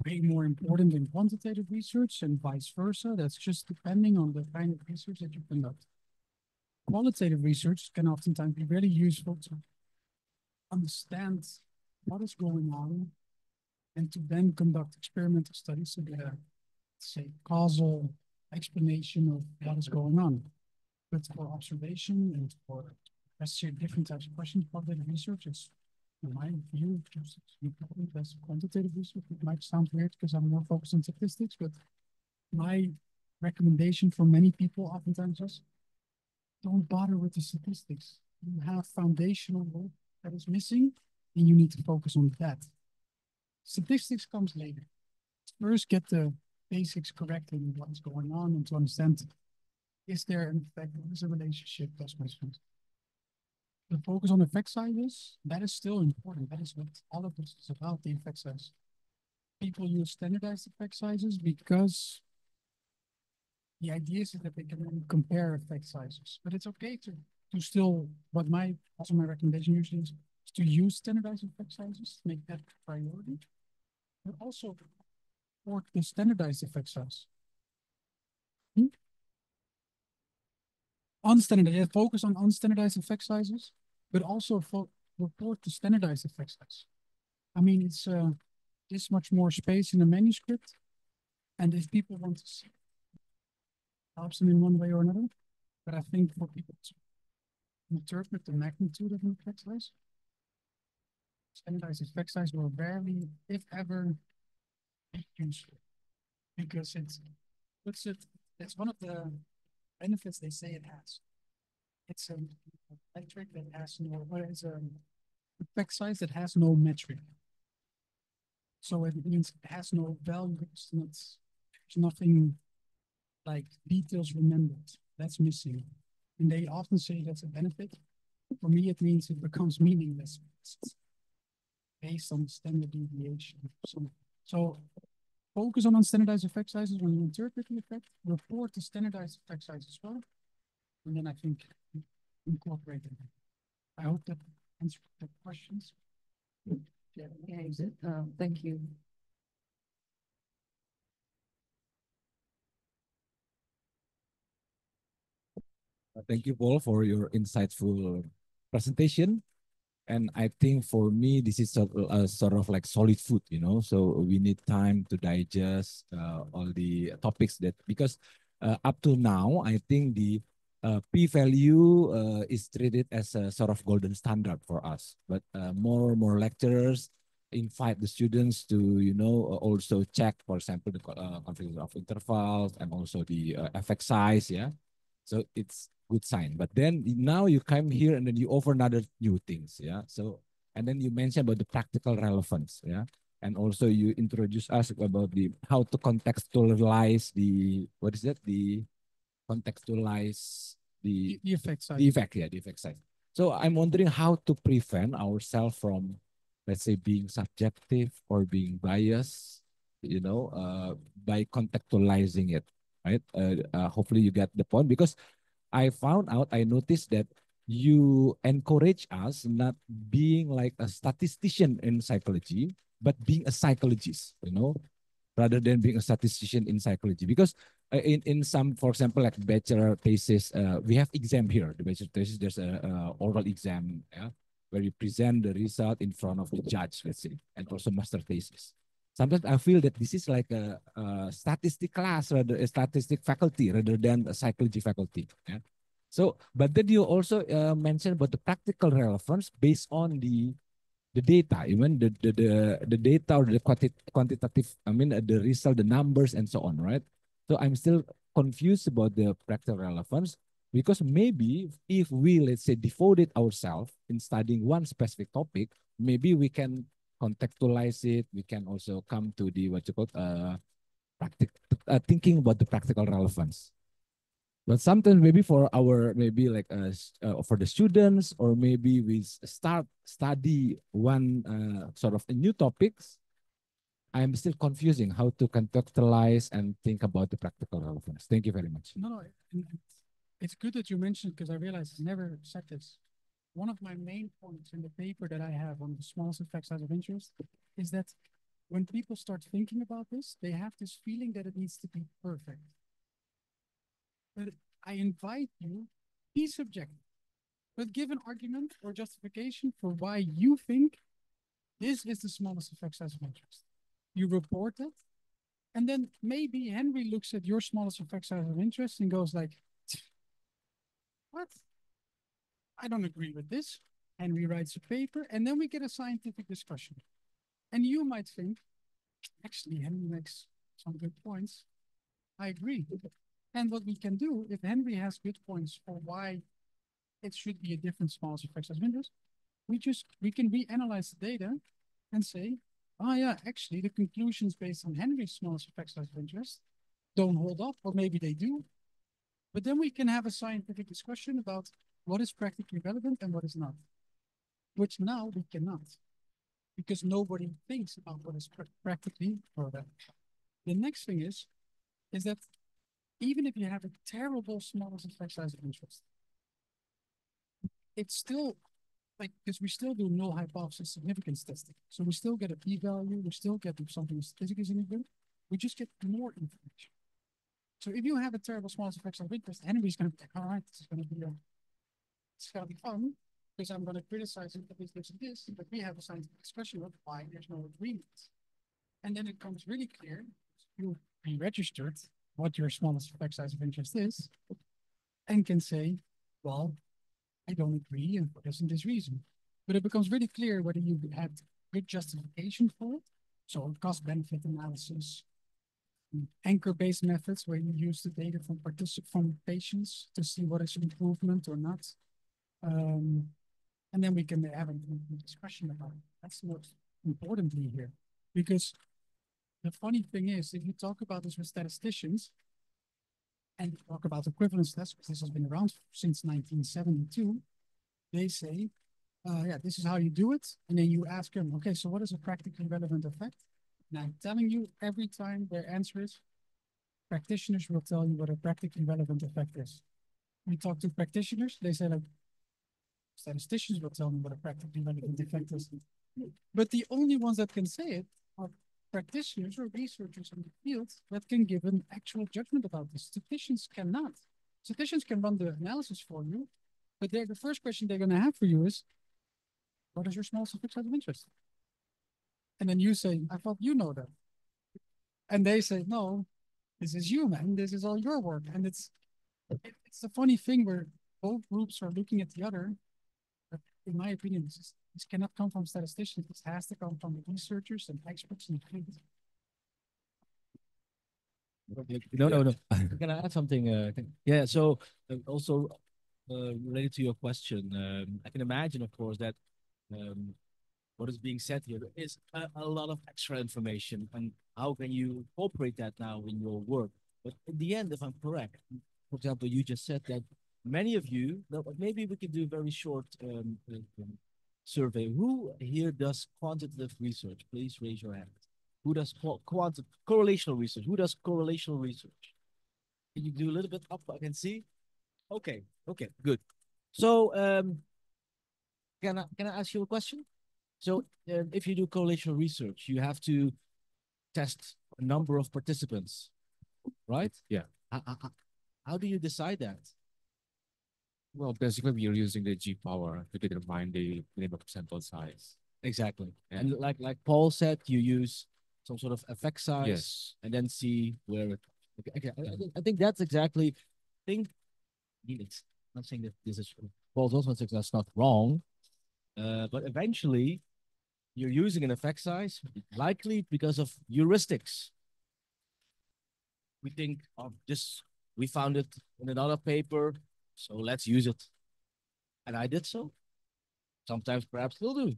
way more important than quantitative research, and vice versa. That's just depending on the kind of research that you conduct. Qualitative research can oftentimes be very useful to understand what is going on and to then conduct experimental studies to get a, say, causal explanation of what is going on. But for observation and for different types of questions, qualitative research is, in my view, just important as quantitative research. It might sound weird because I'm more focused on statistics, but my recommendation for many people oftentimes is don't bother with the statistics. You have foundational work that is missing, and you need to focus on that. Statistics comes later. First, get the basics correct in what is going on and to understand, is there an effect, what is a relationship, those questions. The focus on effect sizes, that is still important. That is what all of this is about, the effect size. People use standardized effect sizes because the idea is that they can compare effect sizes, but it's okay to still, also my recommendation usually is to use standardized effect sizes, make that a priority, but also work the standardized effect size. Unstandardized, focus on unstandardized effect sizes, but also report the standardized effect size. I mean, it's this much more space in the manuscript, and if people want to see, helps them in one way or another. But I think for people to interpret the magnitude of an effect size, standardized effect size will rarely, if ever, be useful, because it's one of the benefits they say it has. It's a metric that has no, well, it's a effect size that has no metric. So it means it has no values. There's nothing like details remembered. That's missing. And they often say that's a benefit. For me, it means it becomes meaningless. It's based on standard deviation. So focus on unstandardized effect sizes when you interpret the effect, report the standardized effect size as well. And then I think incorporate it. I hope that answered the questions. Yeah, thank you. Thank you, Paul, for your insightful presentation. And I think for me, this is sort of like solid food, you know. So we need time to digest all the topics because up to now, I think the p-value is treated as a sort of golden standard for us. But more lecturers invite the students to, also check, for example, the configuration of intervals and also the effect size, yeah. So it's good sign. But then now you come here and then you offer another new things, yeah. So and then you mentioned about the practical relevance, yeah, and also you introduce us about the how to contextualize the contextualize the effect size. The effect, yeah, the effect size. So I'm wondering how to prevent ourselves from, let's say, being subjective or being biased, by contextualizing it, right? Hopefully you get the point because I noticed that you encourage us not being like a statistician in psychology, but being a psychologist, rather than being a statistician in psychology. Because in some, for example, like bachelor thesis, we have exam here. The bachelor thesis, there's a oral exam, yeah, where you present the result in front of the judge, let's say, and also master thesis. Sometimes I feel that this is like a statistic class, rather a statistic faculty, rather than a psychology faculty. Yeah. So, but then you also mentioned about the practical relevance based on the data, even the data or the quantitative, I mean, the result, the numbers and so on, right? So I'm still confused about the practical relevance because maybe if we, let's say, devoted ourselves in studying one specific topic, maybe we can contextualize it. We can also come to the, what you call, thinking about the practical relevance. But sometimes maybe for our, maybe like for the students, or maybe we start study one sort of new topics, I'm still confusing how to contextualize and think about the practical relevance. Thank you very much. No, it's good that you mentioned because I realized I never said this. One of my main points in the paper that I have on the smallest effect size of interest is that when people start thinking about this, they have this feeling that it needs to be perfect. But I invite you, be subjective, but give an argument or justification for why you think this is the smallest effect size of interest. You report it, and then maybe Henry looks at your smallest effect size of interest and goes like, what? I don't agree with this. Henry writes a paper, and then we get a scientific discussion. And you might think, actually, Henry makes some good points. I agree. And what we can do, if Henry has good points for why it should be a different smallest effect size of interest, we can reanalyze the data and say, oh yeah, actually the conclusions based on Henry's smallest effect size of interest don't hold up, or maybe they do. But then we can have a scientific discussion about what is practically relevant and what is not, which now we cannot, because nobody thinks about what is practically relevant. The next thing is that even if you have a terrible smallest effect size of interest, it's still like, because we still do null hypothesis significance testing. So we still get a p-value, we still get something statistically significant, we just get more information. So if you have a terrible smallest effect size of interest, Henry's going to be like, all right, it's going to be fun, because I'm going to criticize it for this, and this, but we have a scientific discussion of why there's no agreement. And then it becomes really clear, you registered what your smallest effect size of interest is, and can say, well, I don't agree, and for this and this reason. But it becomes really clear whether you had good justification for it. So cost-benefit analysis, anchor-based methods where you use the data from patients to see what is improvement or not. And then we can have a discussion about it. That's most importantly here. Because the funny thing is, if you talk about this with statisticians, and talk about equivalence tests, because this has been around since 1972, they say, yeah, this is how you do it. And then you ask them, okay, so what is a practically relevant effect? And I'm telling you, every time their answer is, practitioners will tell you what a practically relevant effect is. We talk to practitioners, they say, like, statisticians will tell me what a practically relevant effect is. But the only ones that can say it are practitioners or researchers in the field that can give an actual judgment about this. Statisticians cannot. Statisticians can run the analysis for you, but the first question they're going to have for you is, what is your smallest effect size of interest? And then you say, I thought you know that. And they say, no, this is you, man. This is all your work. And it's a funny thing where both groups are looking at the other. But in my opinion, this cannot come from statisticians. This has to come from the researchers and experts in the field. No. Can I add something? Yeah, so also related to your question, I can imagine, of course, that what is being said here is a lot of extra information, and how can you incorporate that now in your work? But in the end, if I'm correct, for example, you just said that many of you, maybe we can do a very short survey. Who here does quantitative research? Please raise your hand. Who does correlational research? Who does correlational research? Can you do a little bit up? I can see. Okay, good. So can I ask you a question? So if you do correlational research, you have to test a number of participants, right? Yeah. How do you decide that? Well, basically, we are using the G power to determine the minimum sample size. Exactly. Yeah. And like Paul said, you use some sort of effect size, Yes. and then see where it. Okay, I think that's exactly. I think it's not saying that this is Paul's also saying that's not wrong, but eventually you're using an effect size likely because of heuristics. We think of this, we found it in another paper, so let's use it. And I did so. Sometimes perhaps still do.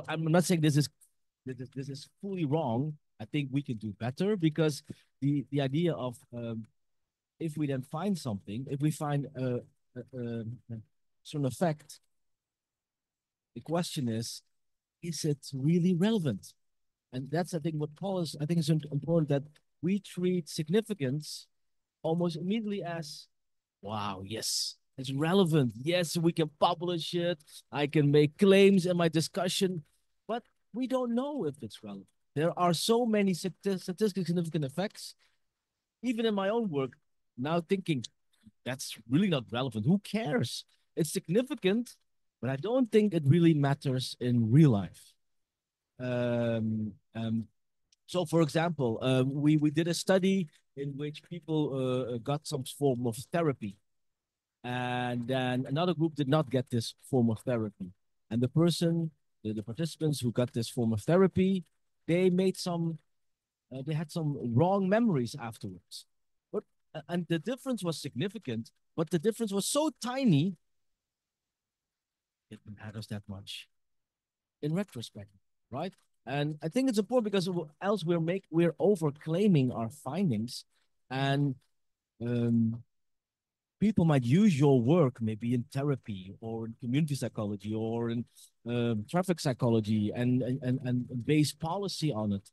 I'm not saying this is fully wrong. I think we can do better, because the idea of if we then find something, if we find a certain effect, the question is it really relevant? And that's, I think, what Paul is, I think is important, that we treat significance almost immediately as, wow, yes, it's relevant. Yes, we can publish it. I can make claims in my discussion, but we don't know if it's relevant. There are so many statistically significant effects, even in my own work, now thinking that's really not relevant. Who cares? It's significant, but I don't think it really matters in real life. So, for example, we did a study in which people got some form of therapy, and then another group did not get this form of therapy. And the participants who got this form of therapy, they made they had some wrong memories afterwards. But and the difference was significant, but the difference was so tiny. it matters that much in retrospect, right? And I think it's important because else we're overclaiming our findings, and um, people might use your work maybe in therapy or in community psychology or in traffic psychology and base policy on it,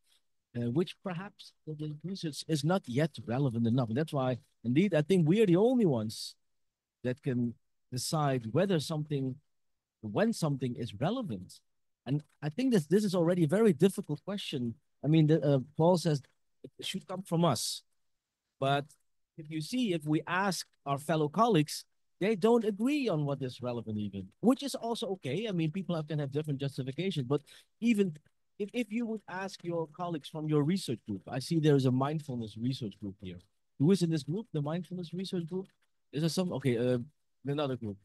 which perhaps the research is not yet relevant enough. And that's why, indeed, I think we are the only ones that can decide whether something, when something is relevant. And I think that this is already a very difficult question. I mean, Paul says it should come from us. But if you see, if we ask our fellow colleagues, they don't agree on what is relevant even, which is also okay. I mean, people can have different justifications, but even if you would ask your colleagues from your research group, I see there is a mindfulness research group here. Who is in this group, the mindfulness research group? Is there some, okay, another group.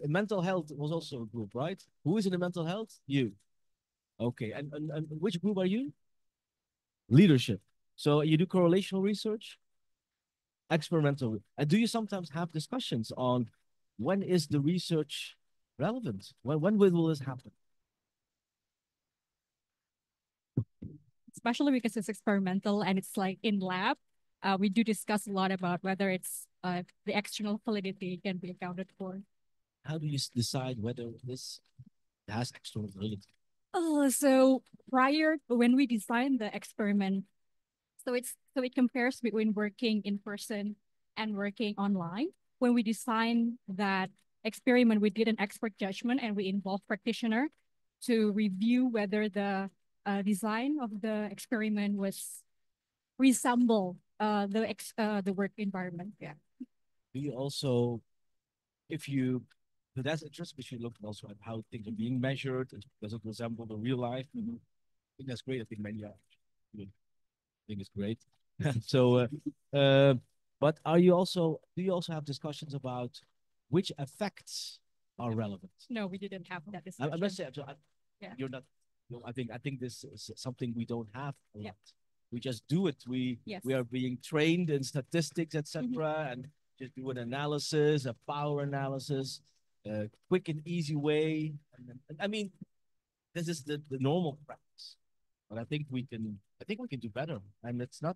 Mental health was also a group, right? Who is in the mental health? You. Okay, and which group are you? Leadership. So you do correlational research, experimental. And do you sometimes have discussions on when is the research relevant? When will this happen? Especially because it's experimental and it's like in lab. We do discuss a lot about whether it's the external validity can be accounted for. How do you decide whether this has external validity? So prior when we designed the experiment, so it compares between working in person and working online. When we designed that experiment, we did an expert judgment and we involved practitioner to review whether the design of the experiment was resemble the work environment. Yeah. Do you also, if you, so that's interesting, we should look also at how things are being measured. Does it resemble the real life? I think that's great. I think many are. I think it's great. So, but are you also, do you also have discussions about which effects are relevant? No, we didn't have that discussion. I'm not saying, Yeah. you're not, I think this is something we don't have a Yeah. lot. We just do it. Yes. We are being trained in statistics, etc., and just do an analysis, a power analysis, a quick and easy way. I mean, this is the normal practice. But I think we can do better. And it's not,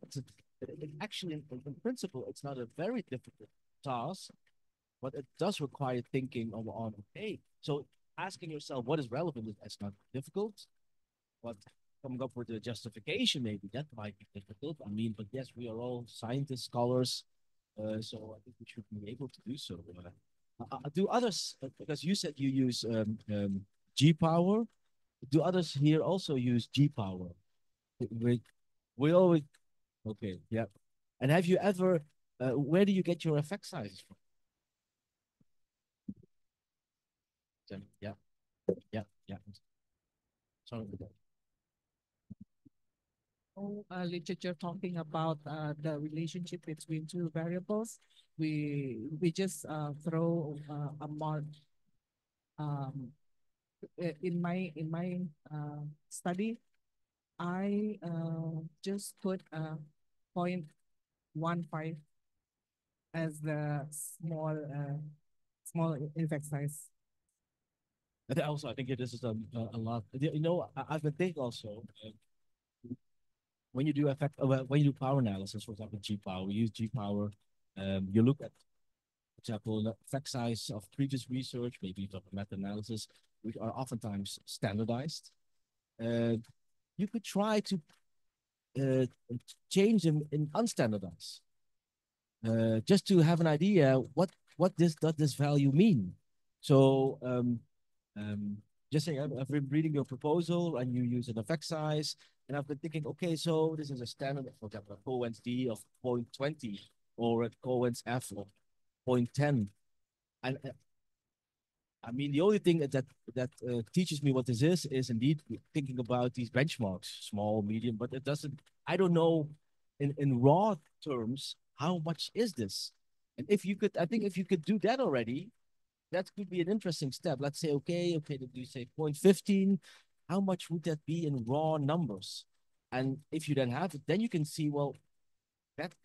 actually, in principle, it's not a very difficult task, but it does require thinking on, okay, so asking yourself what is relevant is not difficult, but coming up with a justification, maybe that might be difficult. I mean, but yes, we are all scientists, scholars, so I think we should be able to do so. Do others, because you said you use G power, do others here also use G power? We always, okay, yeah. And have you ever, where do you get your effect sizes from? Yeah, yeah. Sorry about that. Literature talking about the relationship between two variables. We just throw a mark in my study. I just put a 0.15 as the small effect size. I think this is a lot. You know, I've been thinking also, when you do when you do power analysis, for example, G power, we use G power. You look at, for example, the effect size of previous research, maybe meta-analysis, which are oftentimes standardized. You could try to change them in unstandardized, just to have an idea what does this value mean. So just saying, I've been reading your proposal and you use an effect size, and I've been thinking, okay, so this is a standard, for example, a Cohen's D of 0.20 or a Cohen's F of 0.10. And I mean, the only thing that teaches me what this is indeed thinking about these benchmarks, small, medium, but it doesn't, I don't know in raw terms, how much is this? And if you could, I think if you could do that already, that could be an interesting step. Let's say, okay, do you say 0.15? How much would that be in raw numbers? And if you then have it, then you can see, well, that's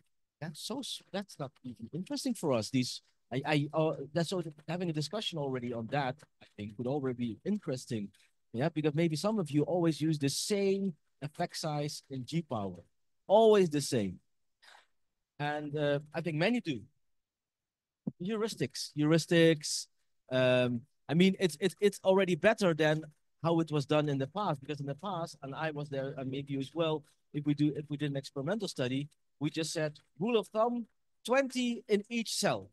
not even interesting for us. These That's sort of having a discussion already on that. I think would already be interesting, yeah, because maybe some of you always use the same effect size in G power, always the same, and I think many do. Heuristics. I mean, it's already better than how it was done in the past, because in the past, and I was there, and maybe you as well. If we did an experimental study, we just said rule of thumb, 20 in each cell.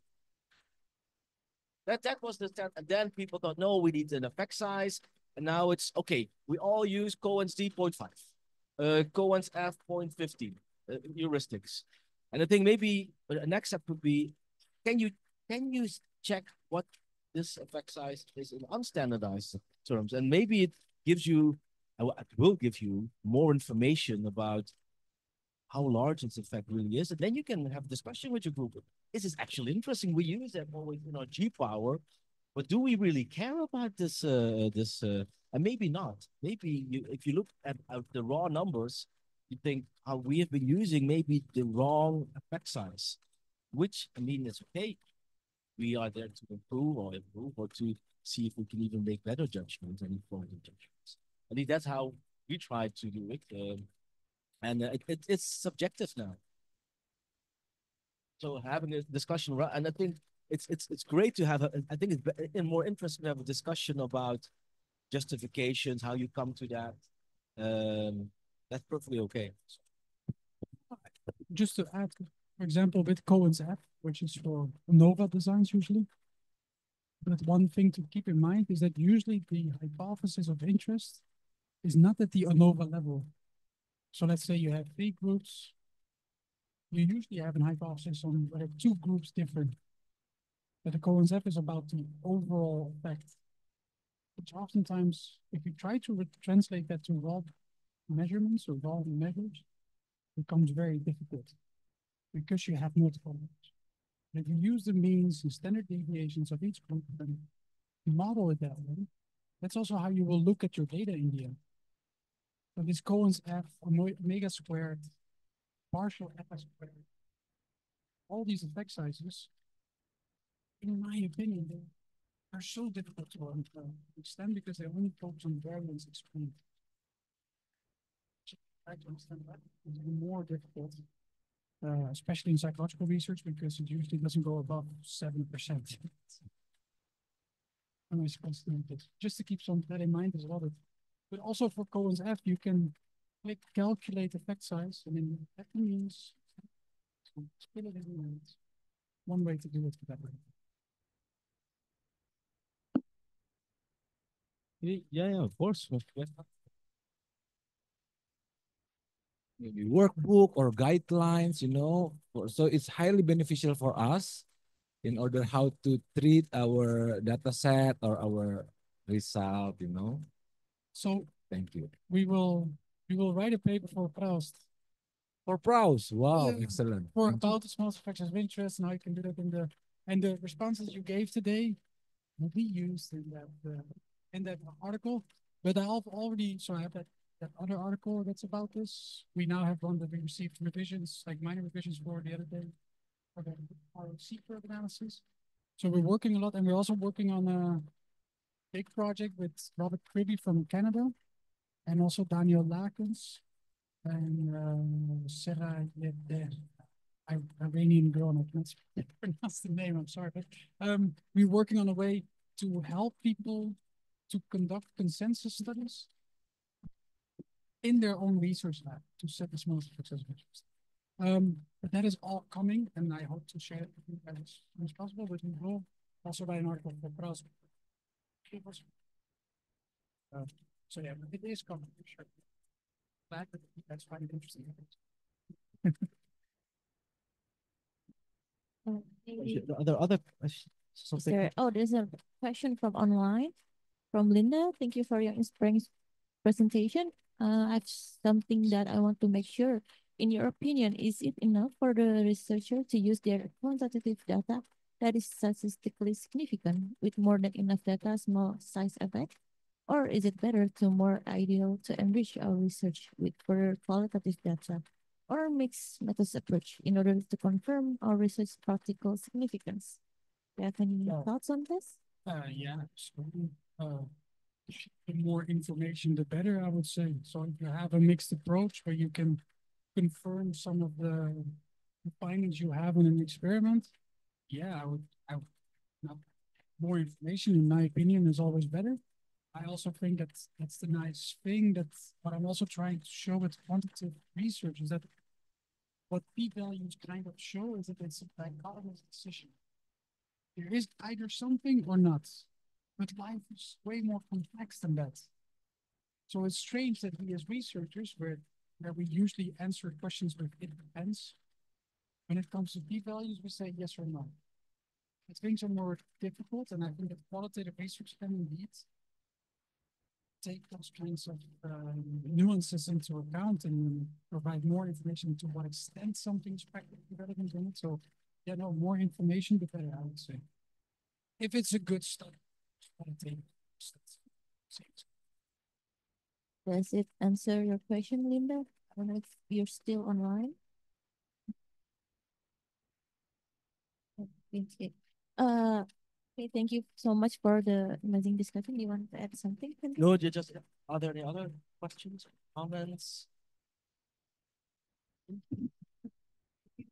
That was the start, and then people thought, no, we need an effect size, and now it's okay. We all use Cohen's D 0.5, Cohen's F 0.15 heuristics, and I think maybe the next step would be, can you check what this effect size is in unstandardized terms, and maybe it gives you, it will give you more information about how large its effect really is, and then you can have a discussion with your group. This is actually interesting. We use that always in our G power, but do we really care about this? And maybe not. Maybe if you look at the raw numbers, you think how we have been using maybe the wrong effect size, which I mean is okay. We are there to improve or to see if we can even make better judgments and informed judgments. I think that's how we try to do it. And it's subjective now. So having a discussion, and I think it's great to have. I think it's more interesting to have a discussion about justifications, how you come to that. That's perfectly okay. Just to add, for example, with Cohen's F, which is for ANOVA designs usually. But one thing to keep in mind is that usually the hypothesis of interest is not at the ANOVA level. So let's say you have 3 groups. You usually have an hypothesis on whether 2 groups differ. But the Cohen's F is about the overall effect, which oftentimes, if you try to translate that to raw measurements or raw measures, it becomes very difficult because you have multiple measures. If you use the means and standard deviations of each group and model it that way, that's also how you will look at your data in the end. So this Cohen's F, omega squared, partial F squared, all these effect sizes, in my opinion, they are so difficult to understand because they only focus on variance explained. Try to understand that is even more difficult, especially in psychological research, because it usually doesn't go above 7%. Am I supposed to do this? Just to keep some that in mind as well. But also for Cohen's F, you can click calculate effect size, and then that means split it in units. One way to do it for that way. Yeah, of course. Maybe workbook or guidelines, so it's highly beneficial for us in order how to treat our data set or our result. So thank you. We will write a paper for Proust. For Proust, wow, excellent. For about the smallest fractions of interest and how you can do that and the responses you gave today will be used in that article. But I have that other article that's about this. We now have one that we received revisions, like minor revisions for the other day for the ROC curve analysis. So we're working a lot, and we're also working on a big project with Robert Kribbe from Canada, and also Daniel Lakens and Sarah Iranian girl. I can't pronounce the name. I'm sorry, but we're working on a way to help people to conduct consensus studies in their own research lab to set the smallest success measures. But that is all coming, and I hope to share it with you as soon as possible. But we will also write an article for Proust. So yeah, it is coming for sure. Glad that that's finding interesting. Are there other something? There's a question from online from Linda. Thank you for your inspiring presentation. I have something that I want to make sure. In your opinion, is it enough for the researcher to use their quantitative data that is statistically significant with more than enough data, small size effect? Or is it better to more ideal to enrich our research with further qualitative data or mixed methods approach in order to confirm our research practical significance? Do you have any thoughts on this? Yeah, so the more information, the better, I would say. So if you have a mixed approach where you can confirm some of the findings you have in an experiment, yeah, I would not, more information, in my opinion, is always better. I also think that's the nice thing. That's what I'm also trying to show with quantitative research is that what p-values kind of show is that it's a dichotomous decision. There is either something or not, but life is way more complex than that. So it's strange that we as researchers, where we usually answer questions with it depends, when it comes to p-values, we say yes or no. But things are more difficult, and I think that qualitative research can indeed take those kinds of nuances into account and provide more information to what extent something is practically relevant in it. So, yeah, no, more information, the better, I would say. If it's a good study, qualitative study. Does it answer your question, Linda? I don't know if you're still online. Okay. Okay, thank you so much for the amazing discussion. Do you want to add something? Henry? No, just are there any other questions, comments?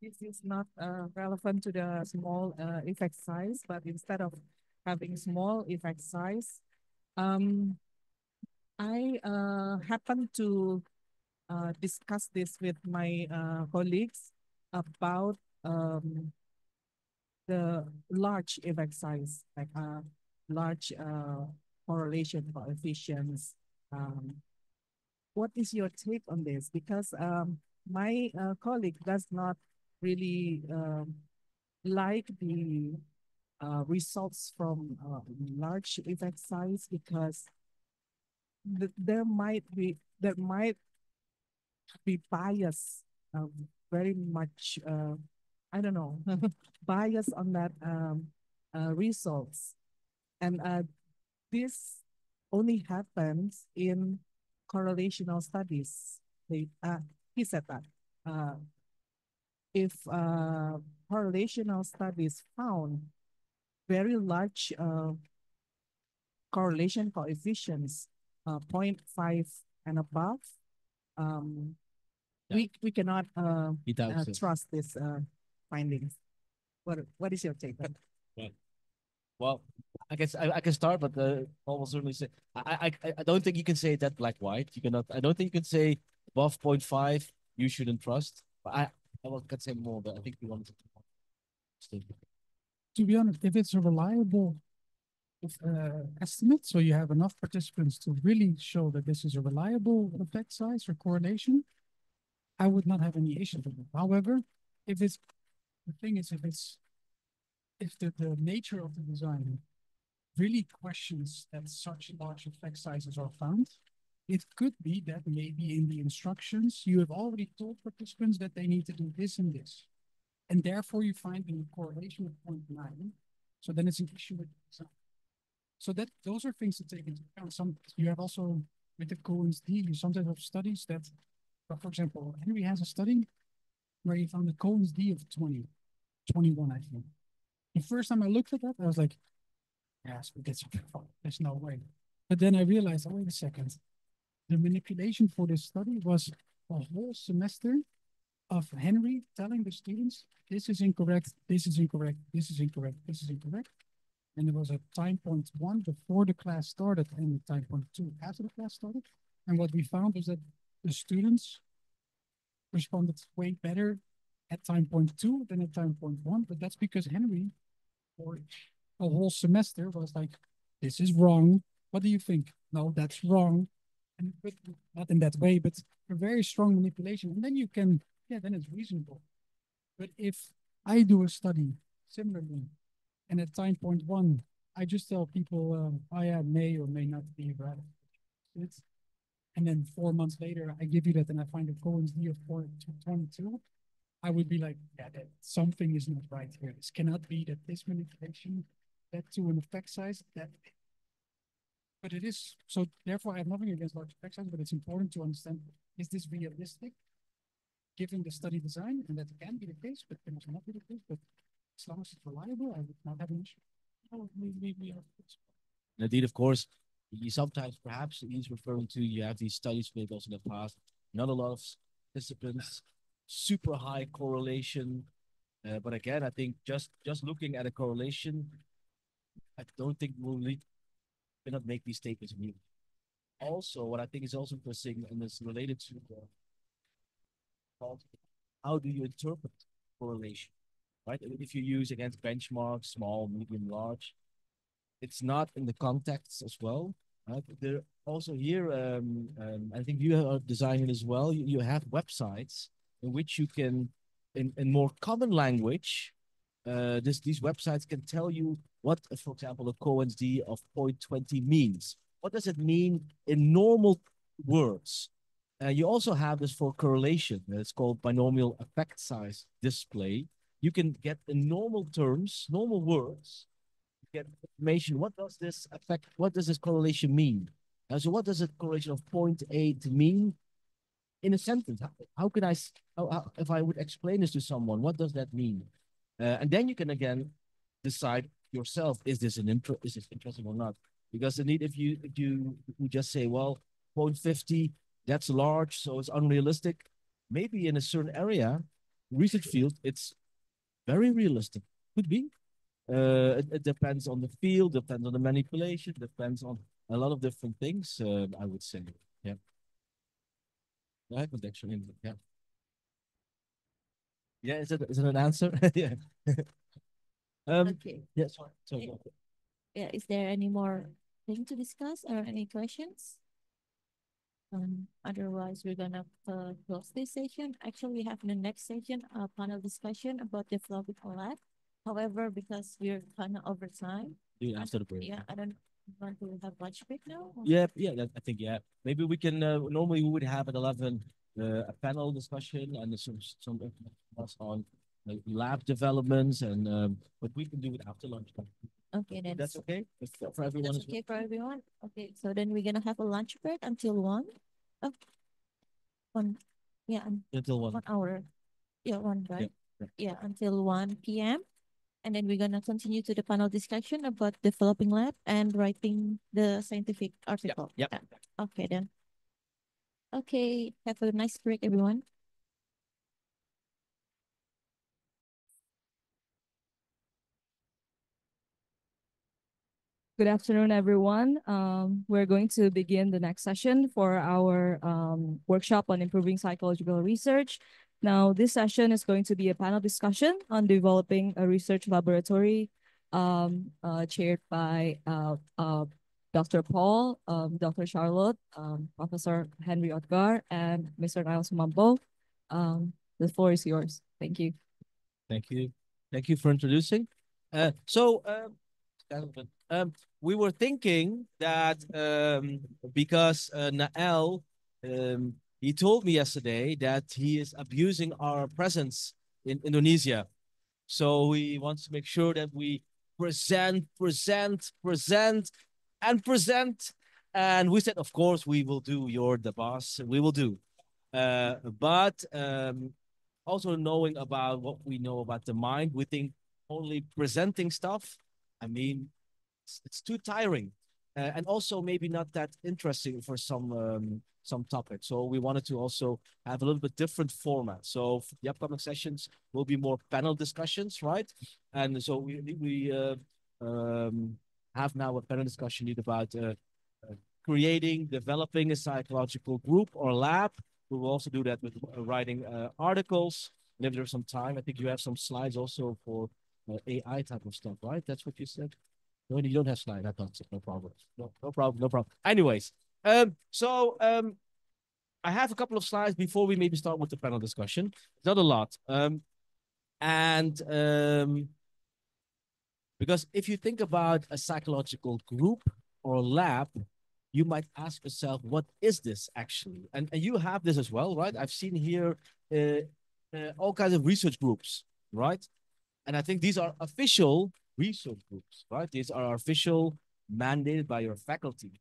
This is not relevant to the small effect size, but instead of having small effect size, I happen to discuss this with my colleagues about the large effect size, like large correlation coefficients. What is your take on this? Because my colleague does not really like the results from large effect size because there might be bias, very much I don't know bias on that results, and this only happens in correlational studies. He said that if correlational studies found very large correlation coefficients, 0.5 and above, we cannot trust this findings. What is your take? Well, I guess I can start, but Paul will certainly say I don't think you can say that black white. You cannot. I don't think you can say above 0.5 you shouldn't trust. But I can say more, but I think you wanted to. To be honest, if it's a reliable estimate, so you have enough participants to really show that this is a reliable effect size or correlation, I would not have any issue with it. However, if it's the thing is if the nature of the design really questions that such large effect sizes are found, it could be that maybe in the instructions you have already told participants that they need to do this and this, and therefore you find a correlation of 0.9. So then it's an issue with the design. So that those are things to take into account. Some you have also with the Cohen's d, you sometimes have studies that, for example, Henry has a study where he found a Cohen's d of 20, 21, I think. The first time I looked at that, I was like, yes, we did something wrong. There's no way. But then I realized, oh, wait a second. The manipulation for this study was a whole semester of Henry telling the students, this is incorrect, this is incorrect, this is incorrect, this is incorrect. And there was a time point 1 before the class started and a time point 2 after the class started. And what we found was that the students responded way better at time point 2 than at time point 1. But that's because Henry, for a whole semester, was like, this is wrong. What do you think? No, that's wrong. And but not in that way, but a very strong manipulation. And then you can, yeah, then it's reasonable. But if I do a study similarly, and at time point 1, I just tell people, I may or may not be right. And then 4 months later, I give you that and I find a Cohen's d of 422. I would be like, yeah, that something is not right here. This cannot be that this manipulation led to an effect size that. But it is, so therefore I have nothing against large effect size, but it's important to understand, is this realistic given the study design? And that can be the case, but can also not be the case. But as long as it's reliable, I would not have an issue. Oh, we are. Indeed, of course, you sometimes perhaps he's referring to you have these studies made also in the past, not a lot of participants, super high correlation. But again, I think just looking at a correlation, I don't think we'll cannot make these statements immediately. Also, what I think is also interesting and is related to how do you interpret correlation, right? If you use against benchmarks, small, medium, large, it's not in the context as well. Right? There also here, I think you are designing as well. You have websites in which you can, in more common language, these websites can tell you what, for example, a Cohen's d of 0.20 means. What does it mean in normal words? You also have this for correlation. It's called binomial effect size display. You can get in normal terms, normal words, get information. What does this effect, what does this correlation mean? So what does a correlation of 0.8 mean in a sentence? How can I, if I would explain this to someone, what does that mean? And then you can again decide yourself, is this interesting or not? Because indeed, if you just say, well, 0.50, that's large, so it's unrealistic. Maybe in a certain area, research field, it's very realistic. Could be. It depends on the field, depends on the manipulation, depends on a lot of different things, I would say. Yeah. Yeah, actually, yeah. Yeah, is it an answer? Yeah. Okay. Yeah, sorry. Yeah, is there any more thing to discuss or any questions? Otherwise, we're gonna close this session. Actually, we have in the next session a panel discussion about developing a lab. However, because we're kind of over time, After the break. yeah, I don't want to have lunch break now. Yeah, I think, yeah. Maybe we can, normally we would have at 11 a panel discussion and some us on lab developments, and but we can do it after lunch. Okay, then. That's okay for everyone. That's okay for everyone. Okay, so then we're gonna have a lunch break until 1. Oh, 1. Yeah, Until 1. 1 hour. Yeah, 1, right? Yeah. Yeah, until 1 p.m. And then we're gonna continue to the panel discussion about developing lab and writing the scientific article. Yep. Yeah. Okay then. Okay, have a nice break, everyone. Good afternoon, everyone. We're going to begin the next session for our workshop on improving psychological research. Now, this session is going to be a panel discussion on developing a research laboratory chaired by Dr. Paul, Dr. Charlotte, Professor Henry Otgaar, and Mr. Niles Mampo. The floor is yours. Thank you. Thank you. Thank you for introducing. So, we were thinking that because Nael, he told me yesterday that he is abusing our presence in Indonesia. So he wants to make sure that we present. And we said, of course, we will do. You're the boss. We will do. But also knowing about what we know about the mind, we think only presenting stuff, I mean, it's too tiring, and also maybe not that interesting for some topics. So we wanted to also have a little bit different format. So the upcoming sessions will be more panel discussions, right? And so we have now a panel discussion about creating, developing a psychological group or lab. We will also do that with writing articles. And if there's some time, I think you have some slides also for AI type of stuff, right? That's what you said. No, you don't have slides. I thought so. No problem. No problem. Anyways, I have a couple of slides before we maybe start with the panel discussion. It's not a lot. Because if you think about a psychological group or lab, you might ask yourself, what is this actually? And you have this as well, right? I've seen here all kinds of research groups, right? And I think these are official research groups, right? These are official, mandated by your faculty.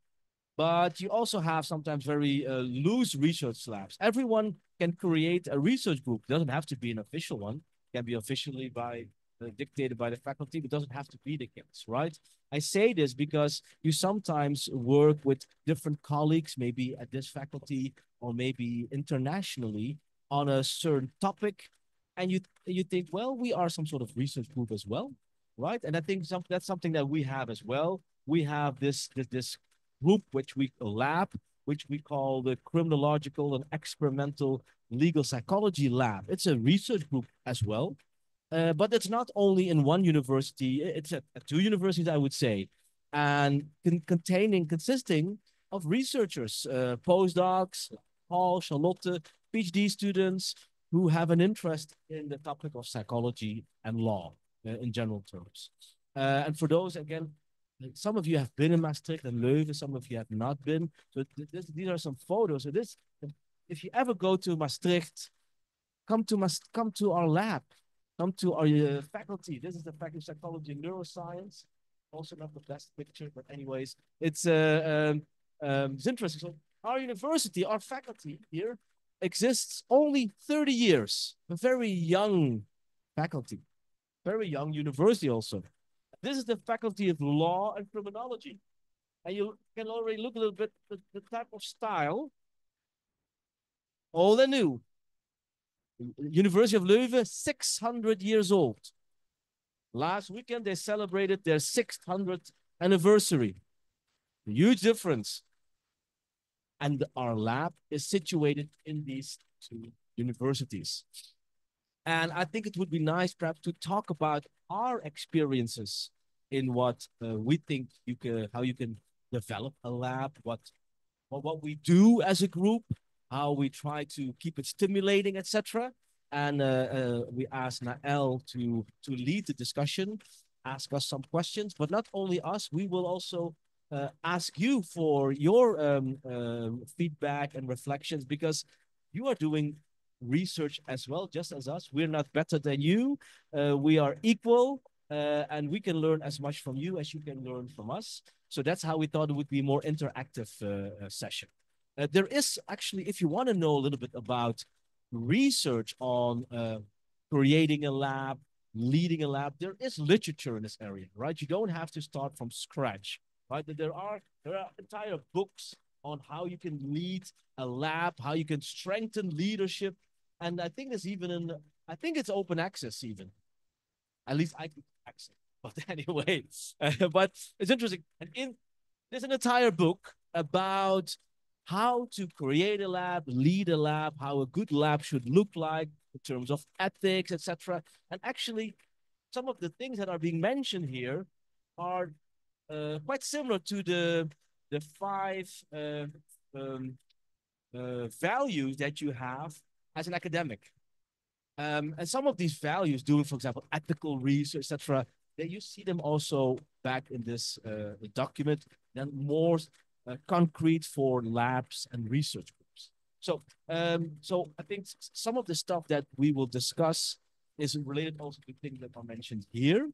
But you also have sometimes very loose research labs. Everyone can create a research group. It doesn't have to be an official one. It can be officially by dictated by the faculty, but doesn't have to be the case, right? I say this because you sometimes work with different colleagues, maybe at this faculty or maybe internationally, on a certain topic, and you think, well, we are some sort of research group as well, right? And I think that's something that we have as well. We have this group which we a lab which we call the Criminological and Experimental Legal Psychology Lab. It's a research group as well, but it's not only in one university. It's at two universities, I would say, and consisting of researchers, postdocs, Paul, Charlotte, PhD students who have an interest in the topic of psychology and law in general terms. And for those, again, some of you have been in Maastricht and Leuven, some of you have not been. So these are some photos. So this, if you ever go to Maastricht, come to our lab, come to our faculty. This is the faculty of psychology and neuroscience. Also not the best picture, but anyways, it's interesting. So our university, our faculty here exists only 30 years. A very young faculty, very young university also. This is the Faculty of Law and Criminology. And you can already look a little bit at the type of style. Old and new. University of Leuven, 600 years old. Last weekend, they celebrated their 600th anniversary. A huge difference. And our lab is situated in these two universities. And I think it would be nice perhaps to talk about our experiences in what we think how you can develop a lab, what we do as a group, how we try to keep it stimulating, etc. And we asked Nael to lead the discussion, ask us some questions, but not only us, we will also ask you for your feedback and reflections, because you are doing research as well, just as us. We're not better than you. We are equal, and we can learn as much from you as you can learn from us. So that's how we thought it would be a more interactive session. There is actually, if you want to know a little bit about research on creating a lab, leading a lab, there is literature in this area, right? You don't have to start from scratch, right? There are entire books on how you can lead a lab, how you can strengthen leadership. And I think there's even I think it's open access even. At least I could access. But anyway, but it's interesting. And there's an entire book about how to create a lab, lead a lab, how a good lab should look like in terms of ethics, etc. And actually, some of the things that are being mentioned here are quite similar to the five values that you have as an academic. And some of these values, doing, for example, ethical research, etc., that you see them also back in this document, then more concrete for labs and research groups. So I think some of the stuff that we will discuss is related also to things that are mentioned here.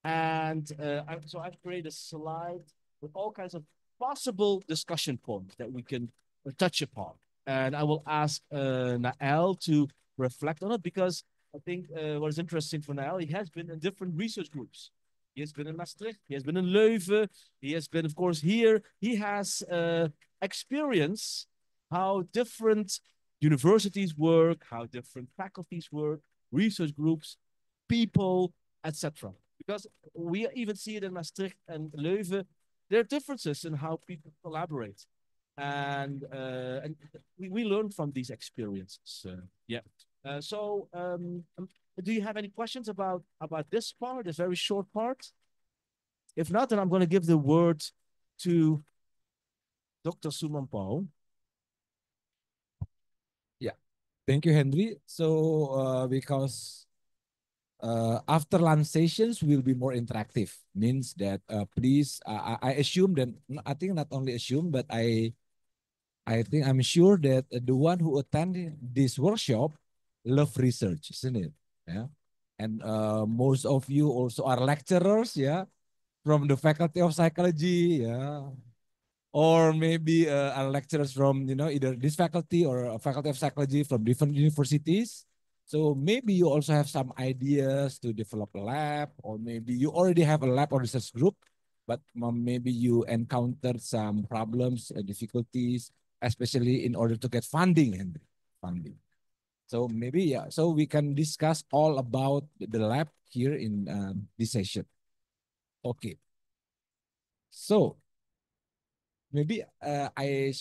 And so I've created a slide with all kinds of possible discussion points that we can touch upon. And I will ask Nael to reflect on it, because I think what is interesting for Nael, he has been in different research groups. He has been in Maastricht, he has been in Leuven, he has been, of course, here. He has experience how different universities work, how different faculties work, research groups, people, etc. Because we even see it in Maastricht and Leuven, there are differences in how people collaborate. And we learn from these experiences. Yeah. Do you have any questions about this part, this very short part? If not, then I'm going to give the word to Dr. Suman Paul. Yeah, thank you, Henry. So because after lunch sessions will be more interactive, means that please, I assume that, I think not only assume, but I think I'm sure that the one who attended this workshop love research, isn't it? Yeah. And most of you also are lecturers, yeah, from the Faculty of Psychology, yeah, or maybe are lecturers from, either this faculty or a Faculty of Psychology from different universities. So maybe you also have some ideas to develop a lab, or maybe you already have a lab or research group, but maybe you encountered some problems, difficulties, especially in order to get funding and funding. So maybe, yeah, so we can discuss all about the lab here in this session. Okay. So maybe I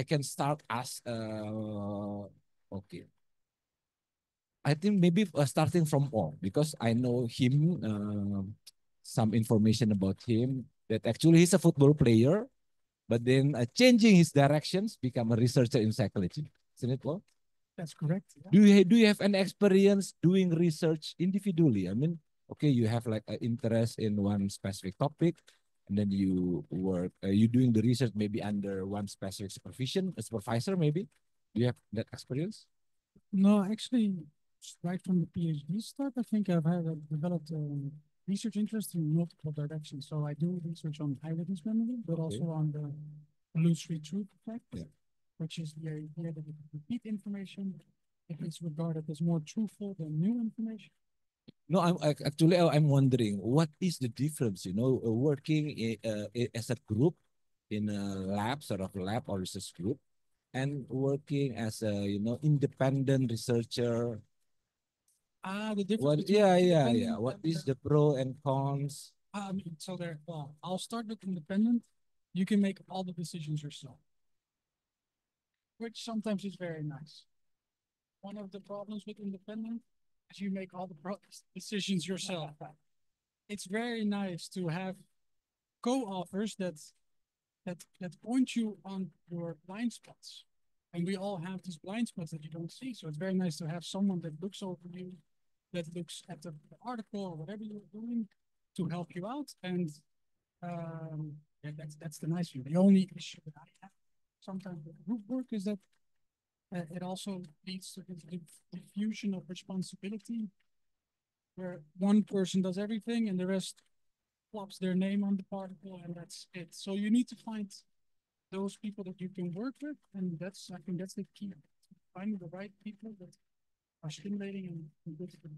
can start as okay. I think maybe starting from Paul, because I know him, some information about him, that actually he's a football player, but then changing his directions, become a researcher in psychology. Isn't it, Paul? That's correct. Yeah. Do you have an experience doing research individually? I mean, okay, you have like an interest in one specific topic, and then you work, you doing the research maybe under one specific supervision, a supervisor maybe. Do you have that experience? No, actually, right from the PhD start, I think I've developed research interest in multiple directions. So I do research on eyewitness memory, but also on the illusory truth effect, which is the idea that if you repeat information, it is regarded as more truthful than new information. No, I'm wondering what is the difference, working as a group in a lab, sort of lab or research group, and working as a, independent researcher. The difference between Yeah. What is the pro and cons? So well, I'll start with independent. You can make all the decisions yourself, which sometimes is very nice. One of the problems with independent is you make all the decisions yourself. It's very nice to have co-authors that point you on your blind spots. And we all have these blind spots that you don't see. So it's very nice to have someone that looks over you, that looks at the article or whatever you're doing to help you out. And yeah, that's the nice thing. The only issue that I have sometimes with group work is that it also leads to this diffusion of responsibility, where one person does everything and the rest plops their name on the particle, and that's it. So you need to find those people that you can work with, and I think that's the key. Finding the right people that are stimulating and good for the.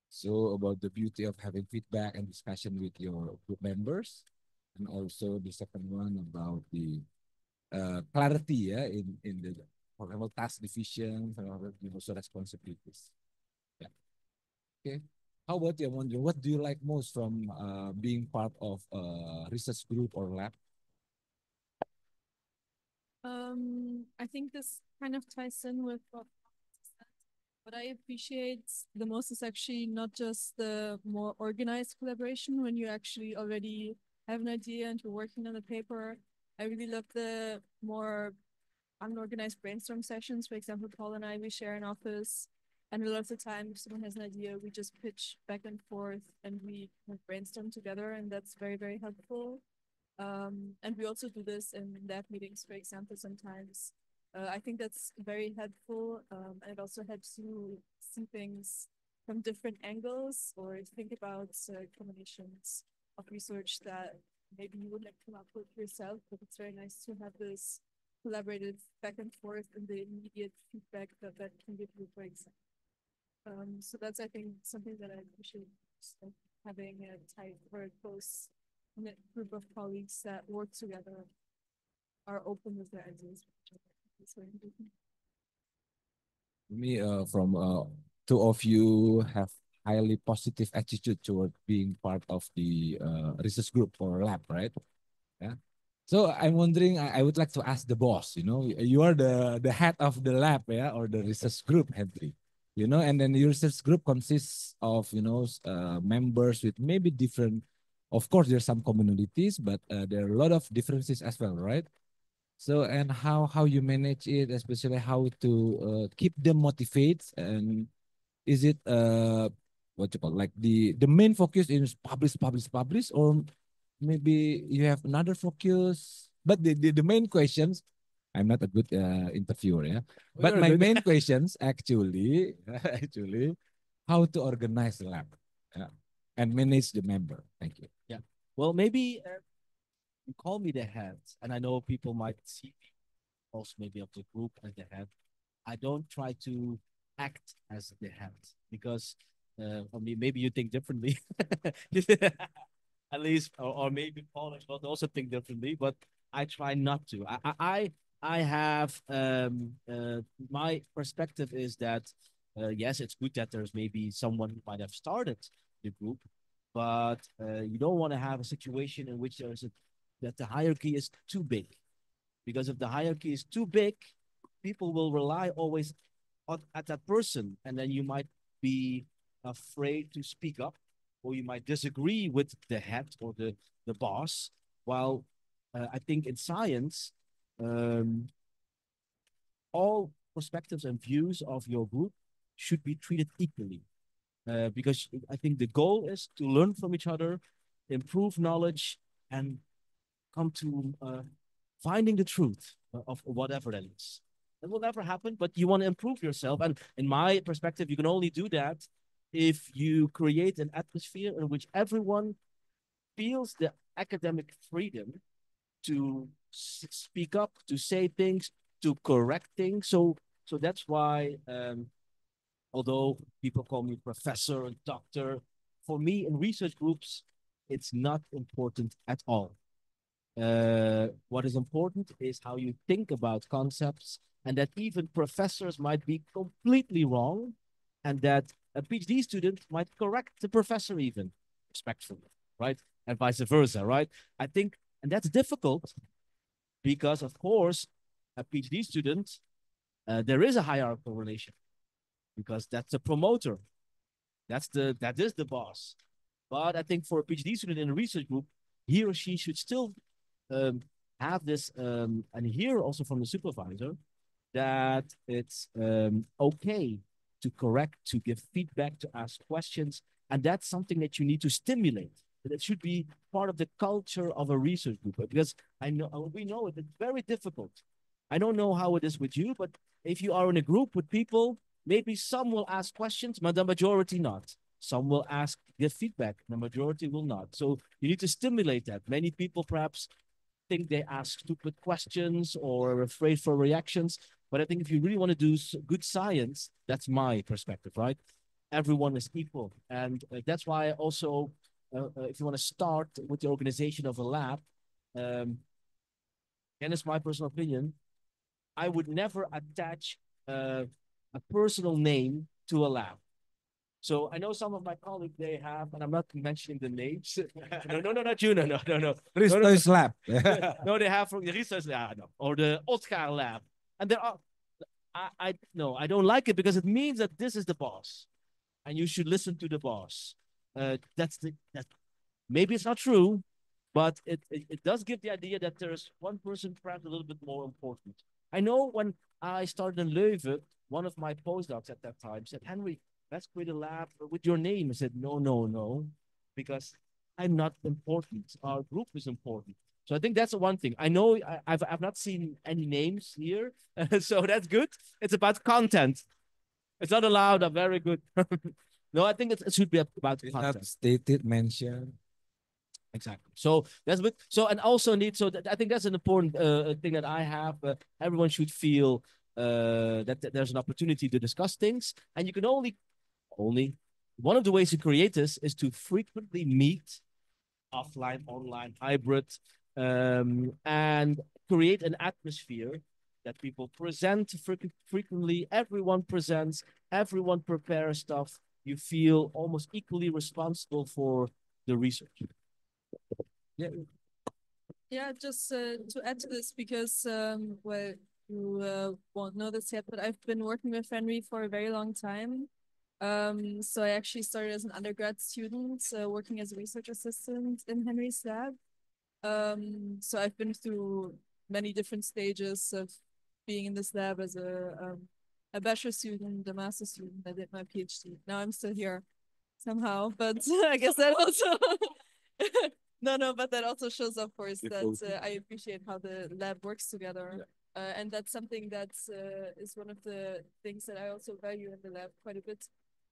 So about the beauty of having feedback and discussion with your group members, and also the second one about the clarity, in the, for example, task division, and also responsibilities. Yeah. Okay. How about you? I wonder, what do you like most from being part of a research group or lab? I think this kind of ties in with what I appreciate the most is actually not just the more organized collaboration when you actually already have an idea and you're working on a paper. I really love the more unorganized brainstorm sessions. For example, Paul and I, we share an office, and a lot of the time, if someone has an idea, we just pitch back and forth and we brainstorm together, and that's very, very helpful. And we also do this in lab meetings, for example, sometimes. I think that's very helpful, and it also helps you see things from different angles or think about combinations of research that maybe you wouldn't have come up with yourself, but it's very nice to have this collaborative back and forth and the immediate feedback that can give you, for example. So that's, I think, something that I appreciate, having a tight or a close group of colleagues that work together, are open with their ideas. Me, from two of you have highly positive attitude toward being part of the research group or lab, right? Yeah. So I'm wondering, I would like to ask the boss, you are the head of the lab, yeah, or the research group, Henry, and then your research group consists of, members with maybe different, of course, there's some commonalities, but there are a lot of differences as well, right? So, and how you manage it, especially how to keep them motivated, and is it what you call, like the main focus is publish, or maybe you have another focus? But the main questions, I'm not a good interviewer, yeah. But my main questions actually, actually, how to organize the lab, yeah, and manage the member. Thank you. Yeah. Well, maybe you call me the head, and I know people might see me also maybe of the group as the head. I don't try to act as the head because I mean maybe you think differently. At least, or maybe Paul will also think differently, but I try not to. I have my perspective is that yes, it's good that there's maybe someone who might have started the group, but you don't want to have a situation in which there's a that the hierarchy is too big, because if the hierarchy is too big, people will rely always at that person, and then you might be afraid to speak up, or you might disagree with the head or the boss. While I think in science, um, all perspectives and views of your group should be treated equally, because I think the goal is to learn from each other, improve knowledge, and come to finding the truth of whatever that is. It will never happen, but you want to improve yourself. And in my perspective, you can only do that if you create an atmosphere in which everyone feels the academic freedom to speak up, to say things, to correct things. So that's why, although people call me professor and doctor, for me in research groups, it's not important at all. What is important is how you think about concepts, and that even professors might be completely wrong, and that a PhD student might correct the professor even respectfully, right? And vice versa, right? I think, and that's difficult because, of course, a PhD student, there is a hierarchical relation because that's the promoter, that is the boss. But I think for a PhD student in a research group, he or she should still um, have this and hear also from the supervisor that it's okay to correct, to give feedback, to ask questions, and that's something that you need to stimulate. That should be part of the culture of a research group, because I know we know it. It's very difficult. I don't know how it is with you, but if you are in a group with people, maybe some will ask questions, but the majority not. Some will ask, give feedback, the majority will not. So you need to stimulate that. Many people perhaps think they ask stupid questions or are afraid for reactions. But I think if you really want to do good science, that's my perspective, right? Everyone is equal. And that's why I also, if you want to start with the organization of a lab, um, and it's my personal opinion, I would never attach a personal name to a lab. So I know some of my colleagues, they have, and I'm not mentioning the names. No, not you. No. Riesthuis lab. No, they have from the Riesthuis lab, no, or the Otgaar lab. And there are, no, I don't like it because it means that this is the boss and you should listen to the boss. That maybe it's not true, but it does give the idea that there's one person perhaps a little bit more important. I know when I started in Leuven, one of my postdocs at that time said, Henry, let's create a lab with your name. I said, no, because I'm not important. Our group is important. So I think that's the one thing. I know I've not seen any names here, so that's good. It's about content. It's not allowed. I'm very good. No, I think it should be about It's content. not stated, mentioned. Exactly. So that's good. So and also need so that I think that's an important thing that I have. Everyone should feel that there's an opportunity to discuss things, and you can only one of the ways to create this is to frequently meet, offline, online, hybrid, and create an atmosphere that people present frequently. Everyone presents. Everyone prepares stuff. You feel almost equally responsible for the research. Yeah. Yeah, just to add to this, because well, you won't know this yet, but I've been working with Henry for a very long time. So I actually started as an undergrad student, working as a research assistant in Henry's lab. So I've been through many different stages of being in this lab as a bachelor student, a master student. I did my PhD. Now I'm still here somehow, but I guess that also no, but that also shows, of course, that I appreciate how the lab works together. And that's something that is one of the things that I also value in the lab quite a bit,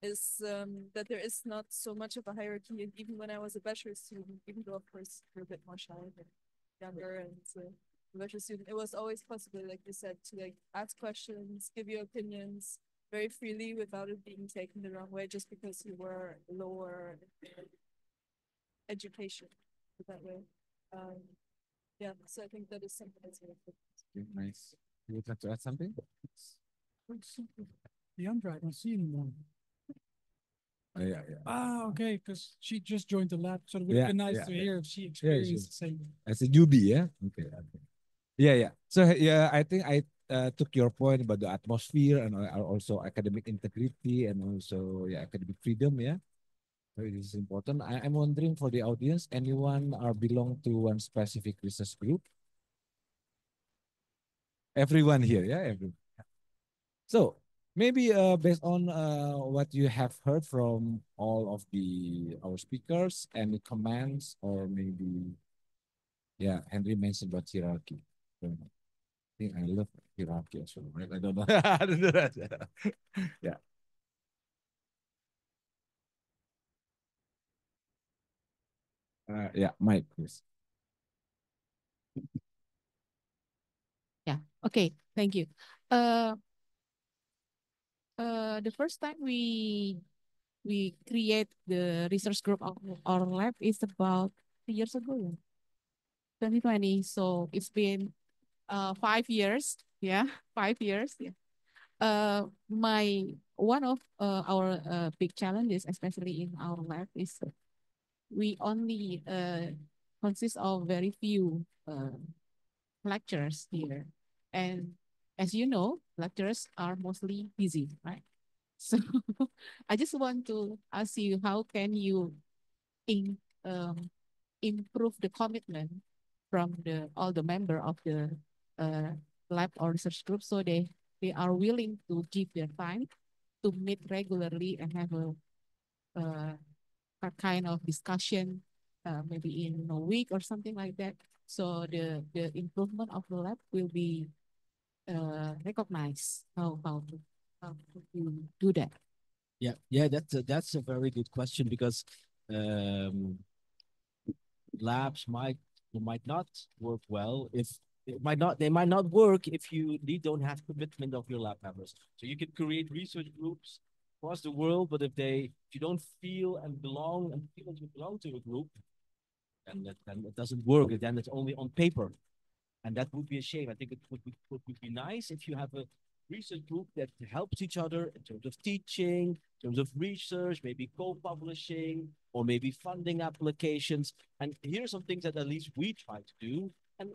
is that there is not so much of a hierarchy. And even when I was a bachelor student, even though, of course, you're a bit more shy and younger and a bachelor student, it was always possible, like you said, to like ask questions, give your opinions, very freely without it being taken the wrong way just because you were lower in education that way. Yeah, so I think that is something that's very important. Okay, nice. You would like to add something? Leandra, I don't see anymore. Oh, yeah, yeah. Ah, okay, because she just joined the lab, so it would Yeah, be nice yeah, to yeah. hear if she Yeah, experienced the same. as a newbie, yeah? Okay, okay. Yeah, yeah. So yeah, I think I took your point about the atmosphere and also academic integrity and also yeah, academic freedom, yeah. So it is important. I'm wondering for the audience, anyone or belong to one specific research group? Everyone here, yeah, everyone. So maybe based on what you have heard from all of the our speakers, any comments or maybe yeah, Henry mentioned about hierarchy. So, I think I love hierarchy as well, right? I don't know. I don't know that. Yeah. Yeah, Mike, please. Yeah. Okay. Thank you. Uh, the first time we create the research group of our lab is about 3 years ago, 2020. So it's been 5 years. Yeah, 5 years. Yeah. My one of our big challenges, especially in our lab, is we only consist of very few lecturers here, and as you know, lecturers are mostly busy, right? So I just want to ask you, how can you in, um, improve the commitment from the all the member of the uh, lab or research group, so they are willing to give their time to meet regularly and have a kind of discussion, maybe in a week or something like that. So the improvement of the lab will be recognized. How to do that? Yeah, yeah, that's a very good question because um, labs might not work well if they might not work if you don't have commitment of your lab members. So you can create research groups across the world, but if you don't feel and belong and feel that you belong to a group, then it doesn't work. Then it's only on paper. And that would be a shame. I think it would be nice if you have a research group that helps each other in terms of teaching, in terms of research, maybe co-publishing, or maybe funding applications. And here are some things that at least we try to do. And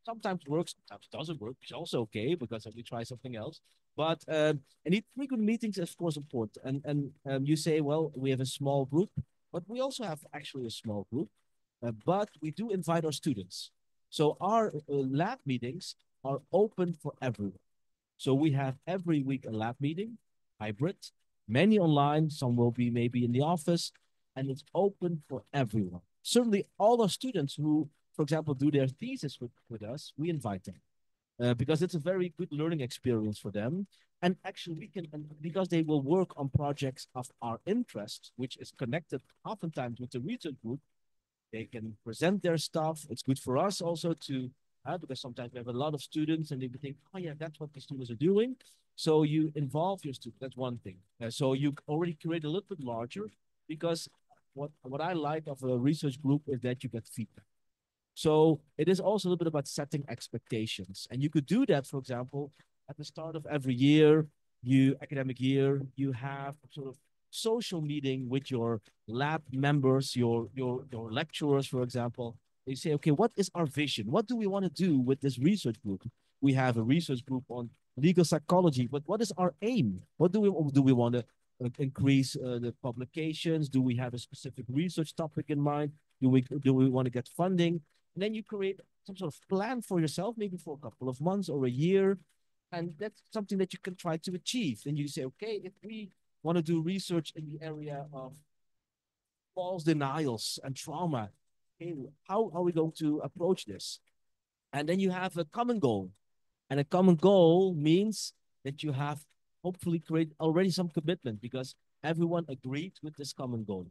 sometimes works, sometimes it doesn't work, which is also okay because we try something else. But and frequent meetings is of course important. And you say, well, we have a small group, but we also have actually a small group. But we do invite our students. So our lab meetings are open for everyone. So we have every week a lab meeting, hybrid, many online, some will be maybe in the office, and it's open for everyone. Certainly all our students who, for example, do their thesis with us, we invite them. Because it's a very good learning experience for them. And actually we can, and because they will work on projects of our interest, which is connected oftentimes with the research group, they can present their stuff. It's good for us also to, because sometimes we have a lot of students and they think, oh yeah, that's what the students are doing. So you involve your students. That's one thing. So you already create a little bit larger because what I like of a research group is that you get feedback. So it is also a little bit about setting expectations. And you could do that, for example, at the start of every year, academic year, you have sort of social meeting with your lab members, your lecturers, for example. They say, okay, what is our vision? What do we want to do with this research group? We have a research group on legal psychology, but what is our aim? What do we want to increase the publications? Do we have a specific research topic in mind? Do we want to get funding? And then you create some sort of plan for yourself, maybe for a couple of months or a year. And that's something that you can try to achieve. Then you say, okay, if we want to do research in the area of false denials and trauma, okay, how are we going to approach this? And then you have a common goal. And a common goal means that you have hopefully create already some commitment because everyone agreed with this common goal.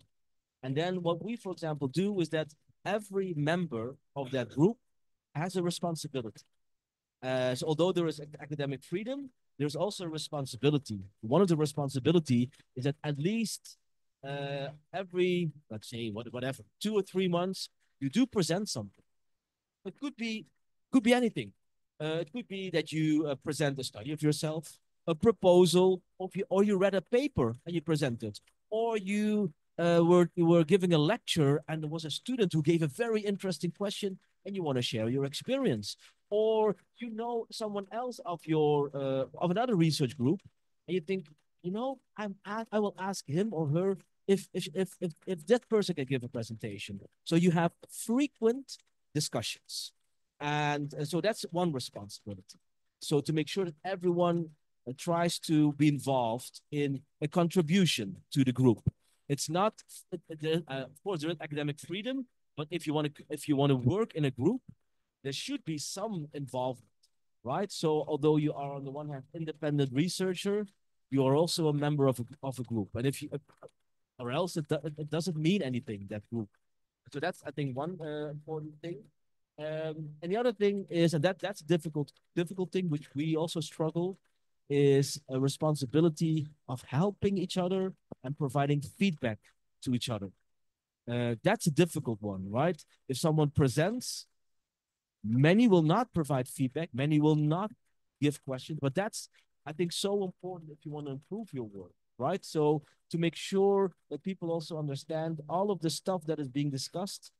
And then what we, for example, do is that every member of that group has a responsibility. So although there is academic freedom, there's also a responsibility. One of the responsibility is that at least every, let's say, whatever, 2 or 3 months, you do present something. It could be anything. It could be that you present a study of yourself, a proposal, or you read a paper and you present it, or you were giving a lecture and there was a student who gave a very interesting question and you want to share your experience, or you know someone else of another research group, and you think, I will ask him or her if that person can give a presentation. So you have frequent discussions. And so that's one responsibility. So to make sure that everyone tries to be involved in a contribution to the group. It's not, of course, there is academic freedom, but if you want to work in a group, there should be some involvement, right? So although you are on the one hand independent researcher, you are also a member of a group, and if you or else it doesn't mean anything, that group. So that's, I think, one important thing. And the other thing is, and that's a difficult thing, which we also struggle, is a responsibility of helping each other and providing feedback to each other. That's a difficult one, right? If someone presents, many will not provide feedback, many will not give questions, but that's, I think, so important if you want to improve your work, right? So to make sure that people also understand all of the stuff that is being discussed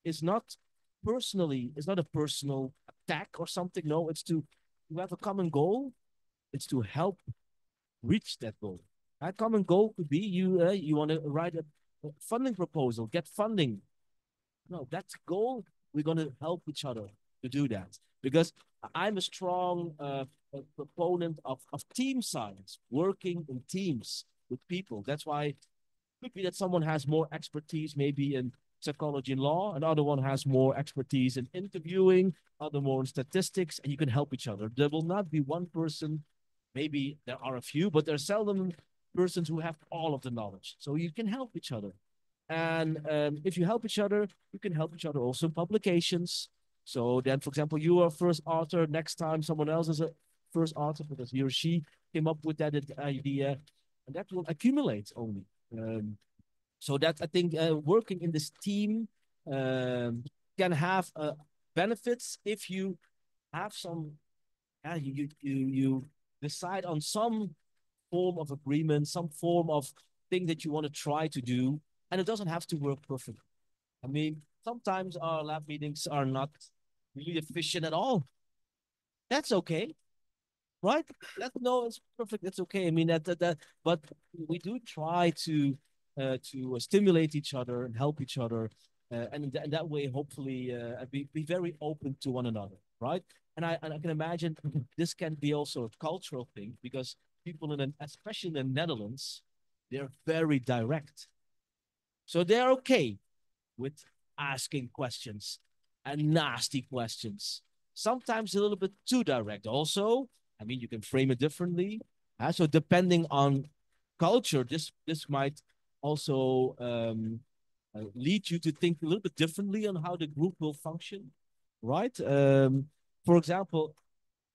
is not it's not a personal attack or something. No, it's to have a common goal. It's to help reach that goal. That common goal could be you want to write a funding proposal, get funding. No, that's goal. We're going to help each other to do that, because I'm a strong proponent of team science, working in teams with people. That's why it could be that someone has more expertise maybe in psychology and law, another one has more expertise in interviewing, other more in statistics, and you can help each other. There will not be one person. Maybe there are a few, but there are seldom persons who have all of the knowledge. So you can help each other. And if you help each other, you can help each other also in publications. So then, for example, you are first author. Next time, someone else is a first author because he or she came up with that idea. And that will accumulate only. So that, I think, working in this team can have benefits if you have some, you decide on some form of agreement, some form of thing that you want to try to do, and it doesn't have to work perfectly. I mean, sometimes our lab meetings are not really efficient at all. That's okay, right? No, it's perfect. It's okay. I mean but we do try to stimulate each other and help each other, and in that way, hopefully, be very open to one another, right? And I can imagine this can be also a cultural thing, because people especially in the Netherlands, they're very direct, so they're okay with asking questions and nasty questions. Sometimes a little bit too direct. Also, I mean, you can frame it differently. So depending on culture, this might also lead you to think a little bit differently on how the group will function, right? For example,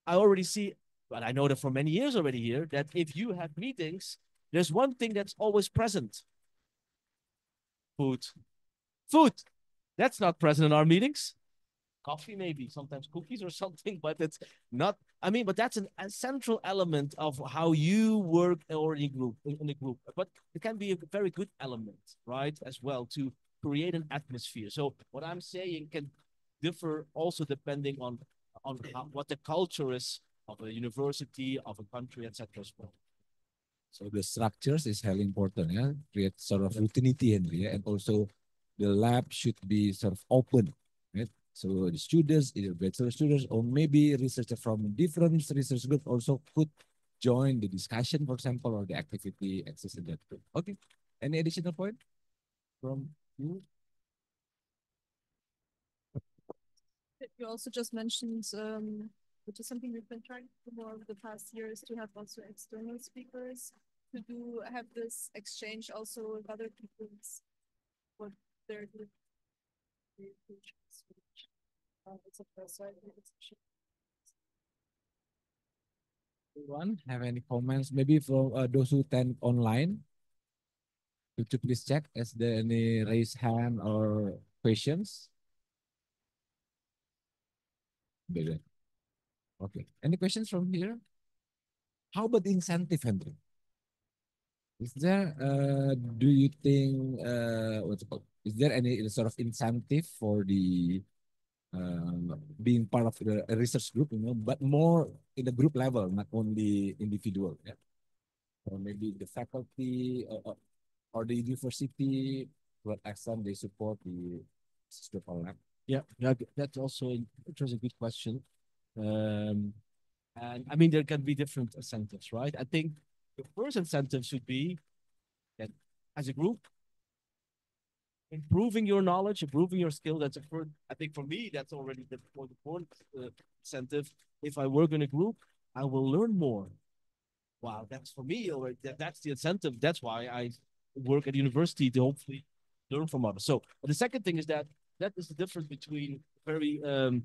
I already see, but I know that for many years already here, that if you have meetings, there's one thing that's always present: food. Food. That's not present in our meetings. Coffee, maybe, sometimes cookies or something, but it's not. I mean, but that's a central element of how you work or in a group. But it can be a very good element, right, as well, to create an atmosphere. So what I'm saying can differ also depending on what the culture is of a university, of a country, etc. as well. So the structures is highly important, yeah. Create sort of routinity and yeah, and also the lab should be sort of open, right? So the students, either bachelor students or maybe researchers from different research group also could join the discussion, for example, or the activity access in that group. Okay. Any additional point from you? You also just mentioned, which is something we've been trying to do more over the past years, to have also external speakers to have this exchange also with other people's what they're doing. Anyone have any comments? Maybe for those who attend online, could you please check? Is there any raised hand or questions? Beda. Okay. Any questions from here? How about the incentive, Henry? Is there, do you think, what's it called? Is there any sort of incentive for the being part of the a research group, but more in the group level, not only individual, yeah? Or maybe the faculty or the university, to what extent they support the research lab? Yeah, yeah, that's also an interesting, good question. And I mean, there can be different incentives, right? I think the first incentive should be that as a group, improving your knowledge, improving your skill. That's a first, I think for me, that's already the most important incentive. If I work in a group, I will learn more. Wow, that's for me already. That's the incentive. That's why I work at university to hopefully learn from others. So the second thing is that is the difference between very um,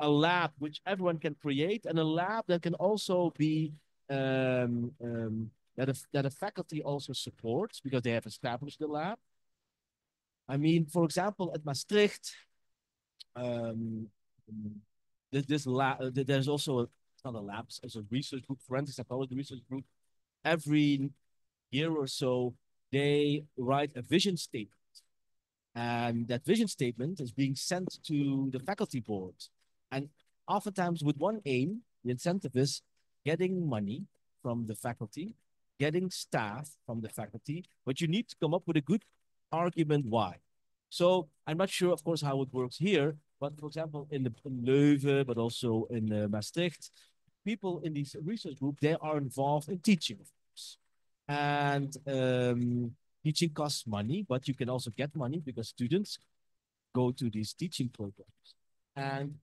a lab which everyone can create and a lab that can also be that a faculty also supports because they have established the lab. I mean, for example, at Maastricht, um, this lab, there's also it's not a lab, it's a research group, forensic psychology research group. Every year or so, they write a vision statement. And that vision statement is being sent to the faculty board. And oftentimes with one aim, the incentive is getting money from the faculty, getting staff from the faculty, but you need to come up with a good argument why. So I'm not sure, of course, how it works here, but for example, in Leuven, but also in Maastricht, people in this research group, they are involved in teaching, of course. And teaching costs money, but you can also get money because students go to these teaching programs. And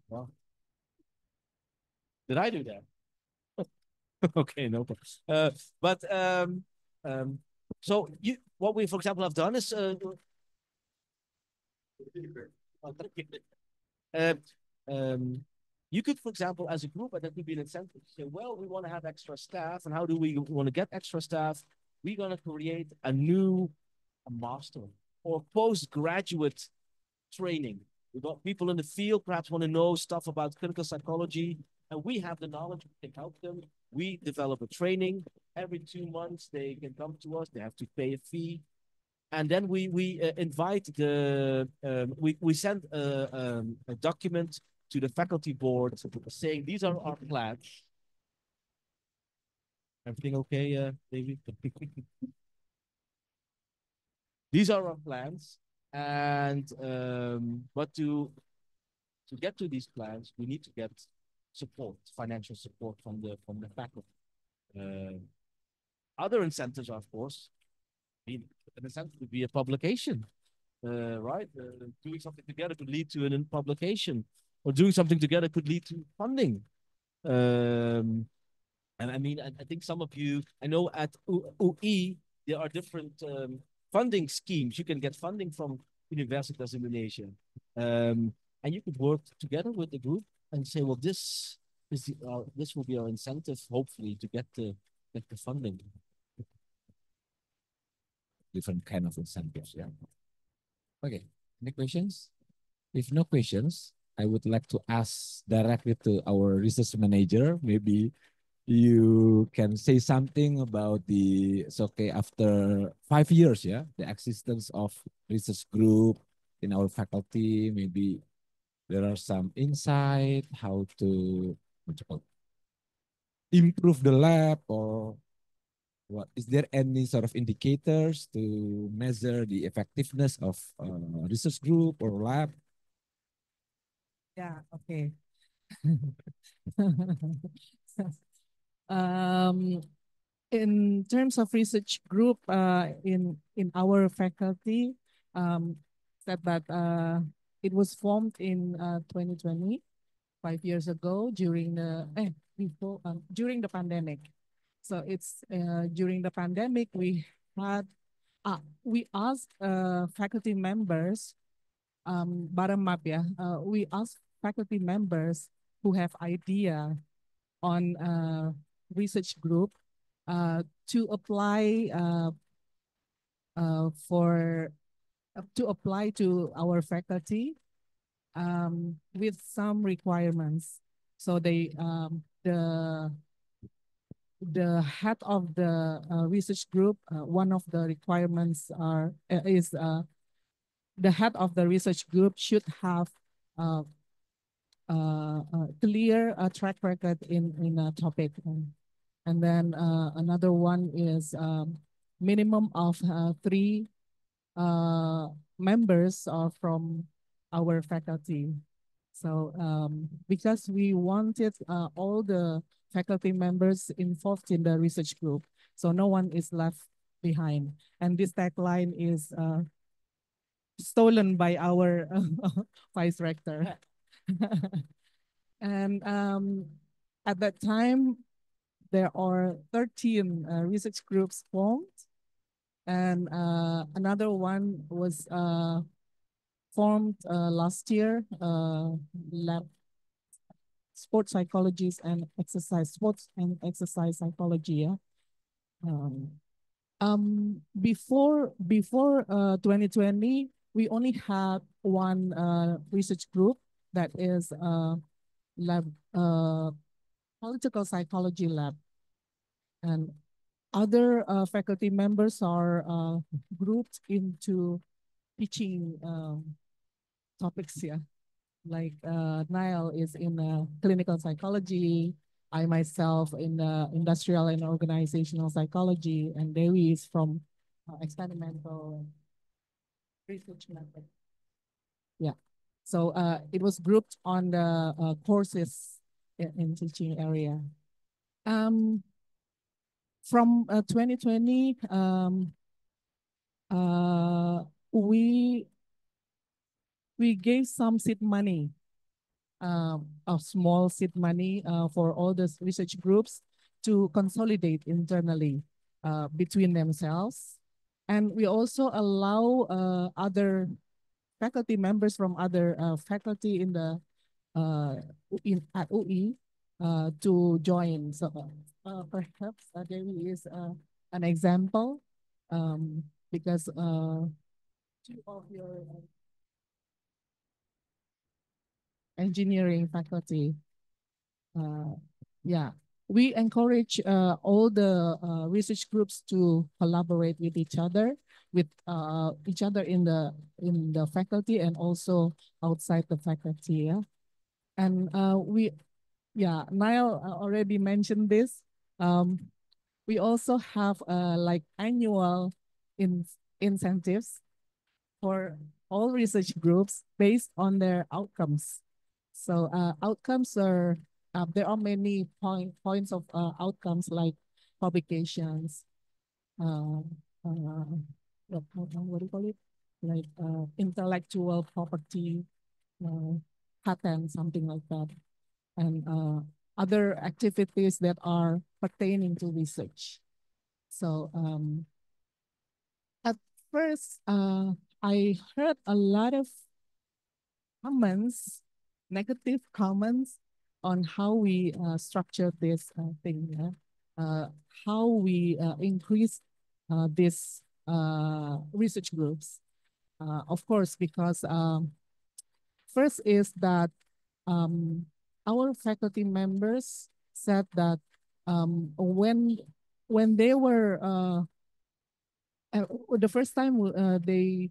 well, did I do that? Okay, no problem. But so what we, for example, have done is uh, um, you could, for example, as a group, and that could be an incentive, say, well, we want to have extra staff, and how do we want to get extra staff? We're going to create a new master or postgraduate training. We got people in the field, perhaps want to know stuff about clinical psychology, and we have the knowledge, we can help them. We develop a training. Every 2 months, they can come to us. They have to pay a fee. And then we invite we send a document to the faculty board saying these are our plans. Everything okay, David? These are our plans, and but to get to these plans, we need to get support, financial support from the faculty. Other incentives, are, of course, an incentive would be a publication, right? Doing something together could lead to an publication, or doing something together could lead to funding. And I mean, I think some of you, I know at UI, there are different funding schemes. You can get funding from universities in Indonesia. And you could work together with the group and say, well, this is this will be our incentive, hopefully, to get the funding. Different kind of incentives, yeah. Okay, any questions? If no questions, I would like to ask directly to our research manager. Maybe you can say something about the, it's okay, after 5 years, yeah, the existence of research group in our faculty, maybe there are some insight how to improve the lab, or what is there any sort of indicators to measure the effectiveness of research group or lab? Yeah, okay. um, in terms of research group in our faculty, said that it was formed in 2020, 5 years ago during the before during the pandemic. So it's during the pandemic had we asked faculty members bottom up, yeah. We asked faculty members who have idea on research group to apply for to apply to our faculty with some requirements. So the head of the research group, one of the requirements is the head of the research group should have a clear track record in a topic. And then another one is minimum of 3 members from our faculty. So because we wanted all the faculty members involved in the research group, so no one is left behind. And this tagline is stolen by our vice rector. And at that time, there are 13 research groups formed. And another one was formed last year, lab sports psychologists and sports and exercise psychology. Yeah. Before 2020, we only had one research group that is lab political psychology lab, and other faculty members are grouped into teaching topics here. Like Niall is in clinical psychology, I myself in industrial and organizational psychology, and Dewi is from experimental research method. Yeah, so it was grouped on the courses in teaching area. From 2020, we gave some seed money, a small seed money for all the research groups to consolidate internally between themselves. And we also allow other faculty members from other faculty in the at UI to join. So perhaps there is an example because two of your engineering faculty, yeah, we encourage all the research groups to collaborate with each other in the faculty and also outside the faculty. Yeah, and Niall already mentioned this. We also have like annual incentives for all research groups based on their outcomes. So outcomes are, there are many points of outcomes like publications, what do you call it? Like intellectual property, patent, something like that. And other activities that are pertaining to research. So at first, I heard a lot of comments, negative comments on how we structure this thing, how we increase these research groups. Of course, because first is that our faculty members said that when they were the first time they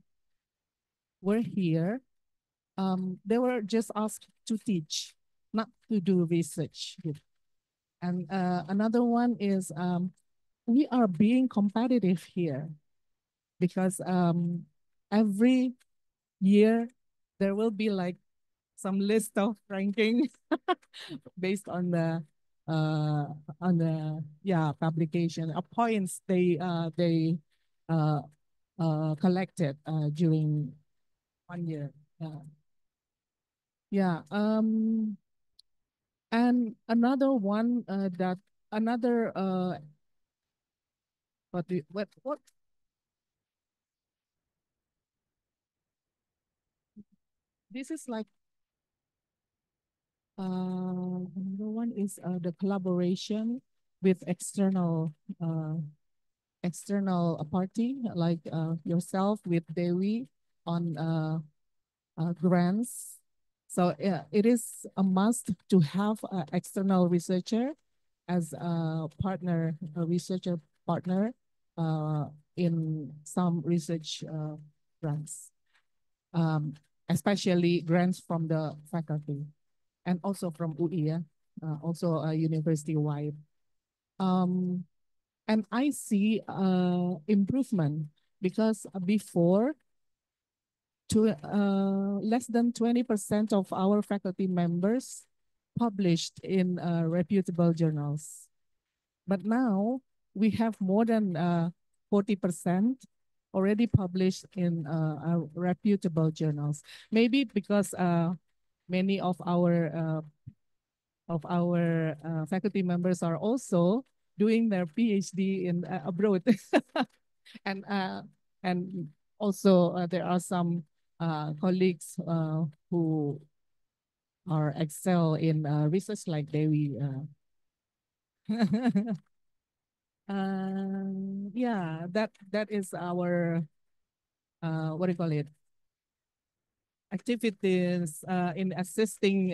were here, they were just asked to teach, not to do research. And another one is we are being competitive here because every year there will be like some list of ranking based on the publication points they collected during 1 year. Yeah. And another one that another what this is like Another one is the collaboration with external party like yourself with Dewi on grants. So it is a must to have an external researcher as a partner, a researcher partner in some research grants, especially grants from the faculty and also from UI, also university-wide. And I see improvement because before, less than 20% of our faculty members published in reputable journals. But now we have more than 40% already published in reputable journals. Maybe because many of our faculty members are also doing their PhD in abroad, and and also there are some colleagues who are excel in research like Dewi. Yeah, that is our what do you call it? Activities in assisting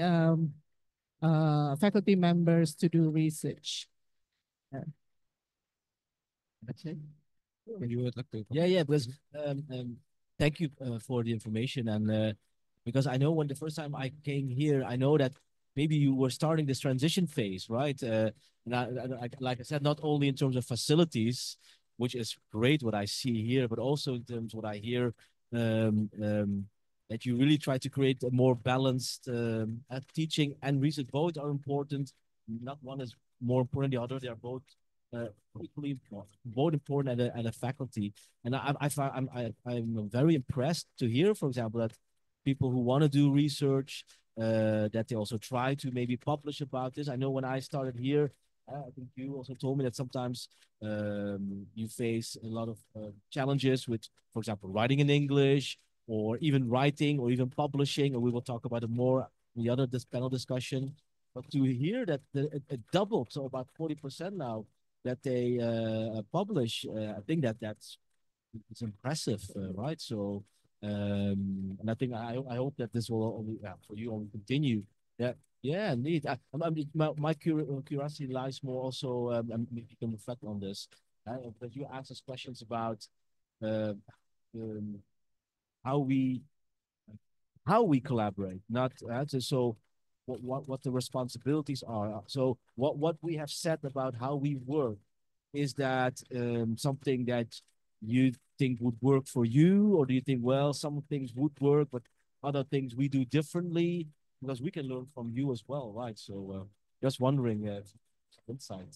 faculty members to do research. That's it. Can you like to Yeah, because thank you for the information. And because I know when the first time I came here, I know that maybe you were starting this transition phase, right? And like I said, not only in terms of facilities, which is great what I see here, but also in terms of what I hear, that you really try to create a more balanced teaching and research. Both are important. Not one is more important than the other. They are both equally important, both important at a faculty. And I'm very impressed to hear, for example, that people who want to do research, that they also try to maybe publish about this. I know when I started here, I think you also told me that sometimes you face a lot of challenges with, for example, writing in English, or even writing, or even publishing. And we will talk about it more in the other panel discussion. But to hear that it doubled, so about 40% now that they publish, I think that's it's impressive, right? So, and I think I hope that this will only for you only continue. Yeah, neat. My curiosity lies more also, and maybe you can reflect on this. That you asked us questions about uh, um, how we collaborate, not so what the responsibilities are. So what we have said about how we work, is that something that you think would work for you, or do you think, well, some things would work, but other things we do differently? Because we can learn from you as well, right? So just wondering, some insight.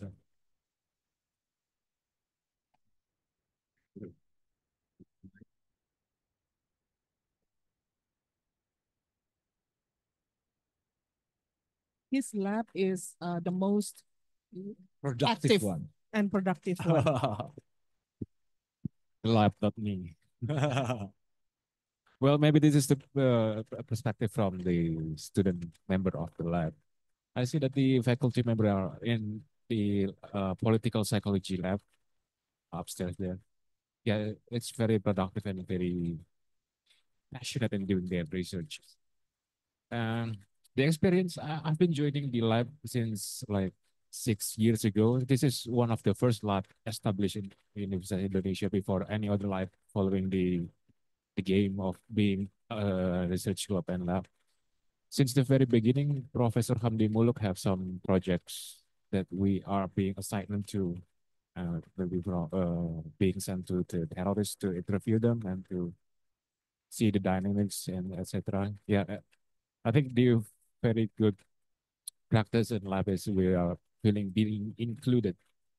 His lab is the most productive active one? and productive one. Lab, not me. Well, maybe this is the perspective from the student member of the lab. I see that the faculty member are in the political psychology lab upstairs there. Yeah, it's very productive and very passionate in doing their research. Um, the experience, I've been joining the lab since like 6 years ago. This is one of the first lab established in University of Indonesia before any other lab following the game of being a research club and lab. Since the very beginning, Professor Hamdi Muluk have some projects that we are being assigned to, maybe being sent to terrorists to interview them and to see the dynamics and etc. Yeah, I think the very good practice in lab is we are feeling being included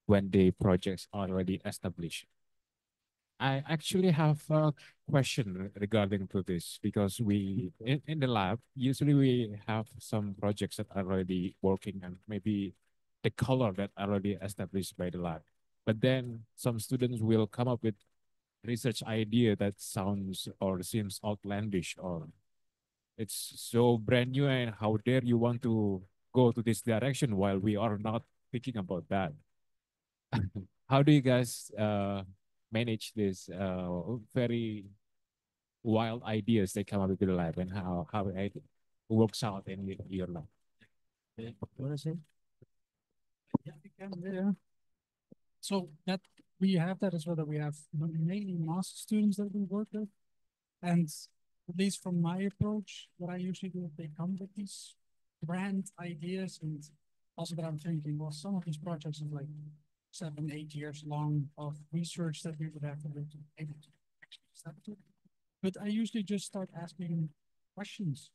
when the projects are already established. I actually have a question regarding to this because in the lab, usually we have some projects that are already working and maybe the color that are already established by the lab. But then some students will come up with research idea that sounds or seems outlandish or It's so brand new, and how dare you want to go to this direction while we are not thinking about that? How do you guys manage this very wild ideas that come up into your life, and how it works out in your life? You want to say? Yeah, we can. Yeah. So that we have that as well, that we have mainly master students that we work with. And at least from my approach, what I usually do, they come with these grand ideas, and also that I'm thinking, well, some of these projects is like 7, 8 years long of research that we would have to be able to actually step to. But I usually just start asking questions.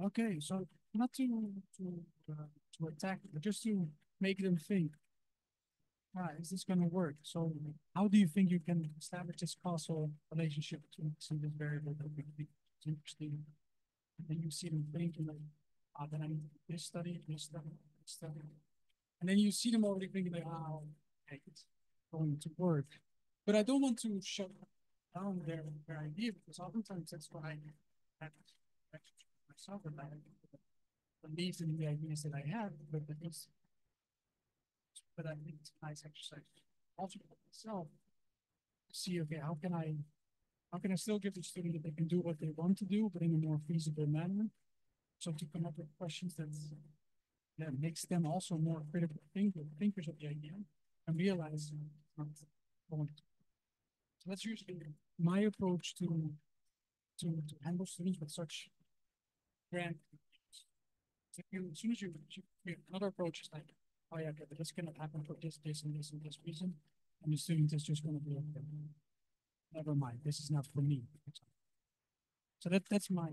Okay, so not to attack, but just to make them think. Right, is this going to work? So how do you think you can establish this causal relationship between this variable that we think is interesting? And then you see them thinking like, then I need to do this study, this study, this study. And then you see them already thinking like, oh, okay, it's going to work. But I don't want to shut down their idea, because oftentimes that's what I have myself, that I believe in the ideas that I have, but at least, but I think it's a nice exercise also for myself to see, okay, how can I still give the student that they can do what they want to do, but in a more feasible manner? So to come up with questions that makes them also more critical thinkers of the idea, and realize it's not going to. So that's usually my approach to handle students with such grand ideas. So as soon as another approach is like, oh yeah, okay, but this cannot happen for this, and this reason, and the student is just going to be okay. Never mind, this is not for me. So that's my.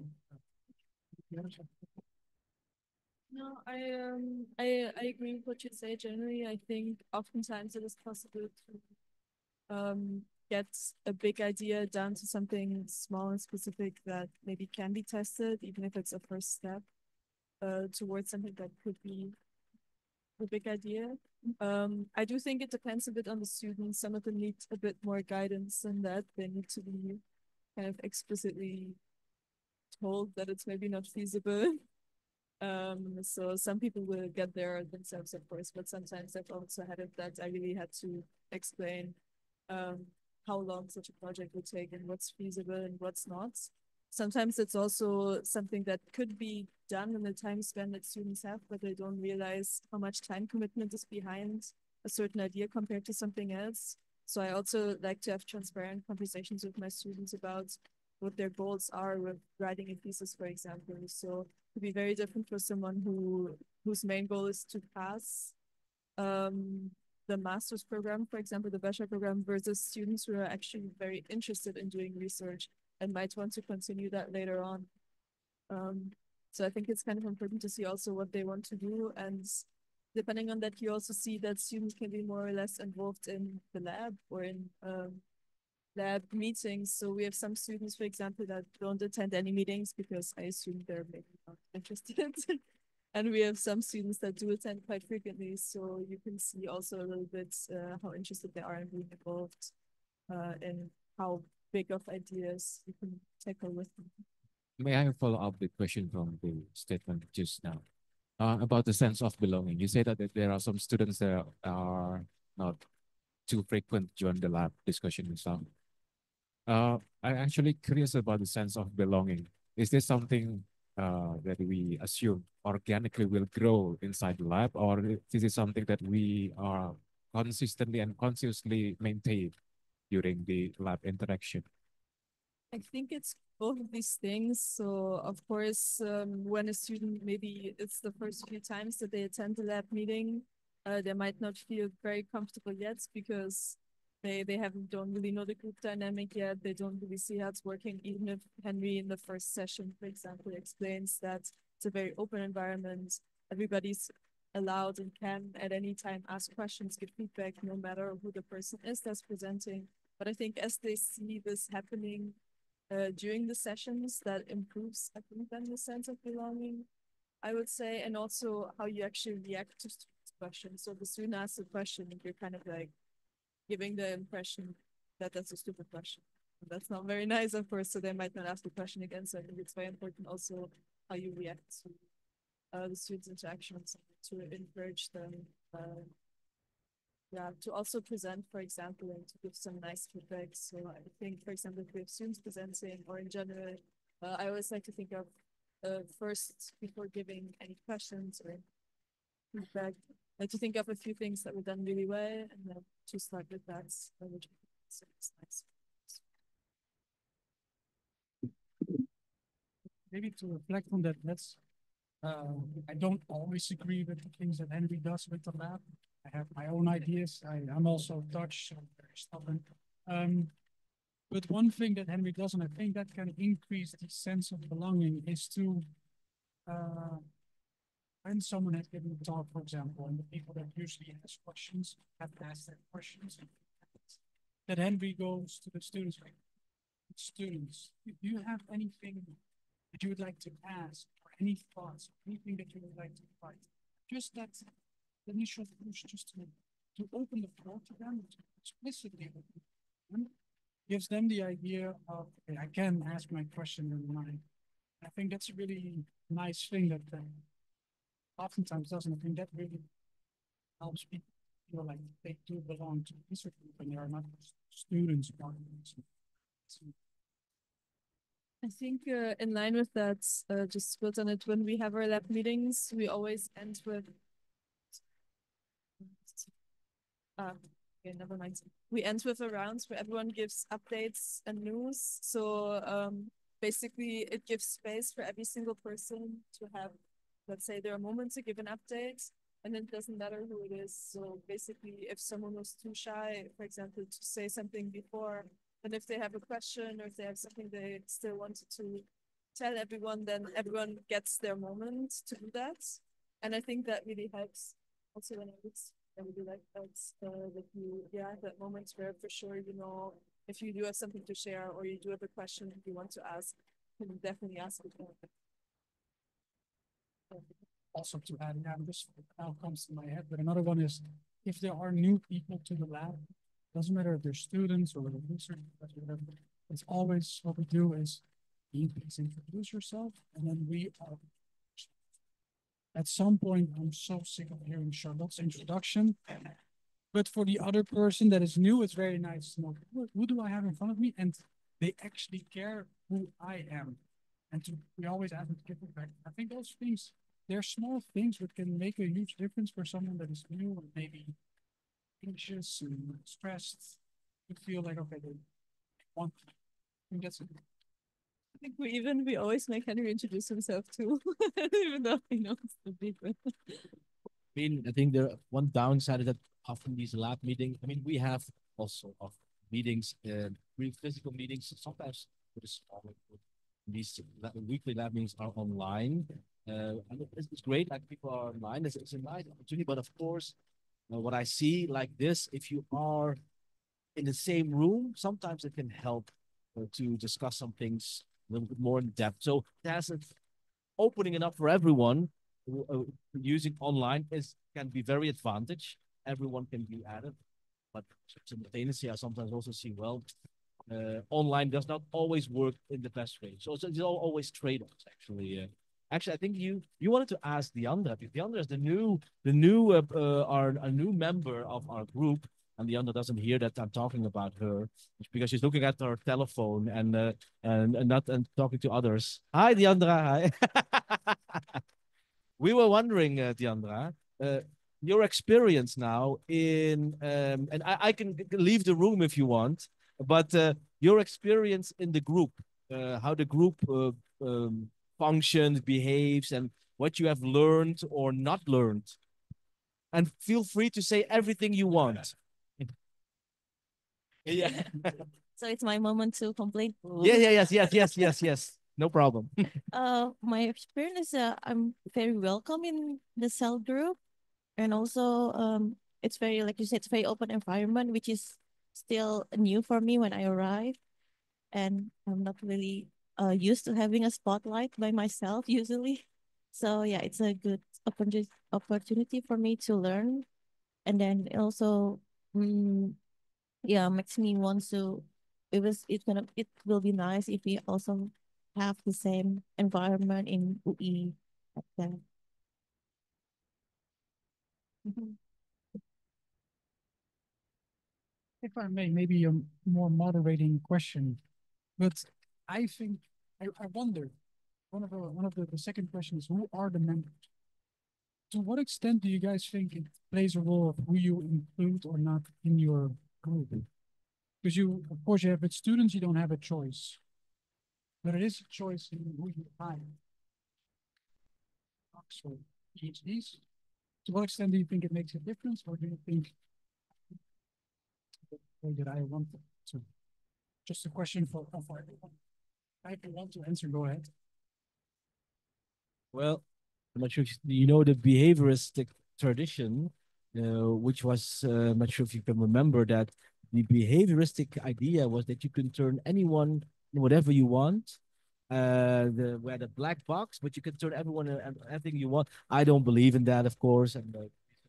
No, I agree with what you say. Generally, I think oftentimes it is possible to get a big idea down to something small and specific that maybe can be tested, even if it's a first step towards something that could be a big idea. I do think it depends a bit on the students. Some of them need a bit more guidance than that. They need to be kind of explicitly told that it's maybe not feasible. So some people will get there themselves, of course, but sometimes I've also had it that I really had to explain how long such a project would take and what's feasible and what's not. Sometimes it's also something that could be done in the time span that students have, but they don't realize how much time commitment is behind a certain idea compared to something else. So I also like to have transparent conversations with my students about what their goals are with writing a thesis, for example. So it could be very different for someone whose main goal is to pass the master's program, for example, the bachelor program, versus students who are actually very interested in doing research and might want to continue that later on. So I think it's kind of important to see also what they want to do. And depending on that, you also see that students can be more or less involved in the lab or in lab meetings. So we have some students, for example, that don't attend any meetings because I assume they're maybe not interested. And we have some students that do attend quite frequently. So you can see also a little bit how interested they are in being involved and how big of ideas you can tackle with them. May I follow up the question from the statement just now about the sense of belonging? You say that there are some students that are not too frequent during the lab discussion and stuff. I'm actually curious about the sense of belonging. Is this something that we assume organically will grow inside the lab, or is it something that we are consistently and consciously maintain during the lab interaction? I think it's both of these things. So, of course, when a student, maybe it's the first few times that they attend the lab meeting, they might not feel very comfortable yet because don't really know the group dynamic yet. They don't really see how it's working. Even if Henry in the first session, for example, explains that it's a very open environment, everybody's allowed and can at any time ask questions, give feedback, no matter who the person is that's presenting. But I think as they see this happening during the sessions, that improves, I think, then the sense of belonging, I would say, and also how you actually react to students' questions. So the student asks a question, and you're kind of like giving the impression that that's a stupid question. That's not very nice, of course, so they might not ask the question again. So I think it's very important also how you react to the students' interactions, to encourage them, yeah, to also present, for example, and to give some nice feedback. So I think, for example, if we have students presenting, or in general, I always like to think of first, before giving any questions or feedback, like to think of a few things that were done really well, and then to start with that, which is nice. Maybe to reflect on that, I don't always agree with the things that Henry does with the lab. I have my own ideas. I'm also Dutch, so I'm very stubborn. But one thing that Henry does, and I think that can increase the sense of belonging, is to when someone has given a talk, for example, and the people that usually ask questions have asked their questions, that Henry goes to the students like, students, do you have anything that you would like to ask, or any thoughts, anything that you would like to fight? Just that initial push, just to open the floor to them, to explicitly open them, gives them the idea of, okay, I can ask my question in mind. I think that's a really nice thing that oftentimes doesn't. I think that really helps people feel like they do belong to a research group and they are not students. I think in line with that, just built on it, when we have our lab meetings, we always end with okay, never mind. We end with a round where everyone gives updates and news. So basically it gives space for every single person to have, let's say, their moment to give an update, and it doesn't matter who it is. So basically, if someone was too shy, for example, to say something before, and if they have a question or if they have something they still wanted to tell everyone, then everyone gets their moment to do that. And I think that really helps also when I really like that you, yeah, that moments where for sure, you know, if you do have something to share or you do have a question you want to ask, you can definitely ask it. Also to add, yeah, this now comes to my head, but another one is if there are new people to the lab, doesn't matter if they're students or research, whatever, it's always what we do is you please introduce yourself, and then we are. At some point, I'm so sick of hearing Charlotte's introduction. But for the other person that is new, it's very nice to know who do I have in front of me, and they actually care who I am. And we always ask them to give feedback. I think those things, they're small things that can make a huge difference for someone that is new and maybe anxious and stressed. To feel like, okay, they want. I think that's it. I think we always make Henry introduce himself too, even though he knows the people. I think the one downside is that often these lab meetings, I mean, we have also of meetings, physical meetings, sometimes with a smaller group. These weekly lab meetings are online. And it's great, like people are online. It's a nice opportunity, but of course, what I see like this, if you are in the same room, sometimes it can help to discuss some things a little bit more in depth. So there's an opening it up for everyone. Using online can be very advantage. Everyone can be added, but simultaneously, I sometimes also see online does not always work in the best way. So it's always trade-offs actually. Actually, I think you wanted to ask Diandra. Diandra is the new our a new member of our group, and Diandra doesn't hear that I'm talking about her because she's looking at her telephone and not talking to others. Hi, Diandra. Hi. We were wondering, Diandra, your experience now and I can leave the room if you want, but your experience in the group, how the group functions, behaves, and what you have learned or not learned. And feel free to say everything you want. Yeah. So it's my moment to complain. Yes. No problem. My experience, I'm very welcome in the cell group, and also it's very, like you said, it's very open environment, which is still new for me when I arrived, and I'm not really used to having a spotlight by myself usually. So yeah, it's a good opportunity for me to learn, and then also, yeah, makes me want to it will be nice if we also have the same environment in UE at that. If I may, maybe a more moderating question, but I think I wonder. The second question is, who are the members? To what extent do you guys think it plays a role of who you include or not in your group? Because you, of course, you have with students, you don't have a choice, but it is a choice in who you hire. So PhDs, to what extent do you think it makes a difference, or do you think the way that I want to? Just a question for everyone. If you want to answer, go ahead. Well, I'm not sure if you know the behavioristic tradition, which was, I'm not sure if you can remember that the behavioristic idea was that you can turn anyone in whatever you want. We had a black box, but you can turn everyone in anything you want. I don't believe in that, of course, and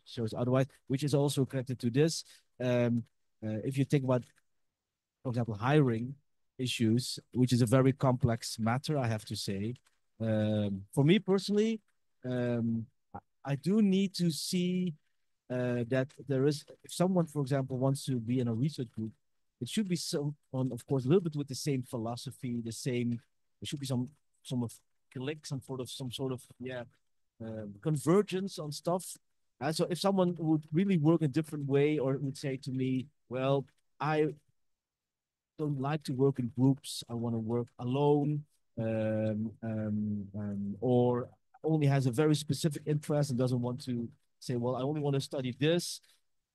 shows otherwise, which is also connected to this. If you think about, for example, hiring issues, which is a very complex matter, I have to say. For me personally, I do need to see that there is, if someone, for example, wants to be in a research group, it should be someone, of course, a little bit with the same philosophy, the same, there should be some of click, some sort of, yeah, convergence on stuff. And so if someone would really work a different way or would say to me, well, I don't like to work in groups. I want to work alone, or only has a very specific interest and doesn't want to say, well, I only want to study this.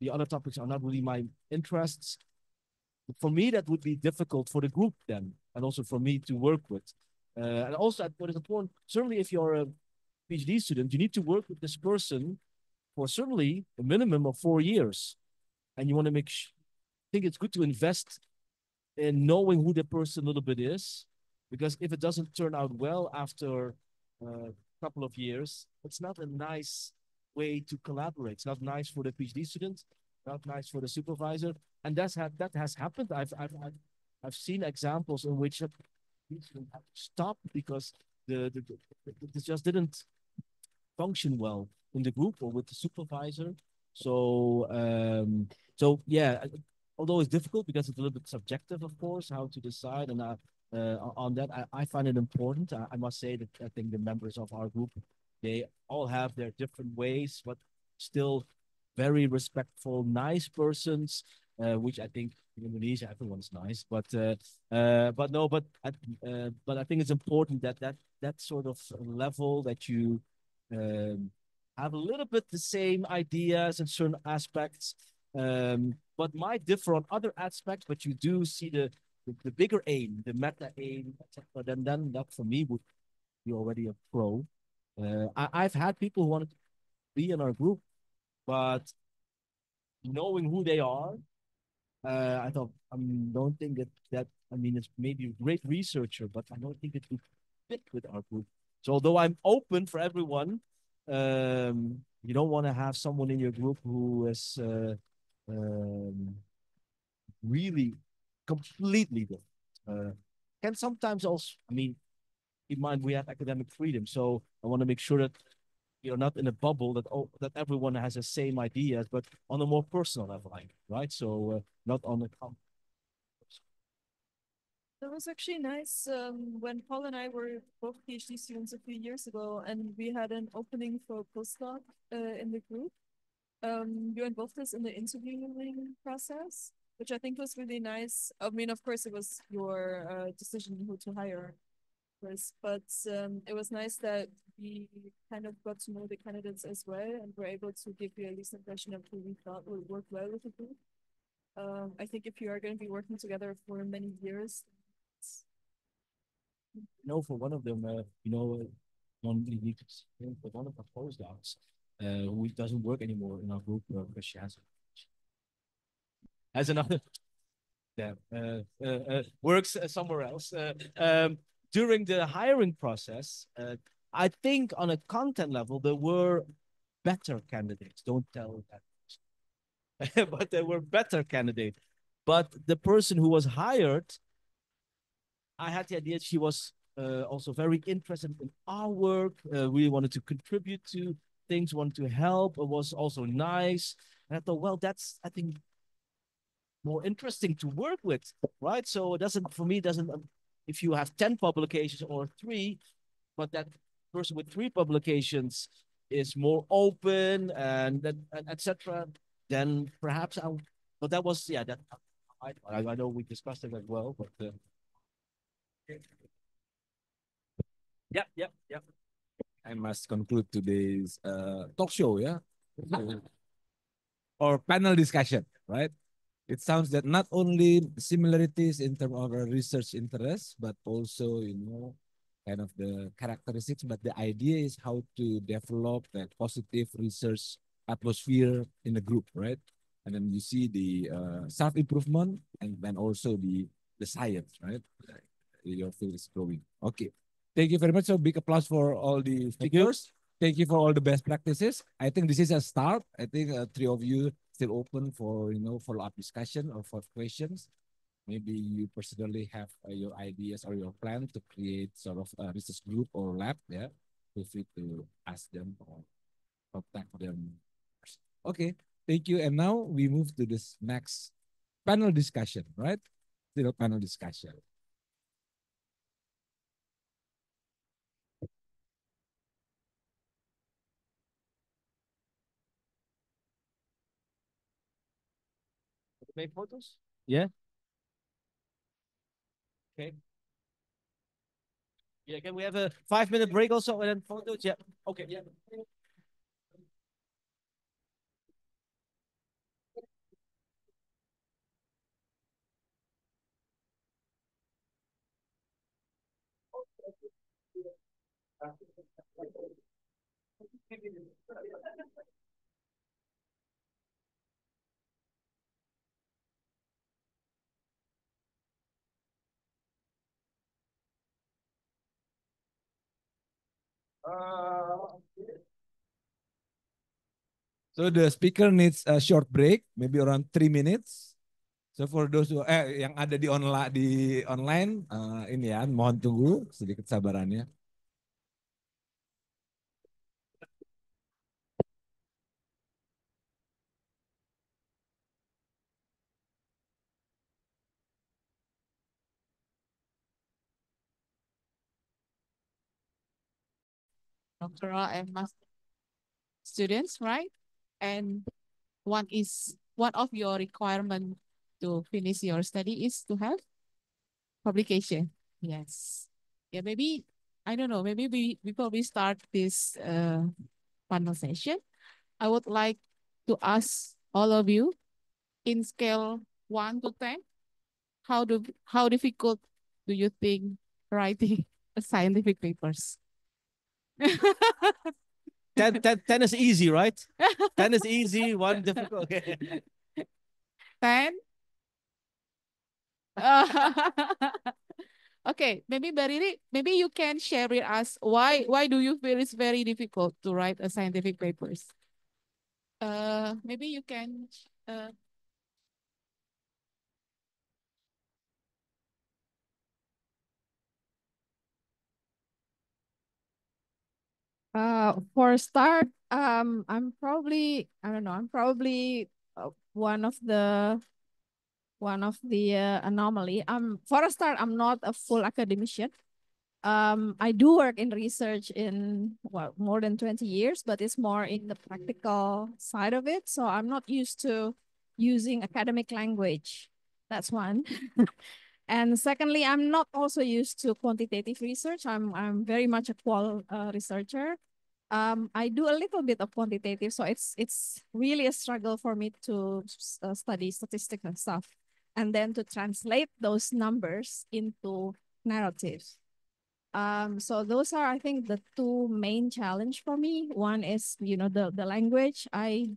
The other topics are not really my interests. For me, that would be difficult for the group then, and also for me to work with. And also, what is important, certainly if you're a PhD student, you need to work with this person for certainly a minimum of 4 years. And you want to I think it's good to invest in knowing who the person a little bit is, because if it doesn't turn out well after a couple of years, it's not a nice way to collaborate. It's not nice for the PhD student, not nice for the supervisor, and that has happened. I've seen examples in which a PhD student had to stop because this just didn't function well in the group or with the supervisor. So yeah, although it's difficult because it's a little bit subjective, of course, how to decide. And on that, I find it important. I must say that I think the members of our group, they all have their different ways, but still very respectful, nice persons, which I think in Indonesia everyone's nice. But I think it's important that that sort of level that you have a little bit the same ideas in certain aspects, but might differ on other aspects. But you do see the bigger aim, the meta aim, etc. Then that for me would be already a pro. I've had people who wanted to be in our group, but knowing who they are, I thought I don't think that I mean it's maybe a great researcher, but I don't think it would fit with our group. So although I'm open for everyone, you don't want to have someone in your group who is really completely different. Can sometimes also, I mean, in mind we have academic freedom, so I want to make sure that you're not in a bubble that everyone has the same ideas, but on a more personal level, right? So not on a That was actually nice when Paul and I were both PhD students a few years ago, and we had an opening for postdoc in the group. You involved us in the interviewing process, which I think was really nice. I mean, of course, it was your decision who to hire first, but it was nice that we kind of got to know the candidates as well and were able to give you at least an impression of who we thought would work well with the group. I think if you are going to be working together for many years, for one of them, one need to for one of the postdocs, who doesn't work anymore in our group because she has another yeah, works somewhere else. During the hiring process, I think on a content level there were better candidates. Don't tell that, but there were better candidates. But the person who was hired, I had the idea she was also very interested in our work, really wanted to contribute to things, wanted to help, was also nice. And I thought, well, that's, I think, more interesting to work with, right? So it doesn't, for me, doesn't, if you have 10 publications or 3, but that person with 3 publications is more open and that, etc., then perhaps I, but that was, yeah, that, I know we discussed it as well, but yeah. I must conclude today's talk show, yeah, or panel discussion, right? It sounds that not only similarities in terms of our research interests, but also, kind of the characteristics, but the idea is how to develop that positive research atmosphere in the group, right? And then you see the self-improvement and then also the science, right? Your field is growing. Okay. Thank you very much. So big applause for all the speakers. Thank you for all the best practices. I think this is a start. I think 3 of you still open for, follow-up discussion or for questions. Maybe you personally have your ideas or your plan to create sort of a research group or lab. Yeah, feel free to ask them or contact them. Okay, thank you. And now we move to this next panel discussion, right? Still panel discussion. Make photos? Yeah. Okay. Yeah, can we have a 5-minute break also and then photos? Yeah. Okay. Yeah. So the speaker needs a short break, maybe around 3 minutes. So for those who yang ada di online ini ya, mohon tunggu sedikit sabarannya. Doctoral and master students, right? And one of your requirement to finish your study is to have publication. Yes. Yeah, maybe, I don't know, maybe before we start this panel session, I would like to ask all of you in scale 1 to 10, how difficult do you think writing scientific papers? 10 is easy, right? 10 is easy, 1 difficult. 10? Okay, maybe Bariri, maybe you can share with us why do you feel it's very difficult to write a scientific papers? Maybe you can For start, I'm probably, I don't know, I'm probably one of the anomaly. For a start, I'm not a full academician. I do work in research in more than 20 years, but it's more in the practical side of it. So I'm not used to using academic language. That's one. And secondly, I'm not also used to quantitative research. I'm very much a qual researcher. I do a little bit of quantitative, so it's really a struggle for me to study statistics and stuff, and then to translate those numbers into narratives. So those are, I think, the 2 main challenge for me. One is, the language. I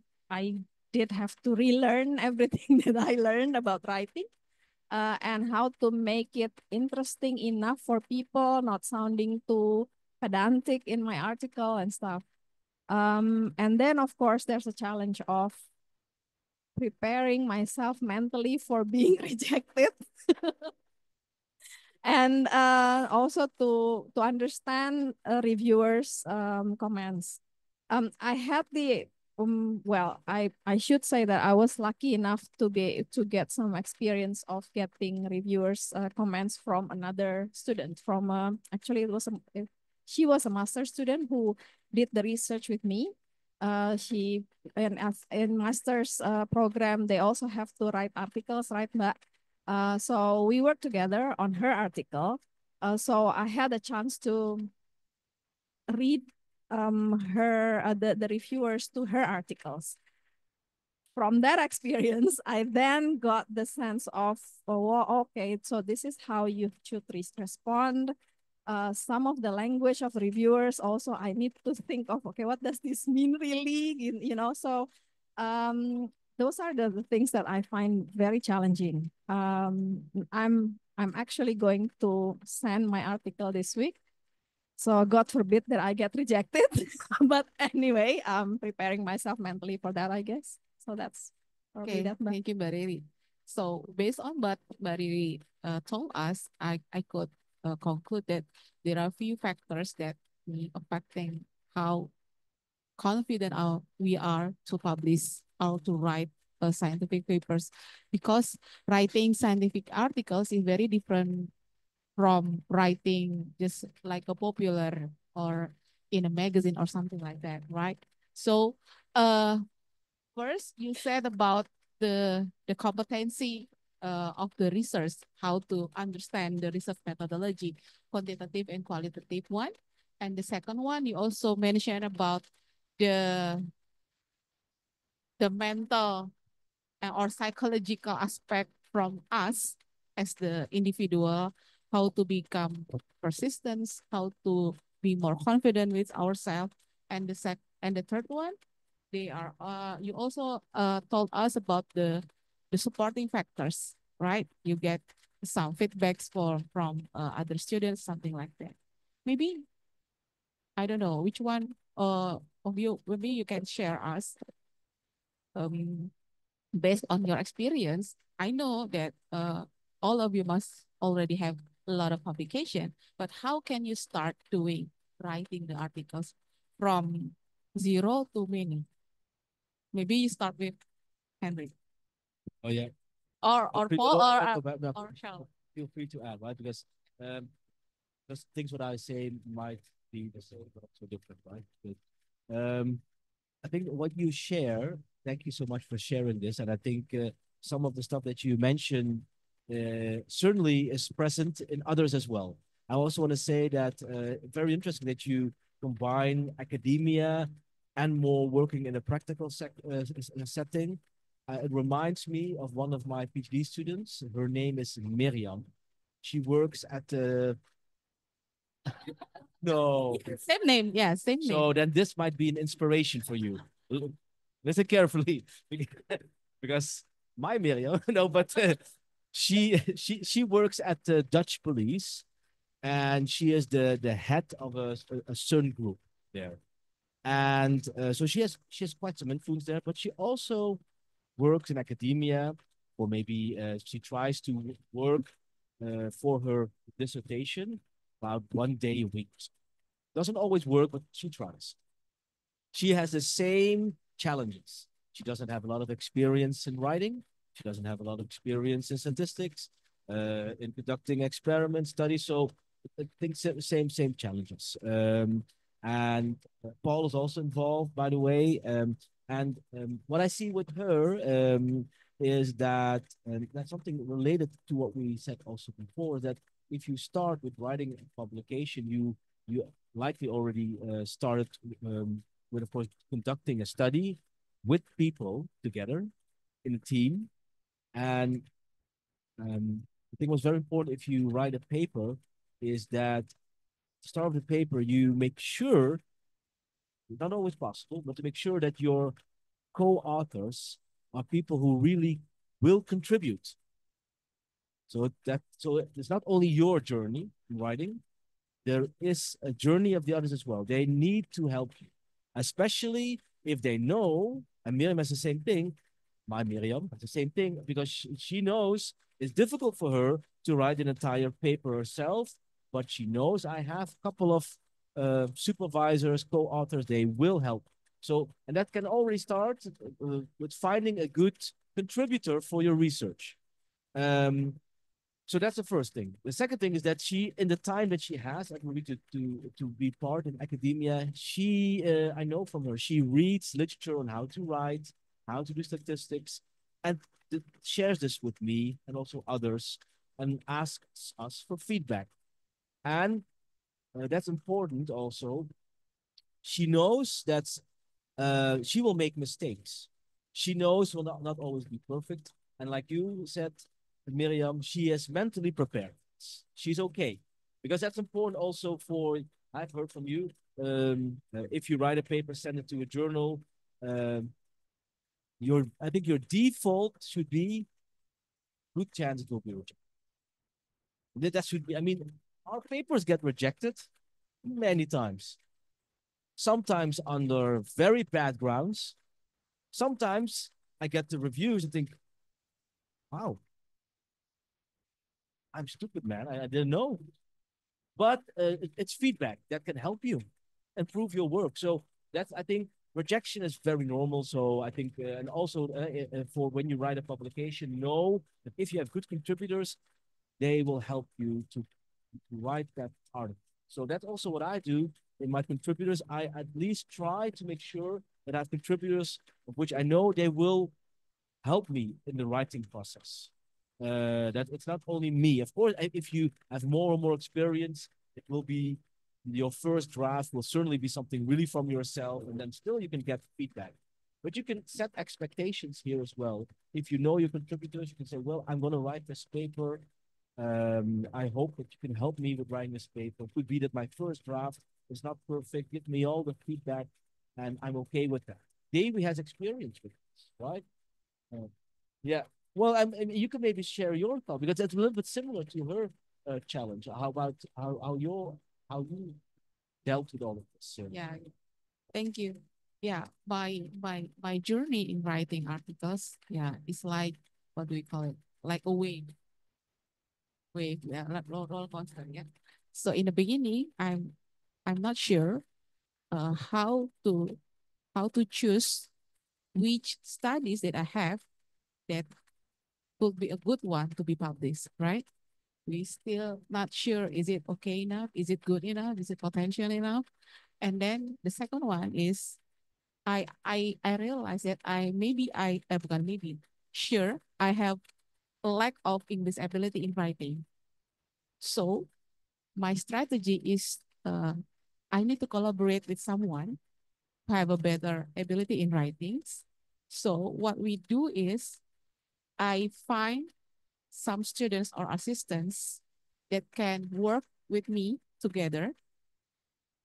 did have to relearn everything that I learned about writing, and how to make it interesting enough for people, not sounding too pedantic in my article and stuff. And then, of course, there's a challenge of preparing myself mentally for being rejected. And also to understand reviewers' comments. I had the well, I should say that I was lucky enough to get some experience of getting reviewers' comments from another student. From actually, she was a master student who did the research with me. She and as in master's program, they also have to write articles, right, Mbak? So we worked together on her article. So I had a chance to read the reviewers to her articles. From that experience, I then got the sense of, oh, well, okay, so this is how you should respond. Some of the language of reviewers also, I need to think of, okay, what does this mean really? You know, so those are the things that I find very challenging. I'm actually going to send my article this week. So God forbid that I get rejected. But anyway, I'm preparing myself mentally for that, I guess. So that's probably Okay, that. Mbak. thank you, Mbak Riri. So based on what Mbak Riri told us, I could conclude that there are few factors that we affecting how confident we are to publish or to write scientific papers, because writing scientific articles is very different from writing just like a popular or in a magazine or something like that, right? So first you said about the competency of the research, how to understand the research methodology, quantitative and qualitative one. And the second one, you also mentioned about the the mental or psychological aspect from us as the individual, how to become persistent, how to be more confident with ourselves. And the third one, they are you also told us about the supporting factors, right? You get some feedbacks from other students, something like that. Maybe I don't know which one of you, maybe you can share us um based on your experience. I know that all of you must already have a lot of publication, but how can you start doing writing the articles from zero to many? Maybe you start with Henry Oh yeah. or Feel- Paul no, or no, no, no, Charles. feel free to add, right? Because um, those things what I say might be the same, but also different, right? But, I think what you share, thank you so much for sharing this. And I think some of the stuff that you mentioned certainly is present in others as well. I also want to say that very interesting that you combine academia and more working in a practical setting. It reminds me of one of my PhD students. Her name is Miriam. She works at the no. Same name, yeah, same name. So then this might be an inspiration for you. Listen carefully, because my Miriam, no, but she works at the Dutch police, and she is the head of a certain group there, and so she has quite some influence there. But she also works in academia, or maybe she tries to work for her dissertation about 1 day a week. Doesn't always work, but she tries. She has the same challenges. She doesn't have a lot of experience in writing. She doesn't have a lot of experience in statistics, in conducting experiments, studies. So I think same challenges. And Paul is also involved, by the way. And what I see with her is that, and that's something related to what we said also before, that if you start with writing a publication, you likely already started with, of course, conducting a study with people together in a team. And I think what's very important if you write a paper is that to start with the paper, you make sure, not always possible, but to make sure that your co-authors are people who really will contribute. So it's not only your journey in writing, there is a journey of the others as well. They need to help you, especially if they know, and Miriam has the same thing, my Miriam, it's the same thing because she knows it's difficult for her to write an entire paper herself, but she knows I have a couple of supervisors, co-authors, they will help. So, and that can already start with finding a good contributor for your research. So that's the first thing. The second thing is that she, in the time that she has, like maybe to be part in academia, she, I know from her, she reads literature on how to write, how to do statistics, and shares this with me and also others, and asks us for feedback. And that's important also. She knows that she will make mistakes. She knows will not always be perfect. And like you said, Miriam, she is mentally prepared. She's okay. Because that's important also for, I've heard from you, if you write a paper, send it to a journal, I think your default should be good chance it will be rejected. That should be, I mean, our papers get rejected many times. Sometimes under very bad grounds. Sometimes I get the reviews and think, wow, I'm stupid, man. I didn't know. But it's feedback that can help you improve your work. So that's, I think, rejection is very normal. So I think, and also for when you write a publication, know that if you have good contributors, they will help you to write that article. So that's also what I do in my contributors. I at least try to make sure that I have contributors of which I know they will help me in the writing process. That it's not only me. Of course, if you have more and more experience, it will be your first draft will certainly be something really from yourself, and then still you can get feedback. But you can set expectations here as well. If you know your contributors, you can say, well, I'm going to write this paper. I hope that you can help me with writing this paper. It could be that my first draft is not perfect. Give me all the feedback, and I'm okay with that. Davey has experience with this, right? Yeah. Well, I mean, you can maybe share your thought because it's a little bit similar to her challenge. How about how you dealt with all of this? Yeah, thank you. Yeah, my journey in writing articles, yeah, it's like, what do we call it? Like a wave, yeah, like roller coaster, yeah. So in the beginning, I'm not sure how to choose which studies that I have that could be a good one to be published, right? We still not sure, is it okay enough? Is it good enough? Is it potential enough? And then the second one is I realized that bukan maybe, sure, I have a lack of English ability in writing. So my strategy is I need to collaborate with someone who have a better ability in writings. So what we do is I find some students or assistants that can work with me together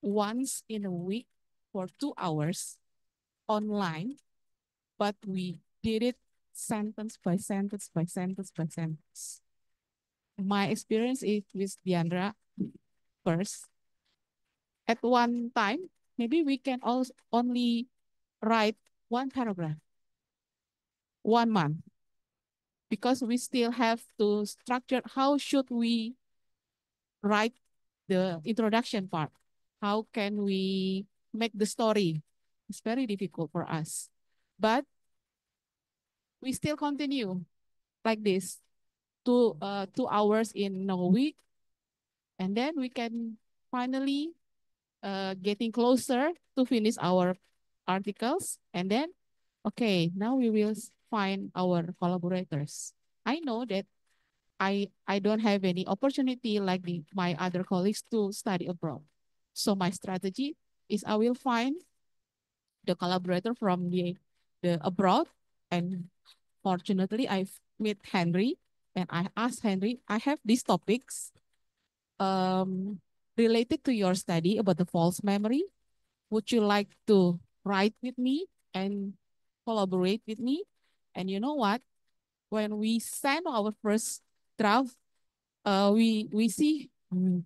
once in a week for 2 hours online, but we did it sentence by sentence by sentence by sentence. My experience is with Diandra first. At one time, maybe we can also only write one paragraph, 1 month, because we still have to structure how should we write the introduction part. How can we make the story? It's very difficult for us, but we still continue like this, 2 hours in a week, and then we can finally getting closer to finish our articles, and then okay, now we will find our collaborators. I know that I don't have any opportunity like my other colleagues to study abroad. So my strategy is I will find the collaborator from the abroad, and fortunately I've met Henry, and I asked Henry, I have these topics related to your study about the false memory. Would you like to write with me and collaborate with me? And you know what? When we send our first draft, we see, and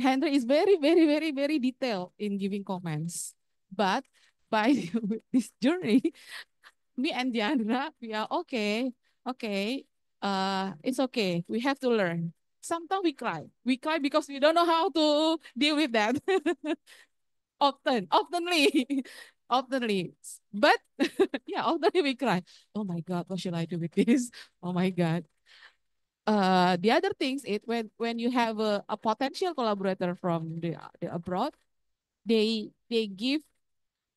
Henry is very, very, very, very detailed in giving comments. But by this journey, me and Diandra, we are okay, okay, it's okay. We have to learn. Sometimes we cry. We cry because we don't know how to deal with that. Oftenly, oftenly. But yeah, oftenly we cry. Oh my God, what should I do with this? Oh my God. The other things is when you have a potential collaborator from the abroad, they give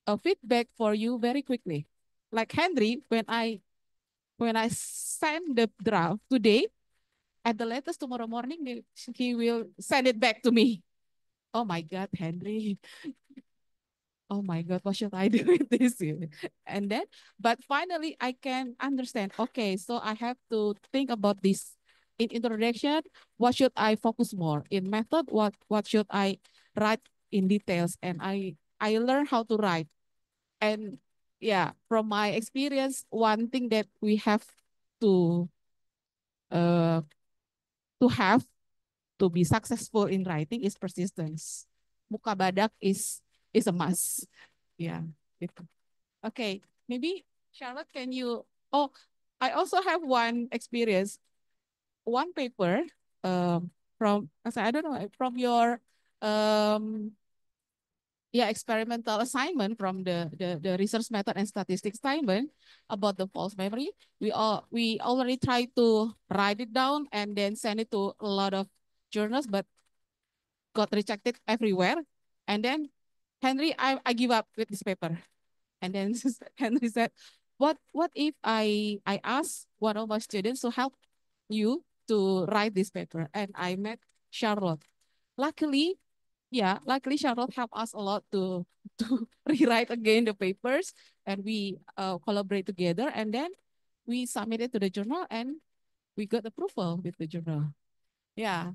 a feedback for you very quickly. Like Henry, when I send the draft today, at the latest tomorrow morning, he will send it back to me. Oh my God, Henry. Oh my God, what should I do with this? And then, but finally I can understand, okay, so I have to think about this. In introduction, what should I focus more? In method, what should I write in details? And I learn how to write. And yeah, from my experience, one thing that we have to uh to have to be successful in writing is persistence. Muka badak is a must. Yeah. Gitu. Okay, maybe Charlotte, can you? Oh, I also have one experience, one paper from I don't know from your um yeah experimental assignment from the research method and statistics assignment about the false memory. We already tried to write it down and then send it to a lot of journals, but got rejected everywhere. And then Henry, I give up with this paper. And then Henry said, what if I ask one of my students to help you to write this paper? And I met Charlotte. Luckily, yeah, luckily Charlotte helped us a lot to rewrite again the papers, and we collaborate together, and then we submitted to the journal, and we got approval with the journal. Yeah,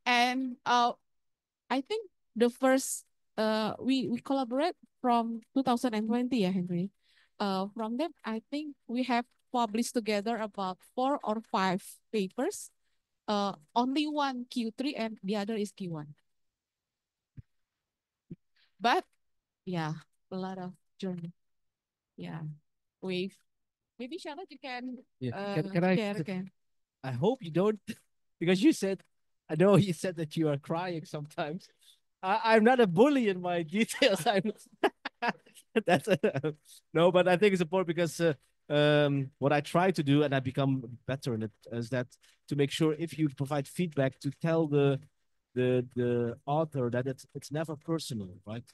and I think the first we collaborate from 2020, yeah, Henry. From them, I think we have published together about 4 or 5 papers. Only one Q3 and the other is Q1. But yeah, a lot of journey. Yeah, we maybe Charlotte, you can Yeah. Can I? share again. I hope you don't, because you said, I know you said that you are crying sometimes. I'm not a bully in my details. I'm that's no, but I think it's important because what I try to do, and I become better in it, is that to make sure if you provide feedback to tell the author that it's never personal, right?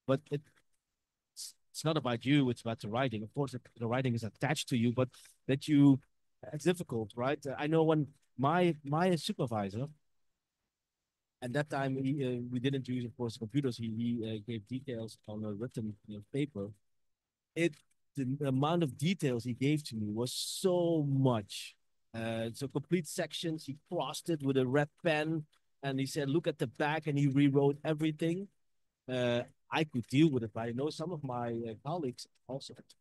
But it's not about you, it's about the writing. Of course, the writing is attached to you, but that you, it's difficult, right? I know when my supervisor, at that time we didn't use, of course, computers. He gave details on a written paper. It The amount of details he gave to me was so much. So complete sections. He crossed it with a red pen, and he said, "Look at the back," and he rewrote everything. I could deal with it, but I know some of my colleagues also had to.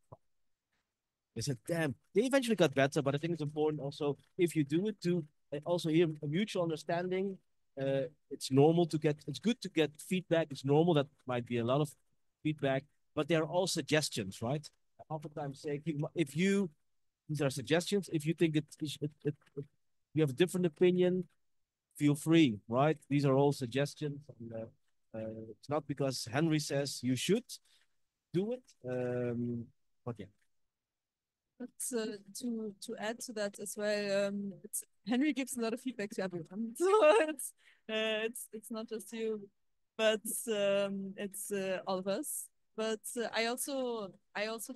They said, "Damn." They eventually got better, but I think it's important also if you do it to also here a mutual understanding. It's normal to get. It's good to get feedback. It's normal that might be a lot of feedback, but they're all suggestions, right? I oftentimes say, if you these are suggestions. If you think you have a different opinion, feel free, right? These are all suggestions. And, it's not because Henry says you should do it. But yeah. But to add to that as well, it's Henry gives a lot of feedback to everyone, so it's not just you, but it's all of us. But I also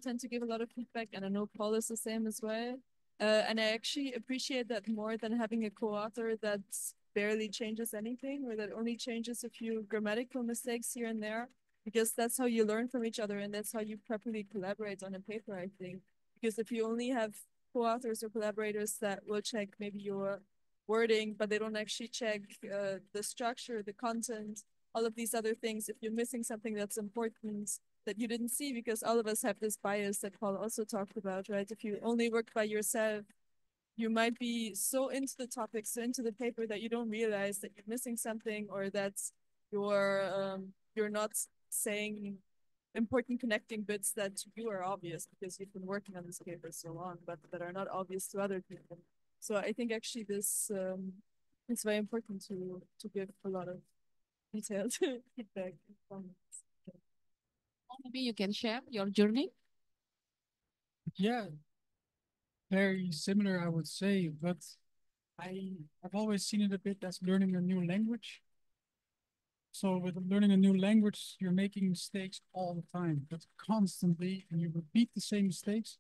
tend to give a lot of feedback, and I know Paul is the same as well. And I actually appreciate that more than having a co-author that barely changes anything, or that only changes a few grammatical mistakes here and there, because that's how you learn from each other, and that's how you properly collaborate on a paper, I think. Because if you only have co-authors or collaborators that will check maybe your wording, but they don't actually check the structure, the content, all of these other things, if you're missing something that's important that you didn't see, because all of us have this bias that Paul also talked about, right? If you only work by yourself, you might be so into the topic, so into the paper, that you don't realize that you're missing something, or that you're not saying important connecting bits that to you are obvious because you've been working on this paper so long, but that are not obvious to other people. So I think actually this it's very important to give a lot of detailed feedback and comments. Maybe you can share your journey. Yeah, very similar, I would say, but I've always seen it a bit as learning a new language. So with learning a new language, you're making mistakes all the time, but constantly, and you repeat the same mistakes.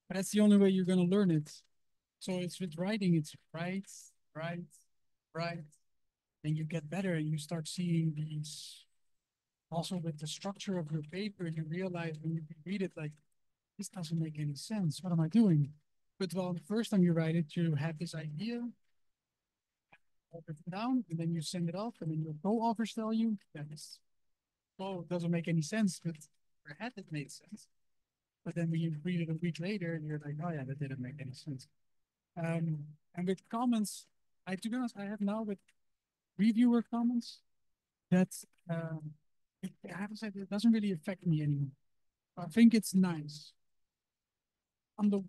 But that's the only way you're going to learn it. So it's with writing, it's write, write, write, and you get better, and you start seeing these. Also, with the structure of your paper, you realize when you read it, like, this doesn't make any sense. What am I doing? But well, the first time you write it, you have this idea, write it down, and then you send it off, and then your co-authors tell you that this, oh, it doesn't make any sense, but your head it made sense. But then when you read it a week later, and you're like, oh yeah, that didn't make any sense. And with comments, to be honest, I have now with reviewer comments that I have to say it doesn't really affect me anymore. I think it's nice.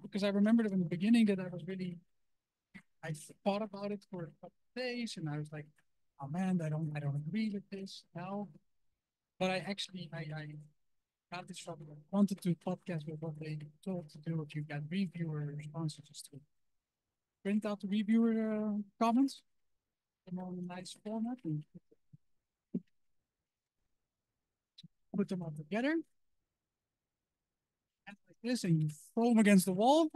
Because I remembered in the beginning that I thought about it for a couple of days, and I was like, oh man, I don't agree with this now. But I got this from wanted to podcast with what they told to do if you got reviewer responses to print out the reviewer comments in a nice format and put them all together. And like this, and you throw them against the wall.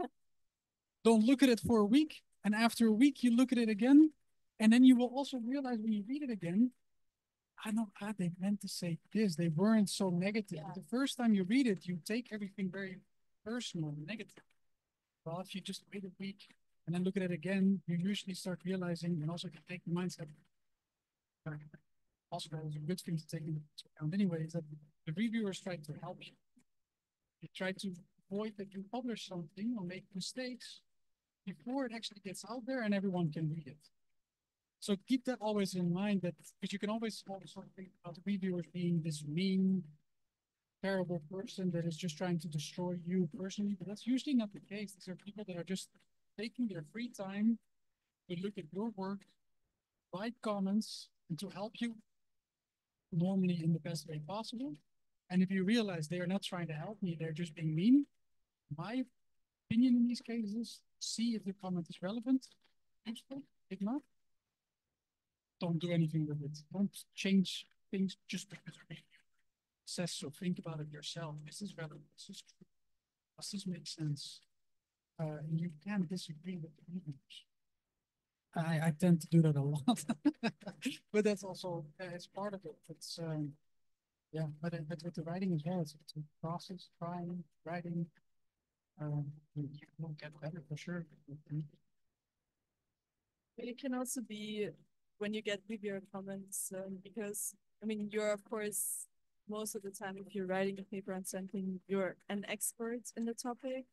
Don't look at it for a week. And after a week, you look at it again. And then you will also realize when you read it again, I know they meant to say this. They weren't so negative. Yeah. The first time you read it, you take everything very personal and negative. Well, if you just wait a week and then look at it again, you usually start realizing, and also if you take the mindset, also that is a good thing to take into account anyway, is that the reviewers try to help you. They try to avoid that you publish something or make mistakes before it actually gets out there and everyone can read it. So keep that always in mind, that because you can always also think about the reviewers being this mean, terrible person that is just trying to destroy you personally, but that's usually not the case. These are people that are just taking their free time to look at your work, write comments, and to help you normally in the best way possible. And if you realize they are not trying to help me, they're just being mean, my opinion in these cases, see if the comment is relevant, useful. If not, don't do anything with it. Don't change things just because a review says so. Think about it yourself. Is this relevant? Is this true? Does this make sense? And you can disagree with the reviewers. I tend to do that a lot, but that's also it's part of it. It's yeah, but with the writing as well, it's a process. Trying, writing, you will get better for sure. It can also be when you get reviewer comments, because I mean, you're of course most of the time, if you're writing a paper on something, you're an expert in the topic.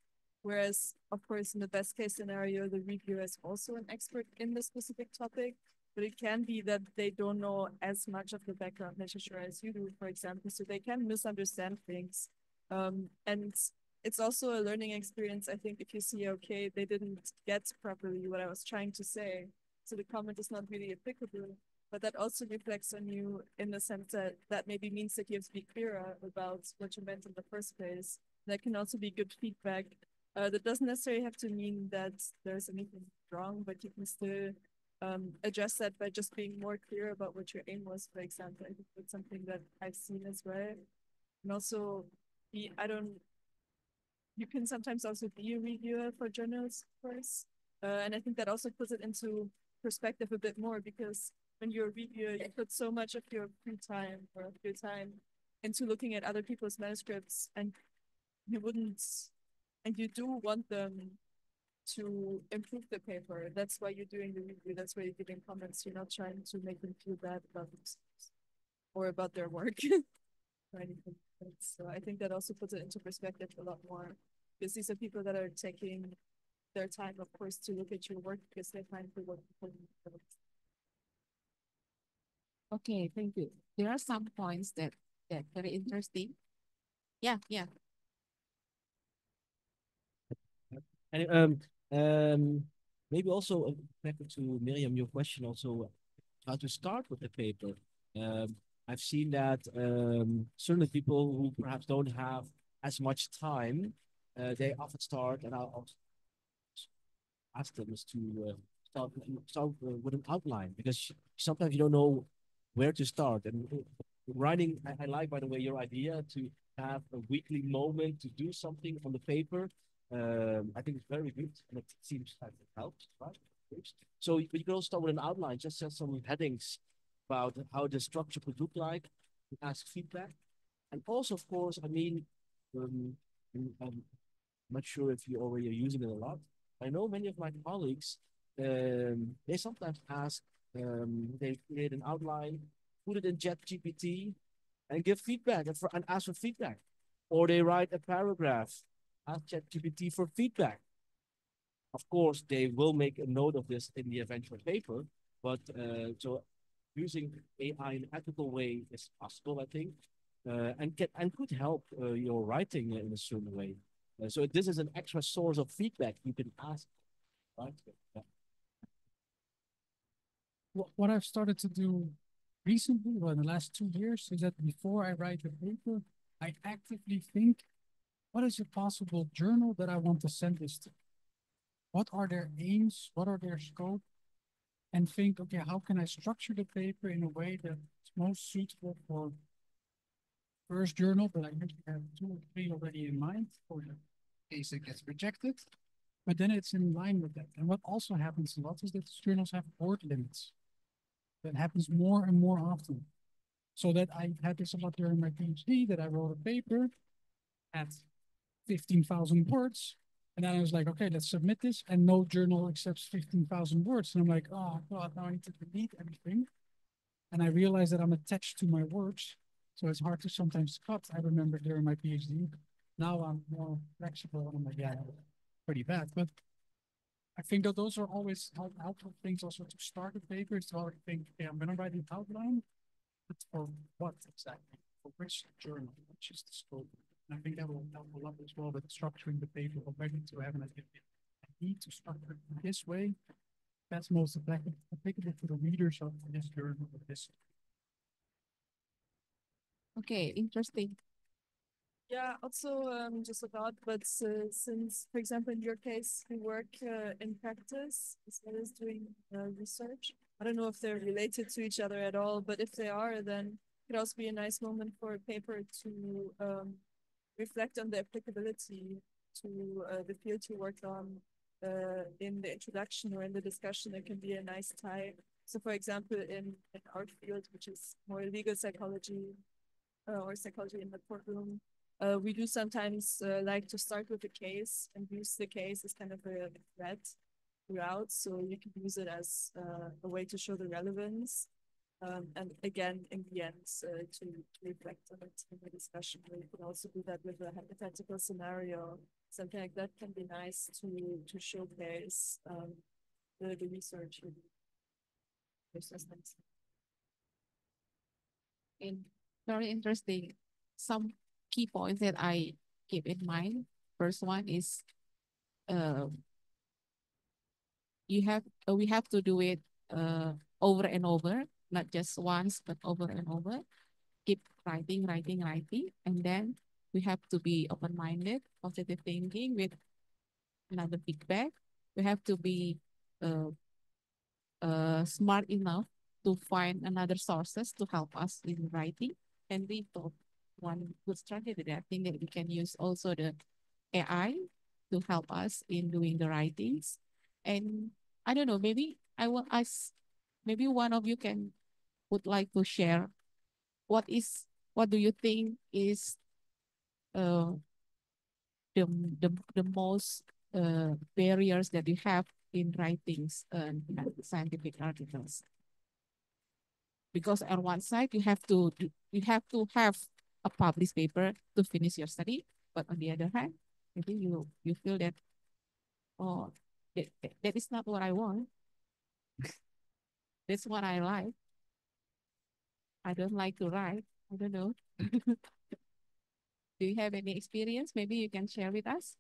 Whereas, of course, in the best case scenario, the reviewer is also an expert in the specific topic. But it can be that they don't know as much of the background literature as you do, for example, so they can misunderstand things. And it's also a learning experience, I think, if you see, okay, they didn't get properly what I was trying to say, so the comment is not really applicable, but that also reflects on you in the sense that that maybe means that you have to be clearer about what you meant in the first place. That can also be good feedback. That doesn't necessarily have to mean that there's anything wrong, but you can still address that by just being more clear about what your aim was, for example. I think that's something that I've seen as well. And also, you can sometimes also be a reviewer for journals, of course. And I think that also puts it into perspective a bit more, because when you're a reviewer, you put so much of your free time or of your time into looking at other people's manuscripts, and you wouldn't, and you do want them to improve the paper. That's why you're doing the review. That's why you're giving comments. You're not trying to make them feel bad about themselves or about their work or anything. So I think that also puts it into perspective a lot more, because these are people that are taking their time, of course, to look at your work because they find the work important. Okay, thank you. There are some points that very interesting. Yeah. And maybe also back to Miriam, your question also how to start with the paper. Um, I've seen that certainly people who perhaps don't have as much time, they often start, and I'll ask them is to start with an outline because sometimes you don't know where to start. And writing, I like, by the way, your idea to have a weekly moment to do something on the paper. I think it's very good, and it seems like it helps, right? So you can also start with an outline, just set some headings about how the structure could look like, ask feedback, and also, of course, I mean, um, I'm not sure if you already are using it a lot. I know many of my colleagues, they sometimes ask, they create an outline, put it in ChatGPT, and give feedback and ask for feedback. Or they write a paragraph, ask ChatGPT for feedback. Of course, they will make a note of this in the eventual paper, but so using AI in an ethical way is possible, I think, and could help your writing in a certain way. So this is an extra source of feedback you can ask, right? Yeah. What I've started to do recently, well, in the last 2 years, is that before I write the paper, I actively think, what is a possible journal that I want to send this to? What are their aims? What are their scope? And think, okay, how can I structure the paper in a way that's most suitable for first journal, but I usually have 2 or 3 already in mind for the case it gets rejected. But then it's in line with that. And what also happens a lot is that journals have word limits. That happens more and more often. So that I had this a lot during my PhD, that I wrote a paper at 15,000 words. And then I was like, okay, let's submit this. And no journal accepts 15,000 words. And I'm like, oh God, now I need to delete everything. And I realized that I'm attached to my words. So it's hard to sometimes cut. I remember during my PhD. Now I'm more flexible. And I'm like, yeah, pretty bad. But I think that those are always helpful things also to start a paper. It's all I think, okay, I'm going to write an outline. But for what exactly? For which journal? Which is the scope? And I think that will help a lot as well with structuring the paper already to have an idea. I need to structure it in this way. That's most applicable to the readers of this journal of this. Okay, interesting. Yeah, also just about, but since, for example, in your case, you work in practice as well as doing research. I don't know if they're related to each other at all, but if they are, then it could also be a nice moment for a paper to reflect on the applicability to the field you worked on in the introduction or in the discussion. It can be a nice tie. So, for example, in our field, which is more legal psychology or psychology in the courtroom, we do sometimes like to start with a case and use the case as kind of a thread throughout. So you can use it as a way to show the relevance. And again, in the end, to reflect on it in the discussion. You can also do that with a hypothetical scenario. Something like that can be nice to showcase the research. In very interesting. Some key points that I keep in mind. First one is we have to do it over and over, not just once, but over and over. Keep writing, and then we have to be open-minded, positive thinking with another feedback. We have to be smart enough to find another sources to help us in writing. And we thought one good strategy that I think that we can use also the AI to help us in doing the writings. And I don't know, maybe I will ask, maybe one of you would like to share what do you think is uh, the most barriers that you have in writings and scientific articles? Because on one side you have to have a published paper to finish your study, but on the other hand, maybe you feel that oh that is not what I want. That's what I like. I don't like to write. I don't know. Do you have any experience? Maybe you can share with us.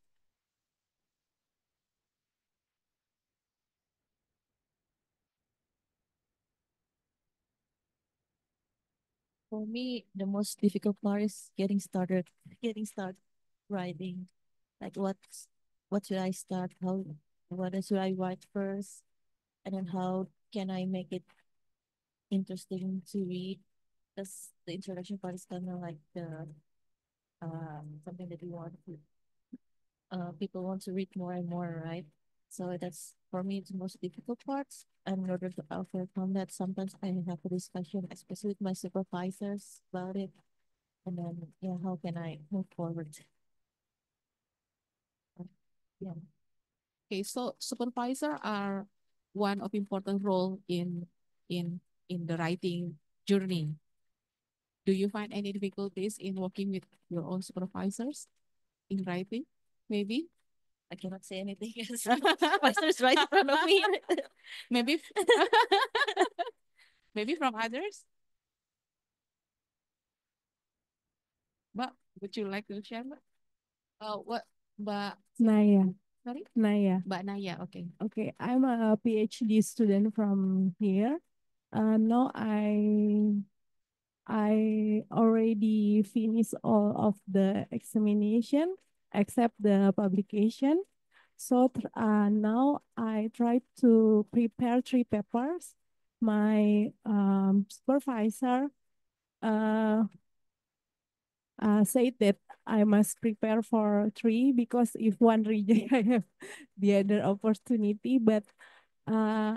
For me, the most difficult part is getting started writing. Like what should I start? What should I write first? And then how can I make it interesting to read? Because the introduction part is kind of like the something that you want to people want to read more and more, right? So that's for me it's the most difficult parts. And in order to overcome that, sometimes I have a discussion, especially with my supervisors about it. And then yeah, how can I move forward? Yeah. Okay, so supervisor are one of important role in in the writing journey. Do you find any difficulties in working with your own supervisors in writing? Maybe, I cannot say anything because supervisor's right in front of me. maybe, maybe from others. But would you like to share? What? But Naya. sorry, Naya. but Naya. Okay. Okay, I'm a PhD student from here. Now I already finished all of the examination except the publication. So now I try to prepare 3 papers. My supervisor uh, said that I must prepare for 3 because if one reject, I have the other opportunity. But uh,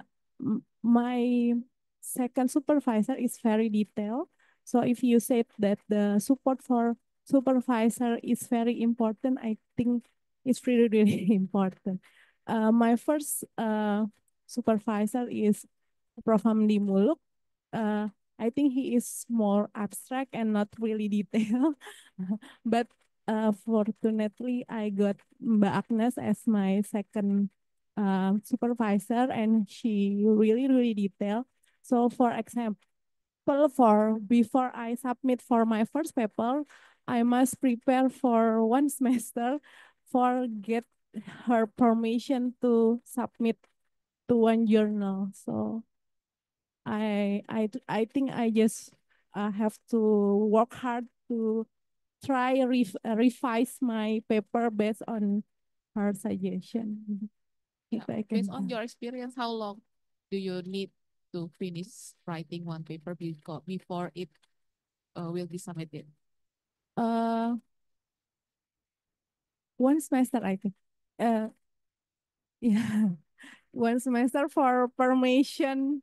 my second supervisor is very detailed. So if you said that the support for supervisor is very important, I think it's really, really important. My first supervisor is Prof. Muluk. Uh, I think he is more abstract and not really detailed. But fortunately, I got Mbak Agnes as my second supervisor, and she really, really detailed. So for example, for before I submit for my first paper, I must prepare for 1 semester for get her permission to submit to one journal. So I think I just have to work hard to try revise my paper based on her suggestion. Yeah. If I Based can. on your experience, how long do you need to finish writing one paper before it will be submitted? Uh, 1 semester, I think. Yeah, 1 semester for permission.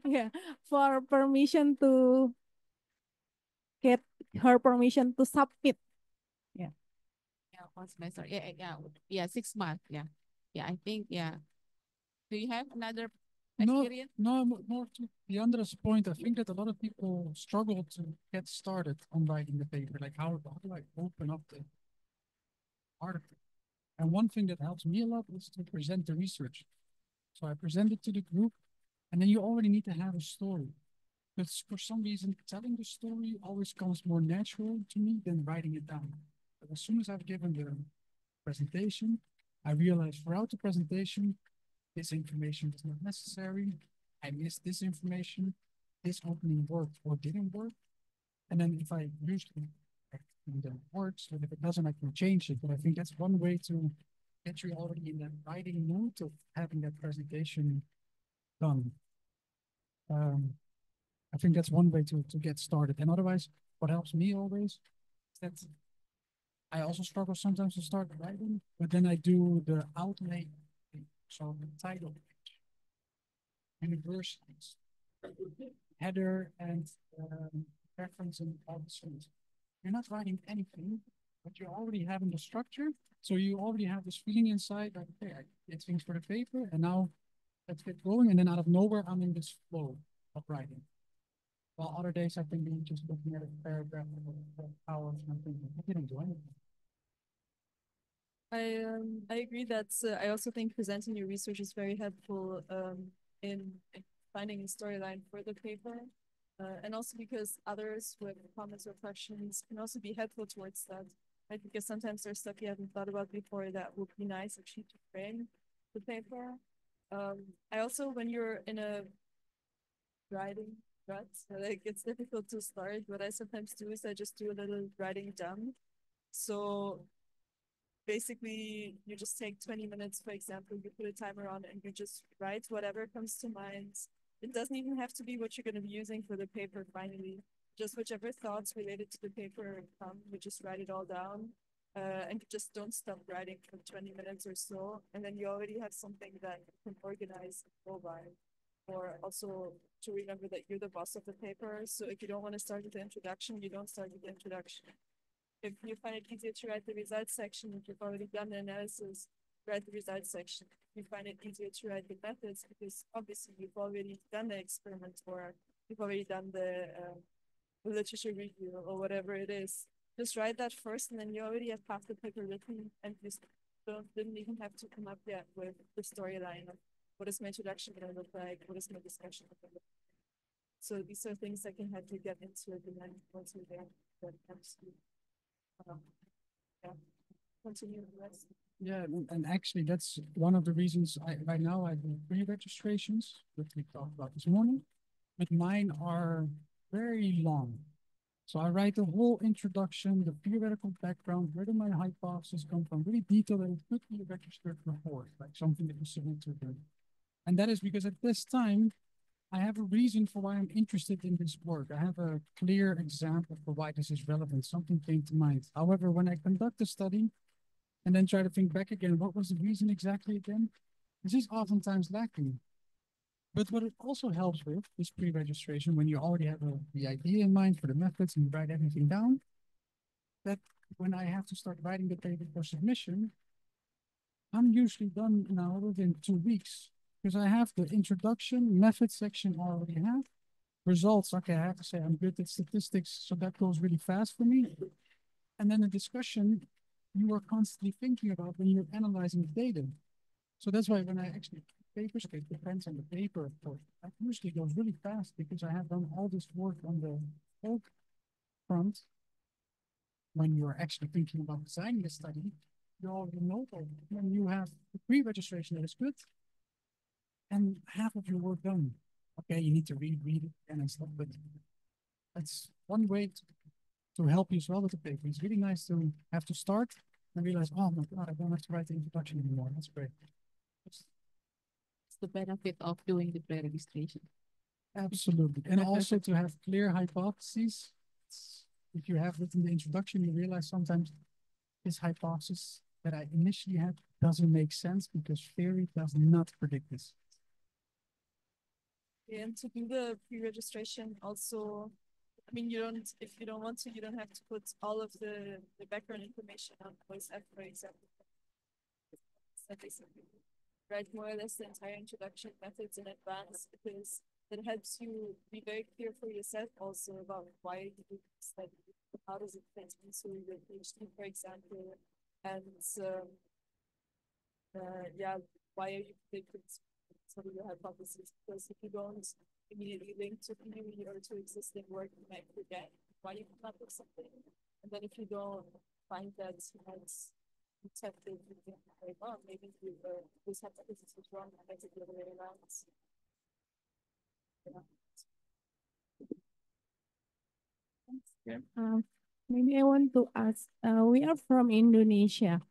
Yeah, for permission to get her permission to submit. Yeah. Yeah, 1 semester. Yeah. 6 months. Yeah. Yeah, I think, yeah. Do you have another No, experience? no, more to Leandra's point, I think that a lot of people struggle to get started on writing the paper. Like, how do I open up the article? And one thing that helps me a lot is to present the research. So I present it to the group, and then you already need to have a story. But for some reason, telling the story always comes more natural to me than writing it down. But as soon as I've given the presentation, I realize throughout the presentation, this information is not necessary. I missed this information. This opening worked or didn't work. And then if I usually then it works, but if it doesn't, I can change it. But I think that's one way to get you already in that writing mood of having that presentation done. I think that's one way to get started. And otherwise, what helps me always is that I also struggle sometimes to start writing, but then I do the outlay, so the title, universities, header, and reference and all the things. You're not writing anything, but you're already having the structure. So you already have this feeling inside, like, okay, I did things for the paper, and now let's get going. And then out of nowhere, I'm in this flow of writing. While other days I've been just looking at a paragraph for hours and I'm thinking, I didn't do anything. I agree that I also think presenting your research is very helpful in finding a storyline for the paper. And also because others with comments or questions can also be helpful towards that, right? Because sometimes there's stuff you haven't thought about before that would be nice actually to frame the paper. I also, when you're in a writing rut, like it's difficult to start, what I sometimes do is I just do a little writing dump. So basically you just take 20 minutes, for example, you put a timer on and you just write whatever comes to mind. It doesn't even have to be what you're going to be using for the paper finally. Just whichever thoughts related to the paper come, you just write it all down. And you just don't stop writing for 20 minutes or so. And then you already have something that you can organize and go by. Or also to remember that you're the boss of the paper. So if you don't want to start with the introduction, you don't start with the introduction. If you find it easier to write the results section, if you've already done the analysis, write the results section. If you find it easier to write the methods, because obviously you've already done the experiment or you've already done the literature review or whatever it is, just write that first and then you already have half the paper written and you didn't even have to come up yet with the storyline of what is my introduction going to look like, what is my discussion going to look like. So these are things that can help you get into it and then once you're there, that helps you. Yeah, continue the rest. Yeah, and actually that's one of the reasons right now I do pre-registrations that we talked about this morning, but mine are very long. So I write the whole introduction, the theoretical background, where do my hypotheses come from, really detailed, and it could be a registered report, like something that you submit to them. And that is because at this time, I have a reason for why I'm interested in this work. I have a clear example for why this is relevant. Something came to mind. However, when I conduct a study and then try to think back again, what was the reason exactly again? This is oftentimes lacking. But what it also helps with is pre-registration when you already have the idea in mind for the methods and you write everything down, that when I have to start writing the paper for submission, I'm usually done now within 2 weeks because I have the introduction method section already have. Results, okay, I have to say I'm good at statistics, so that goes really fast for me. And then the discussion you are constantly thinking about when you're analyzing the data. So that's why when I actually papers, it depends on the paper, of course. That usually goes really fast because I have done all this work on the folk front. When you're actually thinking about designing a study, you already know that when you have the pre-registration that is good and half of your work done. Okay, you need to read it and stuff, but that's one way to help you as well with the paper. It's really nice to have to start and realize, oh my God, I don't have to write the introduction anymore. That's great. It's the benefit of doing the pre-registration. Absolutely. And also to have clear hypotheses. If you have written the introduction, you realize sometimes this hypothesis that I initially had doesn't make sense because theory does not predict this. Yeah, and to do the pre-registration also, I mean, if you don't want to, you don't have to put all of the background information on voice F, for example. Write more or less the entire introduction methods in advance because that helps you be very clear for yourself also about why you do this study, how does it fit into your PhD, for example, and yeah, why are you predicting some of your hypotheses? Because if you don't immediately link to theory or to existing work, you might forget why you come up with something. And then if you don't find that it's detected, you think, like, oh, maybe this hypothesis is wrong, and that's the other way around. Maybe I want to ask, we are from Indonesia.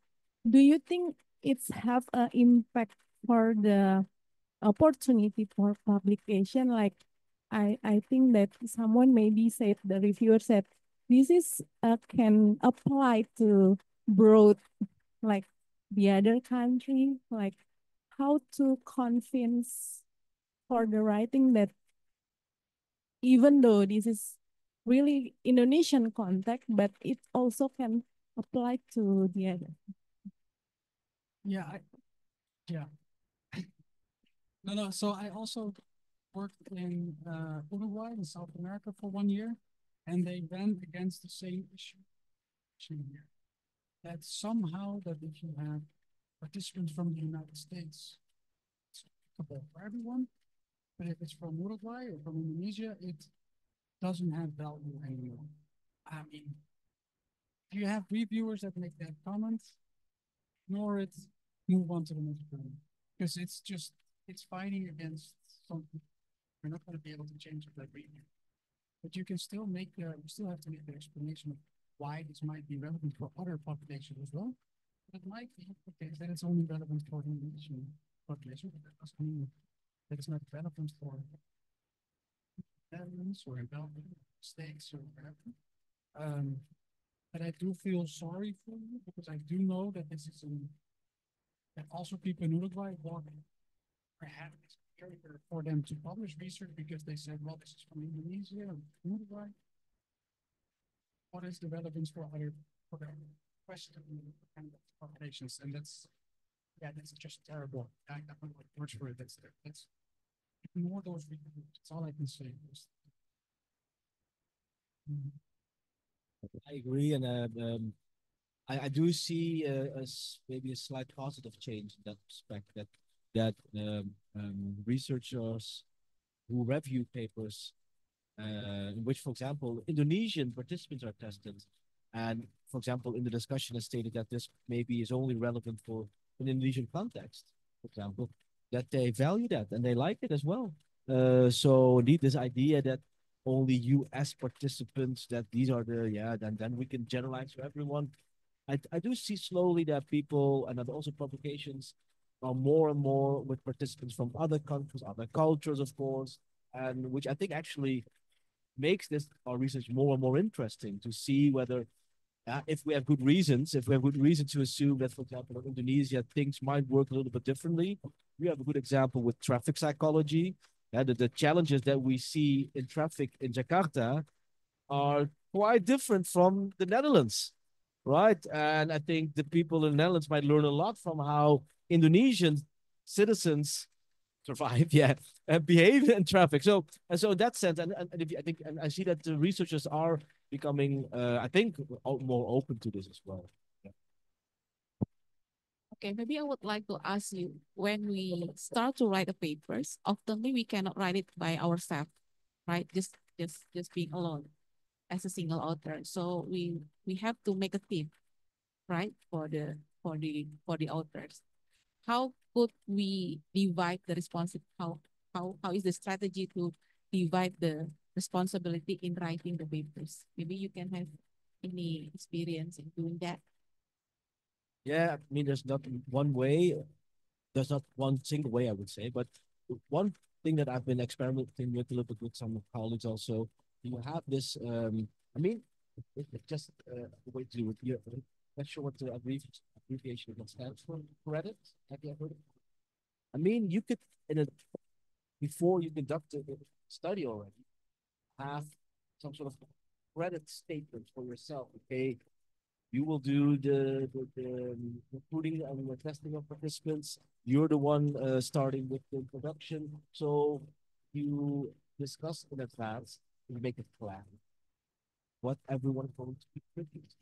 Do you think it's have an impact for the opportunity for publication? Like, I think that someone maybe said, the reviewer said, this is can apply to broad, like the other country, like how to convince for the writing that even though this is really Indonesian context, but it also can apply to the other. Yeah, yeah. No. So I also worked in Uruguay in South America for 1 year, and they ran against the same issue here. That somehow that if you have participants from the United States, it's applicable for everyone. But if it's from Uruguay or from Indonesia, it doesn't have value anymore. I mean, if you have reviewers that make that comment, ignore it, move on to the next one. Because it's fighting against something. We're not going to be able to change it like review. But you can still make, you still have to make the explanation of why this might be relevant for other populations as well. But it might be the case that it's only relevant for the Indonesian population, but that doesn't mean that it's not relevant for Netherlands or in Belgium, States or wherever. But I do feel sorry for you because I do know that this is that also people in Uruguay want perhaps it's easier for them to publish research because they said, well, this is from Indonesia or Uruguay. What is the relevance for other questions and populations? And that's just terrible. I don't know what words for it. That's ignore those reviews. That's all I can say. I agree, and I do see maybe a slight positive change in that respect. That researchers who review papers in which, for example, Indonesian participants are tested, and for example, in the discussion, is stated that this maybe is only relevant for an Indonesian context, for example, that they value that and they like it as well. So indeed, this idea that only US participants, that these are the, then we can generalize to everyone. I do see slowly that people and that also publications are more and more with participants from other countries, other cultures, of course, and which I think actually makes this our research more and more interesting to see whether if we have good reasons, if we have good reason to assume that, for example, in Indonesia, things might work a little bit differently. We have a good example with traffic psychology. The challenges that we see in traffic in Jakarta are quite different from the Netherlands, right? And I think the people in the Netherlands might learn a lot from how Indonesian citizens survive, and behave in traffic. So in that sense, and if I think, and I see that the researchers are becoming, I think, more open to this as well. Yeah. Okay, maybe I would like to ask you, when we start to write the papers, often we cannot write it by ourselves, right? Just being alone as a single author. So we have to make a team, right? For the authors. How could we divide the responsibility? How is the strategy to divide the responsibility in writing the papers? Maybe you can have any experience in doing that. Yeah, I mean, there's not one way. There's not one single way, I would say. But one thing that I've been experimenting with a little bit with some colleagues also, you have this. I mean, it just the way to do it. You're not sure what the abbreviation stands for. Credit. Have you ever heard of it? I mean, you could before you conduct a study already have some sort of credit statement for yourself. Okay, you will do the recruiting and the testing of participants. You're the one starting with the production. So you discuss in advance, you make a plan, what everyone is going to contribute.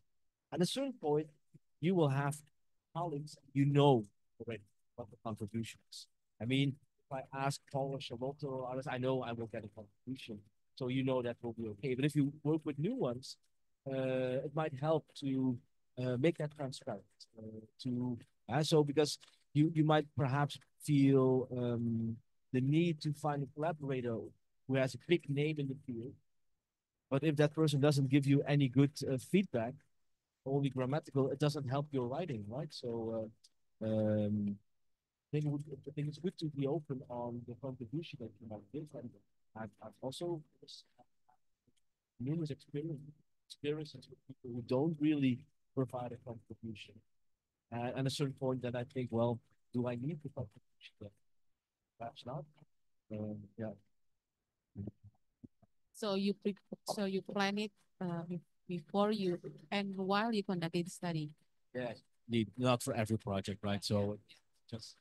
At a certain point, you will have colleagues you know already what the contribution is. I mean, if I ask Paul or Charlotte or others, I know I will get a contribution. So you know that will be okay. But if you work with new ones, it might help to make that transparent. So because you might perhaps feel the need to find a collaborator who has a big name in the field, but if that person doesn't give you any good feedback, only grammatical, it doesn't help your writing, right? So I think it's good to be open on the contribution that you might give. And I've also numerous experiences with people who don't really provide a contribution. And at a certain point, then I think, well, do I need the contribution? Perhaps not. Yeah. So you plan it before you and while you conducted the study. Yeah, not for every project, right? So just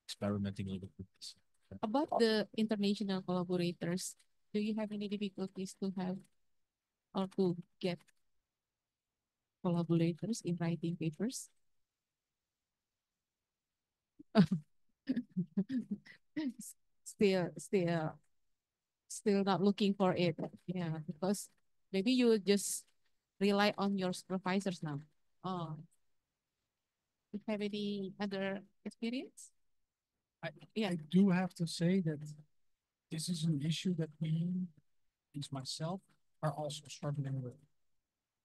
experimenting a little bit with this. About the international collaborators, do you have any difficulties to have or to get collaborators in writing papers? still still not looking for it. Yeah, because maybe you just rely on your supervisors now. Oh, you have any other experience? I do have to say that this is an issue that we, at least myself, are also struggling with.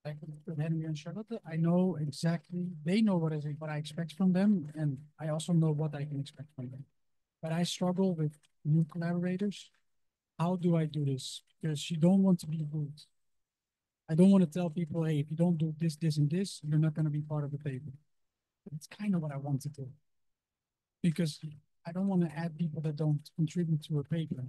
Like with Henry and Charlotte, I know exactly, they know what I expect from them, and I also know what I can expect from them. But I struggle with new collaborators. How do I do this? Because you don't want to be rude. I don't want to tell people, hey, if you don't do this, this, and this, you're not going to be part of the paper. But it's kind of what I want to do. Because I don't want to add people that don't contribute to a paper.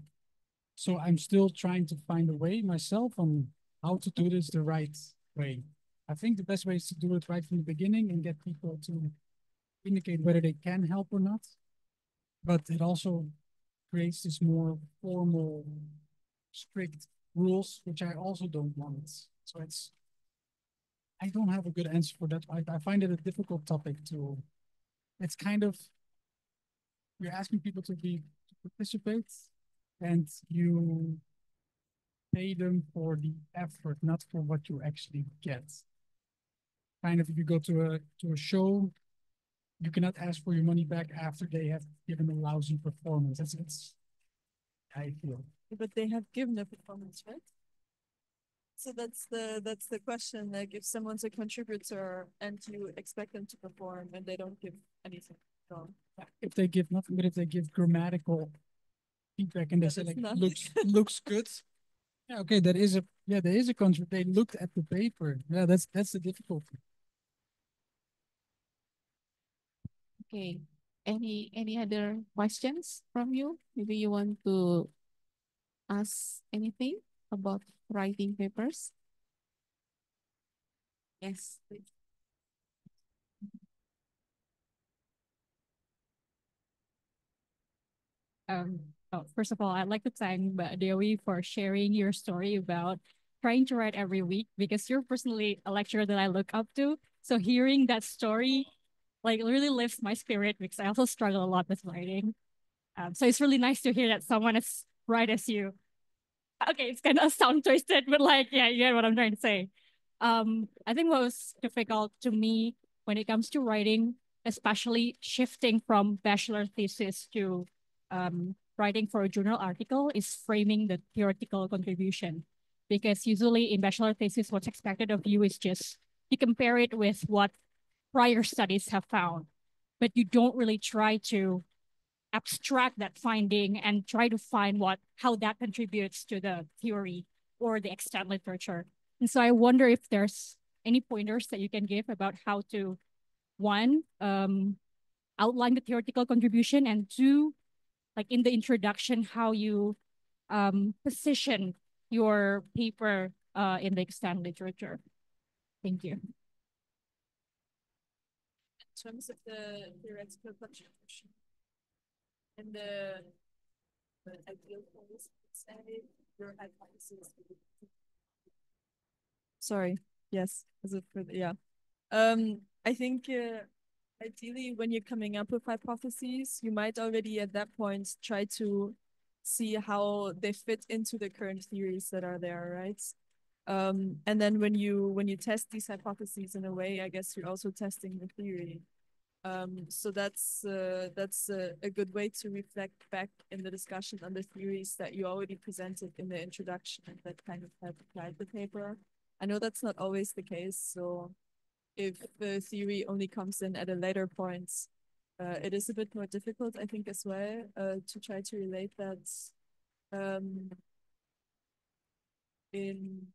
So I'm still trying to find a way myself on how to do this the right way. I think the best way is to do it right from the beginning and get people to indicate whether they can help or not. But it also creates this more formal, strict rules, which I also don't want. So I don't have a good answer for that. I find it a difficult topic to, it's kind of, you're asking people to participate, and you pay them for the effort, not for what you actually get. Kind of, if you go to a show, you cannot ask for your money back after they have given a lousy performance. It's I feel. But they have given a performance, right? So that's the question. Like, if someone's a contributor and you expect them to perform and they don't give anything wrong. If they give nothing, but if they give grammatical feedback and they say like looks good, yeah, okay, there is a contribution. They looked at the paper. Yeah, that's the difficulty. Okay. Any other questions from you? Maybe you want to ask anything about writing papers? Yes, please. First of all, I'd like to thank Dewi for sharing your story about trying to write every week, because you're personally a lecturer that I look up to. So hearing that story like really lifts my spirit, because I also struggle a lot with writing. So it's really nice to hear that someone as bright as you. Okay, it's gonna sound twisted, but like, yeah, you get what I'm trying to say. I think what was difficult to me when it comes to writing, especially shifting from bachelor thesis to writing for a journal article, is framing the theoretical contribution. Because usually in bachelor thesis, what's expected of you is just you compare it with what prior studies have found, but you don't really try to abstract that finding and try to find how that contributes to the theory or the extant literature. And so I wonder if there's any pointers that you can give about how to, one, outline the theoretical contribution, and two, like in the introduction, how you position your paper in the extant literature. Thank you. In terms of the theoretical contribution and the ideal case, say your hypothesis. Sorry. Yes. Is it for the, yeah. I think ideally when you're coming up with hypotheses, you might already at that point try to see how they fit into the current theories that are there, right? And then when you test these hypotheses in a way, I guess you're also testing the theory. So that's a good way to reflect back in the discussion on the theories that you already presented in the introduction that kind of have applied the paper. I know that's not always the case. So if the theory only comes in at a later point, it is a bit more difficult, I think, as well, to try to relate that in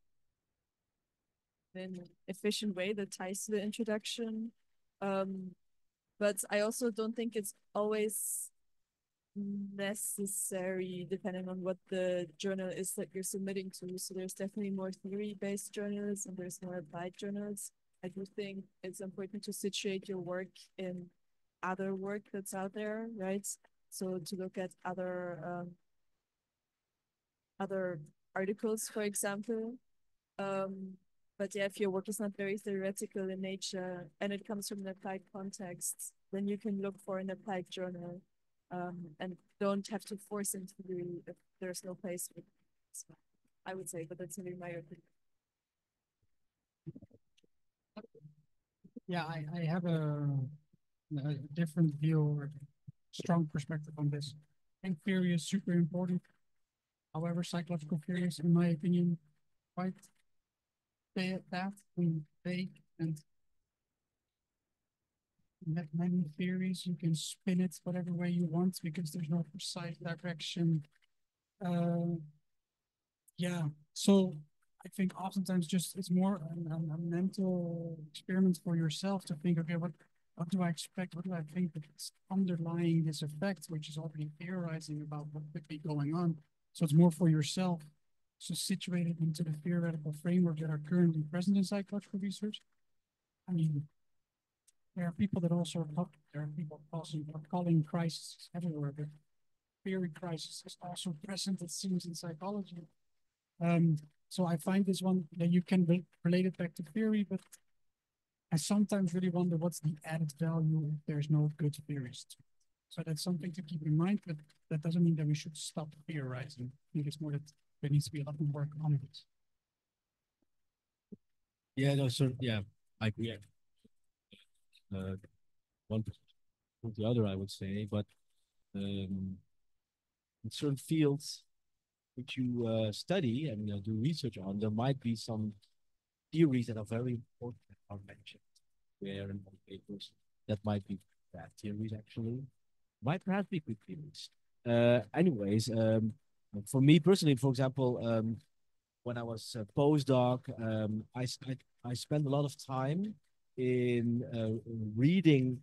an efficient way that ties to the introduction. But I also don't think it's always necessary depending on what the journal is that you're submitting to. So there's definitely more theory-based journals and there's more applied journals. I do think it's important to situate your work in other work that's out there, right? So to look at other articles, for example. But yeah, if your work is not very theoretical in nature and it comes from an applied context, then you can look for an applied journal and don't have to force into theory if there's no place I would say, but that's only my opinion. Yeah, I have a different view or strong perspective on this. I think theory is super important. However, psychological theory is, in my opinion, quite vague and you have many theories. You can spin it whatever way you want because there's no precise direction. Yeah, so I think oftentimes just it's more a mental experiment for yourself to think, okay, what do I expect? What do I think that's underlying this effect, which is already theorizing about what could be going on. So it's more for yourself to situate it into the theoretical framework that are currently present in psychological research. I mean, there are people that also there are people calling crisis everywhere, but theory crisis is also present, it seems, in psychology. So I find this one that you can relate it back to theory, but I sometimes really wonder what's the added value if there's no good theorist. So that's something to keep in mind, but that doesn't mean that we should stop theorizing. I think it's more that there needs to be a lot more work on this. Yeah, no, sure. Yeah, I agree. One with the other, I would say, but in certain fields which you study and do research on, there might be some theories that are very important that are mentioned where in some papers that might be bad theories actually, might perhaps be good theories. Anyways, for me personally, for example, when I was a postdoc, I spent a lot of time in reading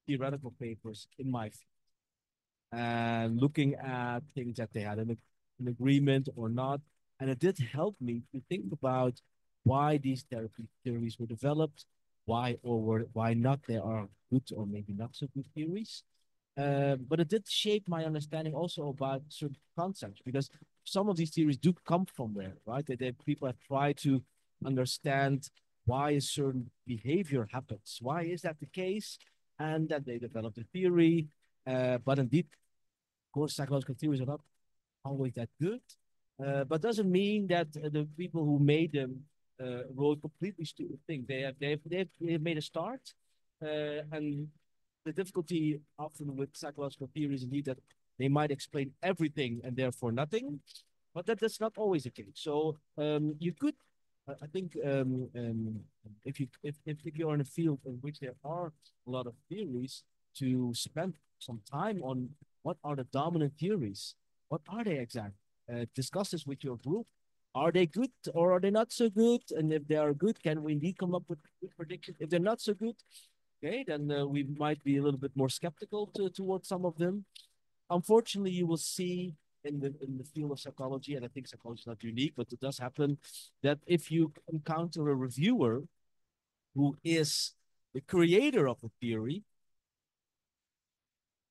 theoretical papers in my field and looking at things that they had an agreement or not. And it did help me to think about why these therapy theories were developed, why not they are good or maybe not so good theories. But it did shape my understanding also about certain concepts because some of these theories do come from where, right? People have tried to understand why a certain behavior happens. Why is that the case? And then they developed a theory. But indeed, of course, psychological theories are not always that good. But doesn't mean that the people who made them wrote completely stupid things. They have made a start, and the difficulty often with psychological theories indeed that they might explain everything and therefore nothing, but that's not always the case. So you could, I think, if you're in a field in which there are a lot of theories, to spend some time on what are the dominant theories, what are they exactly? Discuss this with your group. Are they good or are they not so good? And if they are good, can we indeed come up with good predictions? If they're not so good, okay, then we might be a little bit more skeptical towards some of them. Unfortunately, you will see in the field of psychology, and I think psychology is not unique, but it does happen that if you encounter a reviewer who is the creator of a theory,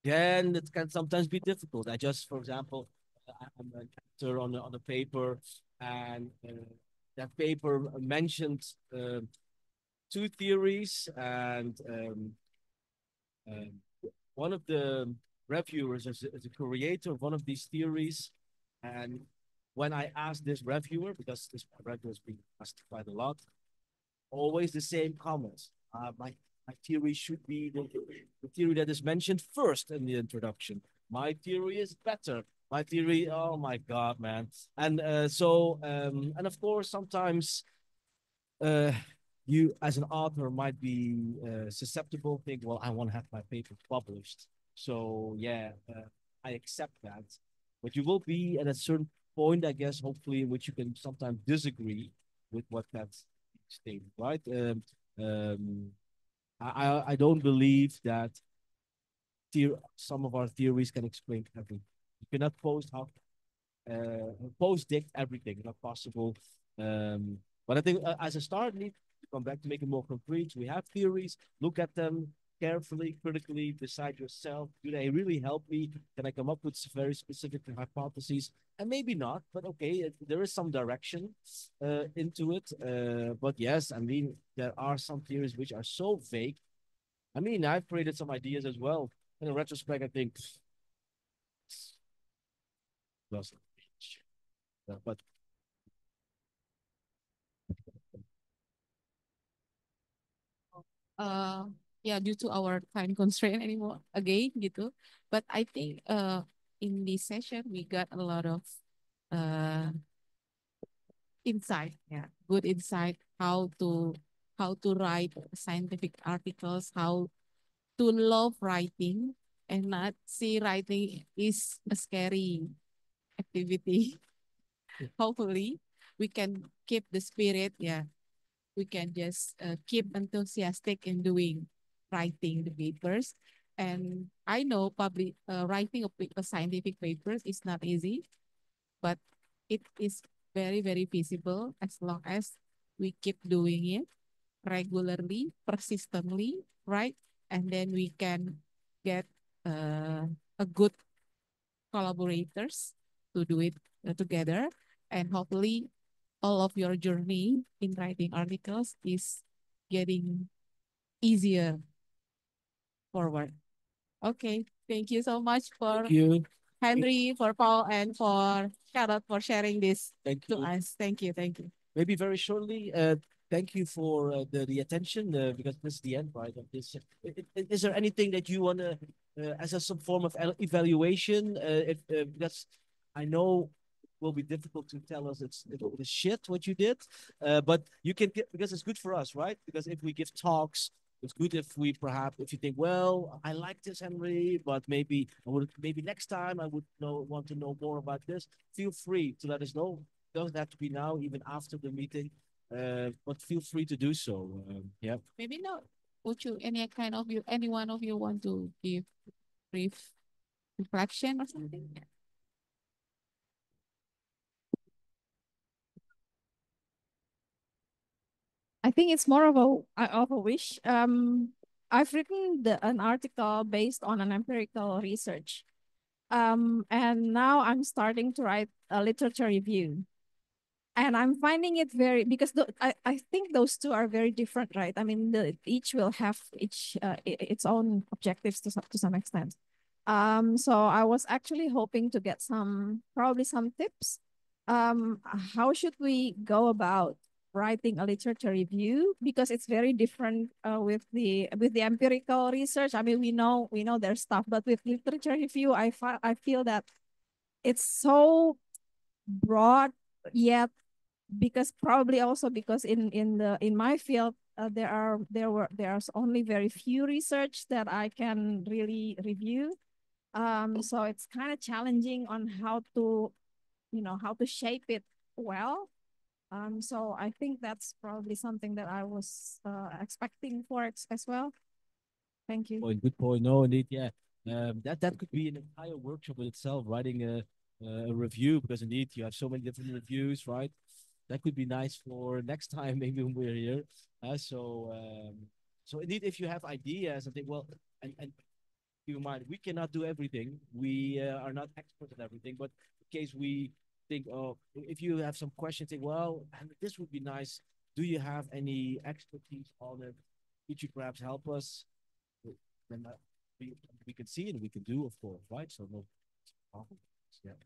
then it can sometimes be difficult. I just, for example, I'm an editor on a paper, and that paper mentioned two theories, and um, one of the reviewers is a creator of one of these theories. And when I asked this reviewer, because this reviewer has been asked quite a lot, always the same comments. My theory should be the theory that is mentioned first in the introduction. My theory is better. My theory, oh my God, man. And and of course, sometimes uh, you as an author might be susceptible, think, well, I want to have my paper published. So yeah, I accept that. But you will be at a certain point, I guess, hopefully, in which you can sometimes disagree with what that's stated, right? Um, I don't believe that some of our theories can explain everything. You cannot post-dict everything, not possible. But I think as a start, need to come back to make it more concrete. We have theories, look at them carefully, critically, decide yourself. Do they really help me? Can I come up with very specific hypotheses? And maybe not, but okay, there is some direction into it. But yes, I mean, there are some theories which are so vague. I mean, I've created some ideas as well. In retrospect, I think doesn't reach. But uh yeah, due to our time constraint anymore again gitu. But I think in this session we got a lot of uh insight, yeah, good insight how to write scientific articles, how to love writing and not see writing is a scary activity. Hopefully we can keep the spirit, yeah, we can just keep enthusiastic in doing writing the papers. And I know public writing a scientific papers is not easy, but it is very, very feasible as long as we keep doing it regularly, persistently, right? And then we can get a good collaborators to do it together. And hopefully all of your journey in writing articles is getting easier forward. Okay, thank you so much for thank you. Henry, for Paul, and for Charlotte for sharing this Thank to you. us. Thank you, thank you. Maybe very shortly, thank you for the attention because this is the end, right, of this. Is there anything that you want to, as a some form of evaluation? If Because I know it will be difficult to tell us it is shit what you did, but you can get, because it's good for us, right? Because if we give talks, it's good if we perhaps if you think, well, I like this, Henry, but maybe next time I would want to know more about this. Feel free to let us know. Doesn't have to be now, even after the meeting, but feel free to do so. Yeah. Maybe not. Would you any one of you want to give brief reflection or something? I think it's more of a wish. I've written an article based on an empirical research. And now I'm starting to write a literature review. And I'm finding it very, because I think those two are very different, right? I mean, each will have its own objectives to some extent. So I was actually hoping to get probably some tips. How should we go about writing a literature review, because it's very different with the empirical research. I mean, we know their stuff, but with literature review, I feel that it's so broad, yet because probably also because in my field there's only very few research that I can really review. So it's kind of challenging on how to shape it well. So I think that's probably something that I was expecting for as well. Thank you. Point, good point. No, indeed, yeah. That could be an entire workshop in itself, writing a review, because indeed you have so many different reviews, right? That could be nice for next time, maybe when we're here. So indeed, if you have ideas, I think, well, and keep in mind, we cannot do everything. We are not experts at everything, but in case we think, oh, if you have some questions, think, well, and this would be nice. Do you have any expertise on it? Could you perhaps help us? Then we can see and we can do, of course, right? So no problem. Yeah.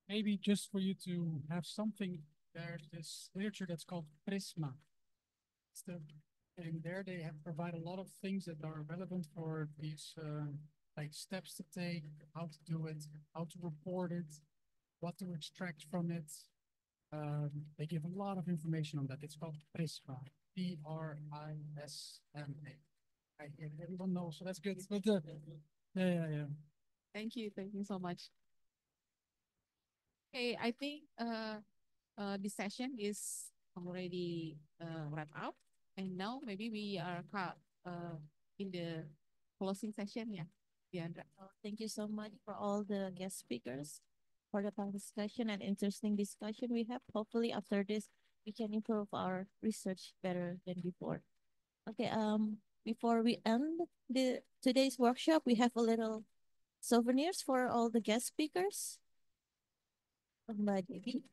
Maybe just for you to have something, there's this literature that's called Prisma. It's and there they have provide a lot of things that are relevant for these like steps to take, how to do it, how to report it, what to extract from it. They give a lot of information on that. It's called Prisma, Prisma. Everyone knows, so that's good. But, yeah. Thank you so much. Okay, I think this session is already wrapped up, and now maybe we are in the closing session. Yeah, Diandra. Thank you so much for all the guest speakers for the fun discussion and interesting discussion we have. Hopefully, after this, we can improve our research better than before. Okay. Before we end the today's workshop, we have a little souvenirs for all the guest speakers. Mbak Devi.